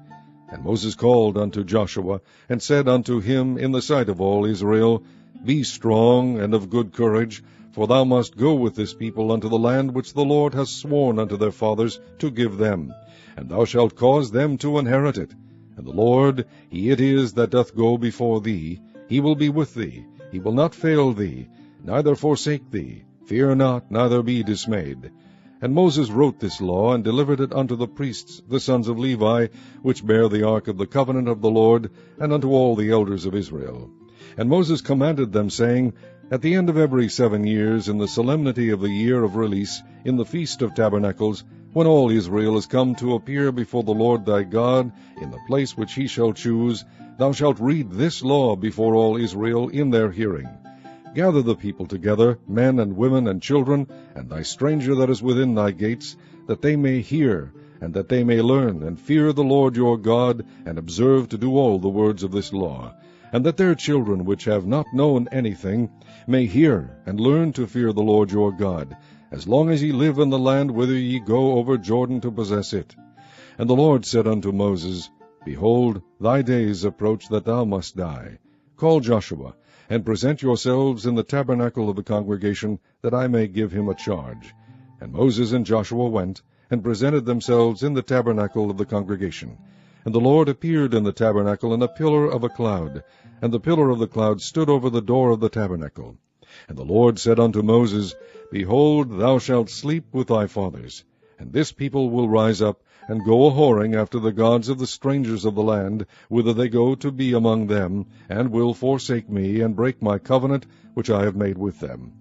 And Moses called unto Joshua, and said unto him in the sight of all Israel, Be strong and of good courage, for thou must go with this people unto the land which the Lord hath sworn unto their fathers to give them, and thou shalt cause them to inherit it. And the Lord, he it is that doth go before thee. He will be with thee, he will not fail thee, neither forsake thee. Fear not, neither be dismayed. And Moses wrote this law, and delivered it unto the priests, the sons of Levi, which bear the ark of the covenant of the Lord, and unto all the elders of Israel. And Moses commanded them, saying, At the end of every 7 years, in the solemnity of the year of release, in the feast of tabernacles, when all Israel is come to appear before the Lord thy God, in the place which he shall choose, thou shalt read this law before all Israel in their hearing. Gather the people together, men and women and children, and thy stranger that is within thy gates, that they may hear, and that they may learn, and fear the Lord your God, and observe to do all the words of this law, and that their children which have not known anything may hear, and learn to fear the Lord your God, as long as ye live in the land whither ye go over Jordan to possess it. And the Lord said unto Moses, Behold, thy days approach that thou must die. Call Joshua, and present yourselves in the tabernacle of the congregation, that I may give him a charge. And Moses and Joshua went, and presented themselves in the tabernacle of the congregation. And the Lord appeared in the tabernacle in a pillar of a cloud, and the pillar of the cloud stood over the door of the tabernacle. And the Lord said unto Moses, Behold, thou shalt sleep with thy fathers, and this people will rise up, and go a-whoring after the gods of the strangers of the land, whither they go to be among them, and will forsake me, and break my covenant which I have made with them.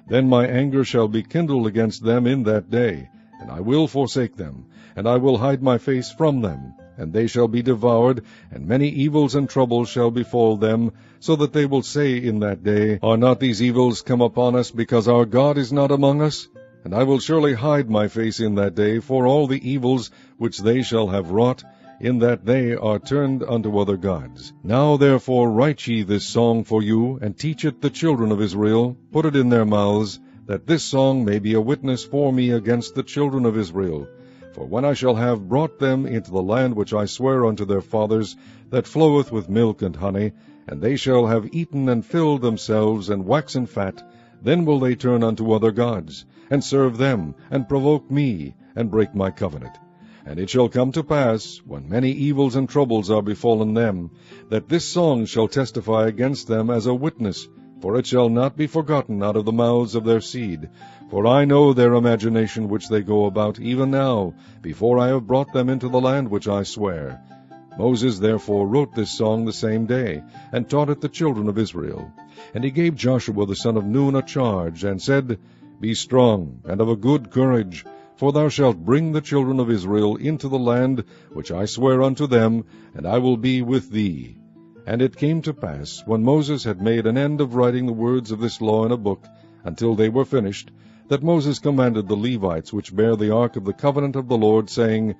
Then my anger shall be kindled against them in that day, and I will forsake them, and I will hide my face from them, and they shall be devoured, and many evils and troubles shall befall them, so that they will say in that day, Are not these evils come upon us, because our God is not among us? And I will surely hide my face in that day for all the evils which they shall have wrought, in that they are turned unto other gods. Now therefore write ye this song for you, and teach it the children of Israel, put it in their mouths, that this song may be a witness for me against the children of Israel. For when I shall have brought them into the land which I swear unto their fathers, that floweth with milk and honey, and they shall have eaten and filled themselves, and waxen fat, then will they turn unto other gods, and serve them, and provoke me, and break my covenant. And it shall come to pass, when many evils and troubles are befallen them, that this song shall testify against them as a witness, For it shall not be forgotten out of the mouths of their seed. For I know their imagination which they go about, even now, before I have brought them into the land which I swear. Moses therefore wrote this song the same day, and taught it the children of Israel. And he gave Joshua the son of Nun a charge, and said, Be strong, and of a good courage, for thou shalt bring the children of Israel into the land which I swear unto them, and I will be with thee. And it came to pass, when Moses had made an end of writing the words of this law in a book, until they were finished, that Moses commanded the Levites which bear the ark of the covenant of the Lord, saying,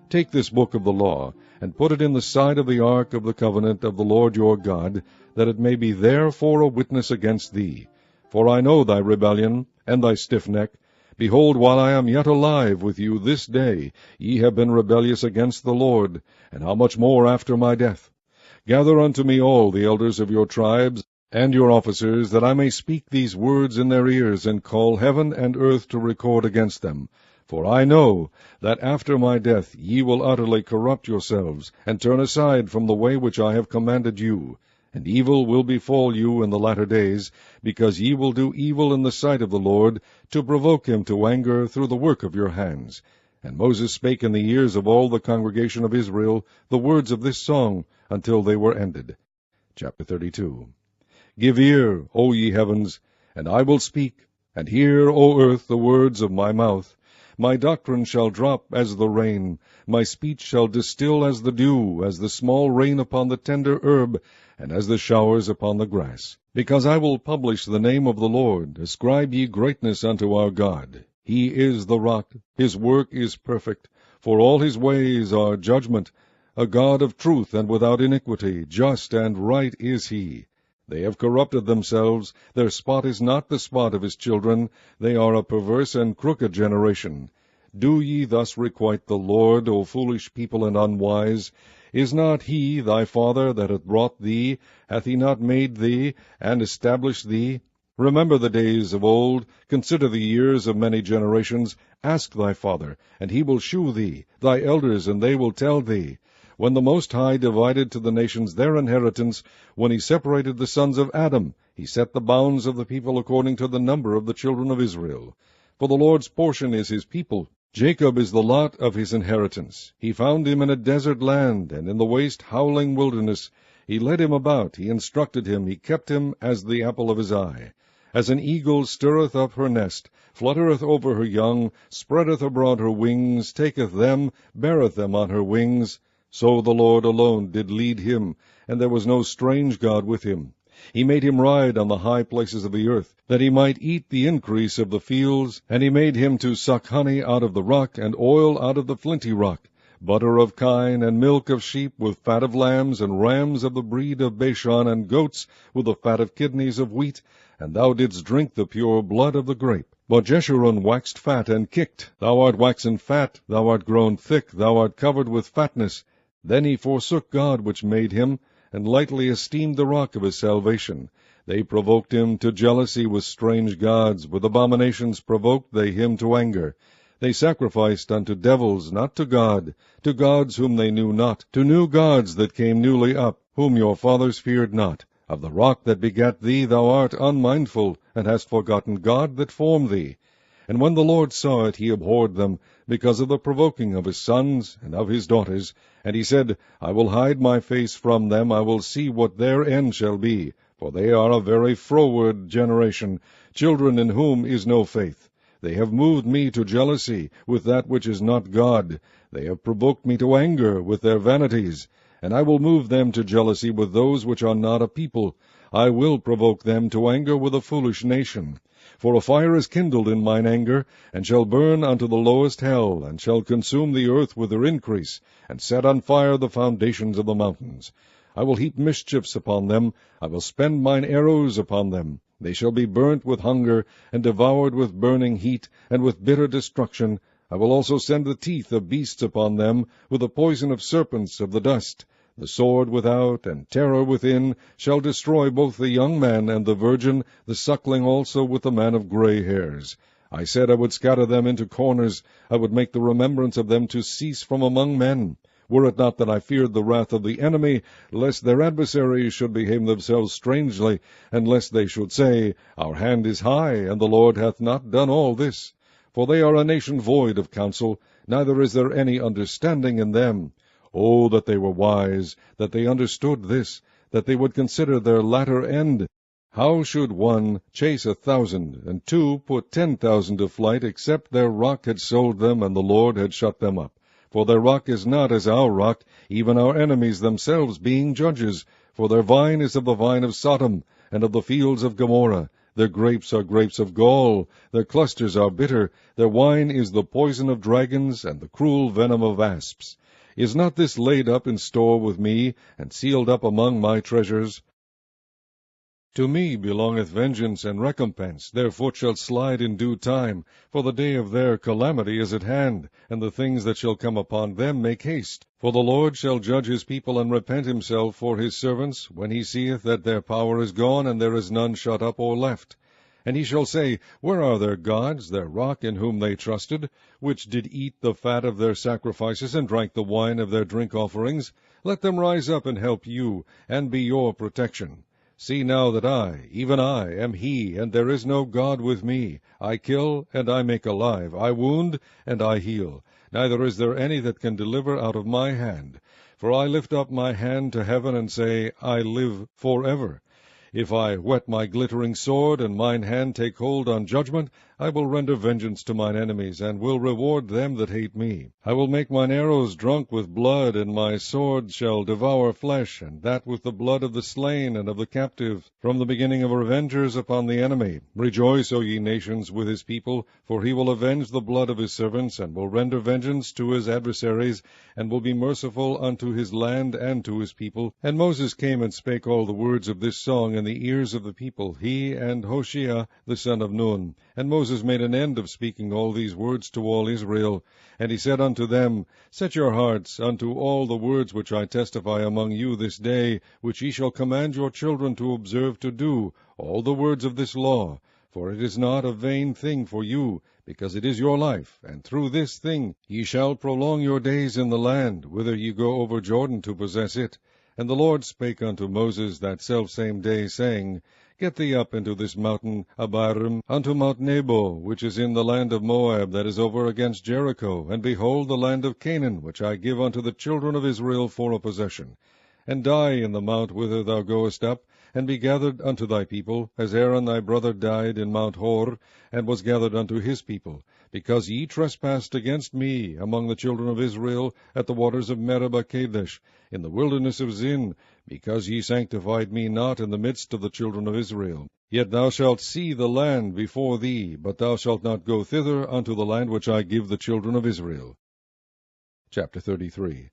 Take this book of the law, and put it in the side of the ark of the covenant of the Lord your God, that it may be there for a witness against thee. For I know thy rebellion, and thy stiff neck. Behold, while I am yet alive with you this day, ye have been rebellious against the Lord, and how much more after my death? Gather unto me all the elders of your tribes, and your officers, that I may speak these words in their ears, and call heaven and earth to record against them. For I know that after my death ye will utterly corrupt yourselves, and turn aside from the way which I have commanded you. And evil will befall you in the latter days, because ye will do evil in the sight of the Lord, to provoke him to anger through the work of your hands. And Moses spake in the ears of all the congregation of Israel the words of this song, until they were ended. Chapter 32. Give ear, O ye heavens, and I will speak, and hear, O earth, the words of my mouth. My doctrine shall drop as the rain, my speech shall distill as the dew, as the small rain upon the tender herb, and as the showers upon the grass. Because I will publish the name of the Lord, ascribe ye greatness unto our God. He is the rock, his work is perfect, for all his ways are judgment. A God of truth and without iniquity, just and right is he. They have corrupted themselves, their spot is not the spot of his children, they are a perverse and crooked generation. Do ye thus requite the Lord, O foolish people and unwise? Is not he thy father that hath brought thee? Hath he not made thee, and established thee? Remember the days of old, consider the years of many generations. Ask thy father, and he will shew thee, thy elders, and they will tell thee. When the Most High divided to the nations their inheritance, when he separated the sons of Adam, he set the bounds of the people according to the number of the children of Israel. For the Lord's portion is his people. Jacob is the lot of his inheritance. He found him in a desert land, and in the waste howling wilderness. He led him about, he instructed him, he kept him as the apple of his eye. As an eagle stirreth up her nest, fluttereth over her young, spreadeth abroad her wings, taketh them, beareth them on her wings, so the Lord alone did lead him, and there was no strange God with him. He made him ride on the high places of the earth, that he might eat the increase of the fields, and he made him to suck honey out of the rock, and oil out of the flinty rock, butter of kine, and milk of sheep, with fat of lambs, and rams of the breed of Bashan, and goats, with the fat of kidneys of wheat, and thou didst drink the pure blood of the grape. But Jeshurun waxed fat, and kicked. Thou art waxen fat, thou art grown thick, thou art covered with fatness. Then he forsook God which made him, and lightly esteemed the rock of his salvation. They provoked him to jealousy with strange gods, with abominations provoked they him to anger. They sacrificed unto devils, not to gods whom they knew not, to new gods that came newly up, whom your fathers feared not. Of the rock that begat thee thou art unmindful, and hast forgotten God that formed thee. And when the Lord saw it, he abhorred them, because of the provoking of his sons and of his daughters. And he said, I will hide my face from them, I will see what their end shall be. For they are a very froward generation, children in whom is no faith. They have moved me to jealousy with that which is not God. They have provoked me to anger with their vanities. And I will move them to jealousy with those which are not a people. I will provoke them to anger with a foolish nation. For a fire is kindled in mine anger, and shall burn unto the lowest hell, and shall consume the earth with her increase, and set on fire the foundations of the mountains. I will heap mischiefs upon them, I will spend mine arrows upon them. They shall be burnt with hunger, and devoured with burning heat, and with bitter destruction. I will also send the teeth of beasts upon them, with the poison of serpents of the dust. The sword without, and terror within, shall destroy both the young man and the virgin, the suckling also with the man of gray hairs. I said I would scatter them into corners, I would make the remembrance of them to cease from among men. were it not that I feared the wrath of the enemy, lest their adversaries should behave themselves strangely, and lest they should say, Our hand is high, and the Lord hath not done all this. For they are a nation void of counsel, neither is there any understanding in them. Oh, that they were wise, that they understood this, that they would consider their latter end. How should one chase 1,000, and two put 10,000 to flight, except their rock had sold them, and the Lord had shut them up? For their rock is not as our rock, even our enemies themselves being judges. For their vine is of the vine of Sodom, and of the fields of Gomorrah. Their grapes are grapes of gall, their clusters are bitter, their wine is the poison of dragons, and the cruel venom of asps. Is not this laid up in store with me, and sealed up among my treasures? To me belongeth vengeance and recompense, their foot shall slide in due time, for the day of their calamity is at hand, and the things that shall come upon them make haste. For the Lord shall judge his people, and repent himself for his servants, when he seeth that their power is gone, and there is none shut up or left. And he shall say, Where are their gods, their rock in whom they trusted, which did eat the fat of their sacrifices, and drank the wine of their drink offerings? Let them rise up and help you, and be your protection. See now that I, even I, am he, and there is no God with me. I kill, and I make alive. I wound, and I heal. Neither is there any that can deliver out of my hand. For I lift up my hand to heaven, and say, I live forever. If I whet my glittering sword, and mine hand take hold on judgment, I will render vengeance to mine enemies, and will reward them that hate me. I will make mine arrows drunk with blood, and my sword shall devour flesh, and that with the blood of the slain and of the captive, from the beginning of revengers upon the enemy. Rejoice, O ye nations, with his people, for he will avenge the blood of his servants, and will render vengeance to his adversaries, and will be merciful unto his land and to his people. And Moses came and spake all the words of this song in the ears of the people, he and Hoshea the son of Nun. And Moses made an end of speaking all these words to all Israel. And he said unto them, Set your hearts unto all the words which I testify among you this day, which ye shall command your children to observe to do, all the words of this law. For it is not a vain thing for you, because it is your life, and through this thing ye shall prolong your days in the land, whither ye go over Jordan to possess it. And the Lord spake unto Moses that selfsame day, saying, Get thee up into this mountain Abarim, unto Mount Nebo, which is in the land of Moab, that is over against Jericho, and behold the land of Canaan, which I give unto the children of Israel for a possession. And die in the mount whither thou goest up, and be gathered unto thy people, as Aaron thy brother died in Mount Hor, and was gathered unto his people, because ye trespassed against me among the children of Israel at the waters of Meribah Kadesh, in the wilderness of Zin, because ye sanctified me not in the midst of the children of Israel. Yet thou shalt see the land before thee, but thou shalt not go thither unto the land which I give the children of Israel. Chapter 33.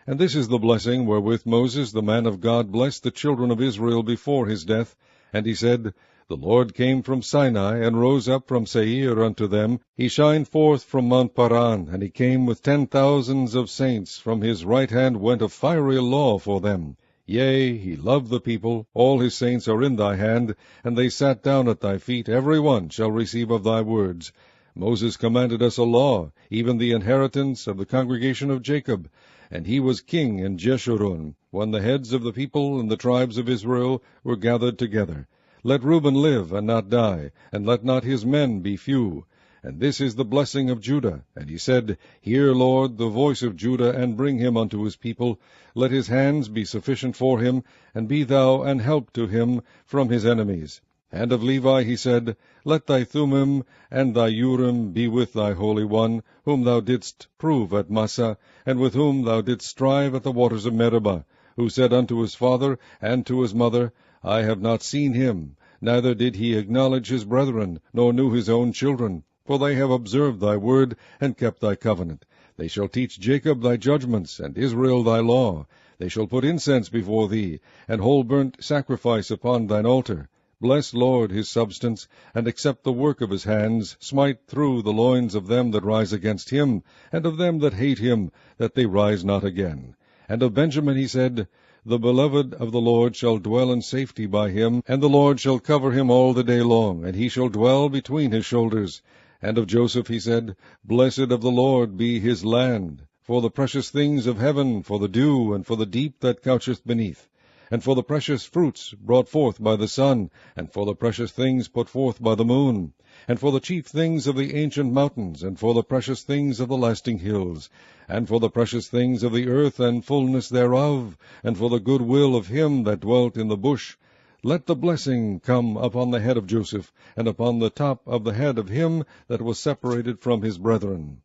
And this is the blessing wherewith Moses the man of God blessed the children of Israel before his death. And he said, The Lord came from Sinai, and rose up from Seir unto them. He shined forth from Mount Paran, and he came with 10,000s of saints. From his right hand went a fiery law for them. Yea, he loved the people. All his saints are in thy hand, and they sat down at thy feet. Every one shall receive of thy words. Moses commanded us a law, even the inheritance of the congregation of Jacob. And he was king in Jeshurun, when the heads of the people and the tribes of Israel were gathered together. Let Reuben live and not die, and let not his men be few. And this is the blessing of Judah. And he said, Hear, Lord, the voice of Judah, and bring him unto his people. Let his hands be sufficient for him, and be thou an help to him from his enemies. And of Levi he said, Let thy Thummim and thy Urim be with thy Holy One, whom thou didst prove at Massah, and with whom thou didst strive at the waters of Meribah, who said unto his father and to his mother, I have not seen him, neither did he acknowledge his brethren, nor knew his own children. For they have observed thy word, and kept thy covenant. They shall teach Jacob thy judgments, and Israel thy law. They shall put incense before thee, and whole burnt sacrifice upon thine altar. Bless, Lord, his substance, and accept the work of his hands. Smite through the loins of them that rise against him, and of them that hate him, that they rise not again. And of Benjamin he said, The beloved of the Lord shall dwell in safety by him, and the Lord shall cover him all the day long, and he shall dwell between his shoulders. And of Joseph he said, Blessed of the Lord be his land, for the precious things of heaven, for the dew, and for the deep that coucheth beneath, and for the precious fruits brought forth by the sun, and for the precious things put forth by the moon, and for the chief things of the ancient mountains, and for the precious things of the lasting hills, and for the precious things of the earth and fullness thereof, and for the good will of him that dwelt in the bush. Let the blessing come upon the head of Joseph, and upon the top of the head of him that was separated from his brethren.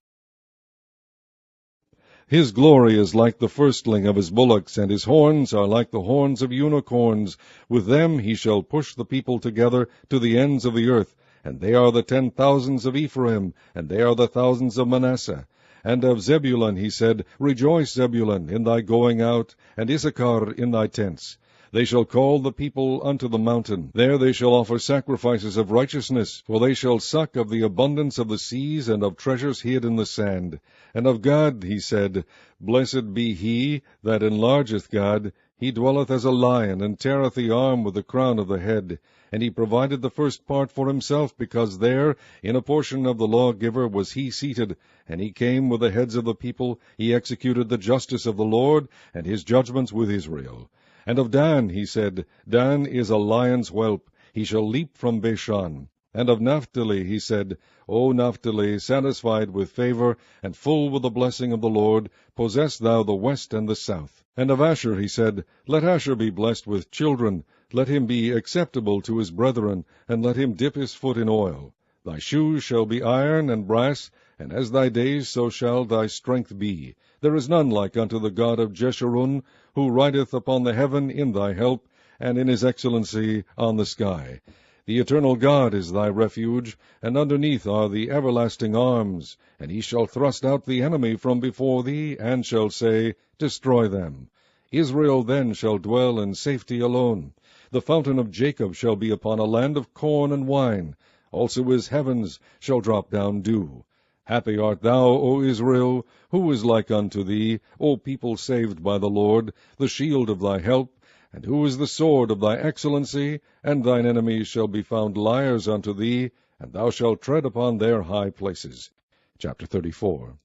His glory is like the firstling of his bullocks, and his horns are like the horns of unicorns. With them he shall push the people together to the ends of the earth. And they are the 10,000s of Ephraim, and they are the thousands of Manasseh. And of Zebulun he said, Rejoice, Zebulun, in thy going out, and Issachar in thy tents. They shall call the people unto the mountain. There they shall offer sacrifices of righteousness, for they shall suck of the abundance of the seas, and of treasures hid in the sand. And of God he said, Blessed be he that enlargeth God. He dwelleth as a lion, and teareth the arm with the crown of the head. And he provided the first part for himself, because there, in a portion of the lawgiver, was he seated. And he came with the heads of the people. He executed the justice of the Lord, and his judgments with Israel. And of Dan he said, Dan is a lion's whelp, he shall leap from Bashan. And of Naphtali he said, O Naphtali, satisfied with favor, and full with the blessing of the Lord, possess thou the west and the south. And of Asher he said, Let Asher be blessed with children, let him be acceptable to his brethren, and let him dip his foot in oil. Thy shoes shall be iron and brass, and as thy days so shall thy strength be. There is none like unto the God of Jeshurun, who rideth upon the heaven in thy help, and in his excellency on the sky. The eternal God is thy refuge, and underneath are the everlasting arms. And he shall thrust out the enemy from before thee, and shall say, Destroy them. Israel then shall dwell in safety alone. The fountain of Jacob shall be upon a land of corn and wine. Also his heavens shall drop down dew. Happy art thou, O Israel! Who is like unto thee, O people saved by the Lord, the shield of thy help? And who is the sword of thy excellency? And thine enemies shall be found liars unto thee, and thou shalt tread upon their high places. Chapter 34.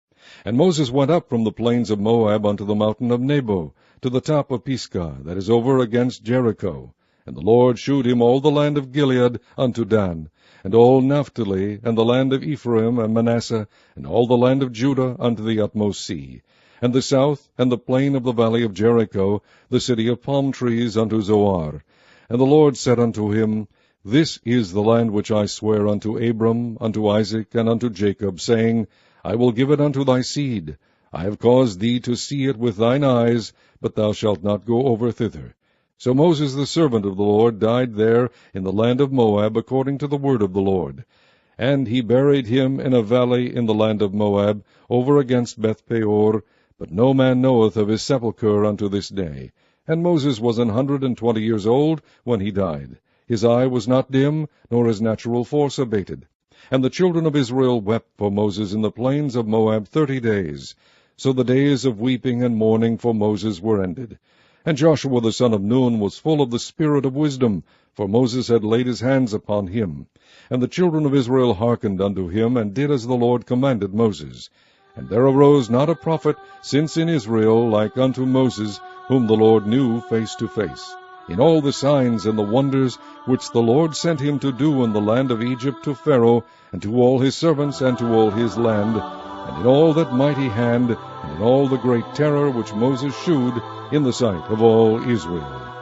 And Moses went up from the plains of Moab unto the mountain of Nebo, to the top of Pisgah, that is over against Jericho. And the Lord shewed him all the land of Gilead unto Dan, and all Naphtali, and the land of Ephraim and Manasseh, and all the land of Judah unto the utmost sea, and the south, and the plain of the valley of Jericho, the city of palm trees unto Zoar. And the Lord said unto him, This is the land which I swear unto Abram, unto Isaac, and unto Jacob, saying, I will give it unto thy seed. I have caused thee to see it with thine eyes, but thou shalt not go over thither. So Moses the servant of the Lord died there in the land of Moab, according to the word of the Lord. And he buried him in a valley in the land of Moab, over against Beth-peor, but no man knoweth of his sepulchre unto this day. And Moses was 120 years old when he died. His eye was not dim, nor his natural force abated. And the children of Israel wept for Moses in the plains of Moab 30 days. So the days of weeping and mourning for Moses were ended. And Joshua the son of Nun was full of the spirit of wisdom, for Moses had laid his hands upon him. And the children of Israel hearkened unto him, and did as the Lord commanded Moses. And there arose not a prophet since in Israel like unto Moses, whom the Lord knew face to face, in all the signs and the wonders which the Lord sent him to do in the land of Egypt to Pharaoh, and to all his servants, and to all his land, and in all that mighty hand, and in all the great terror which Moses shewed in the sight of all Israel.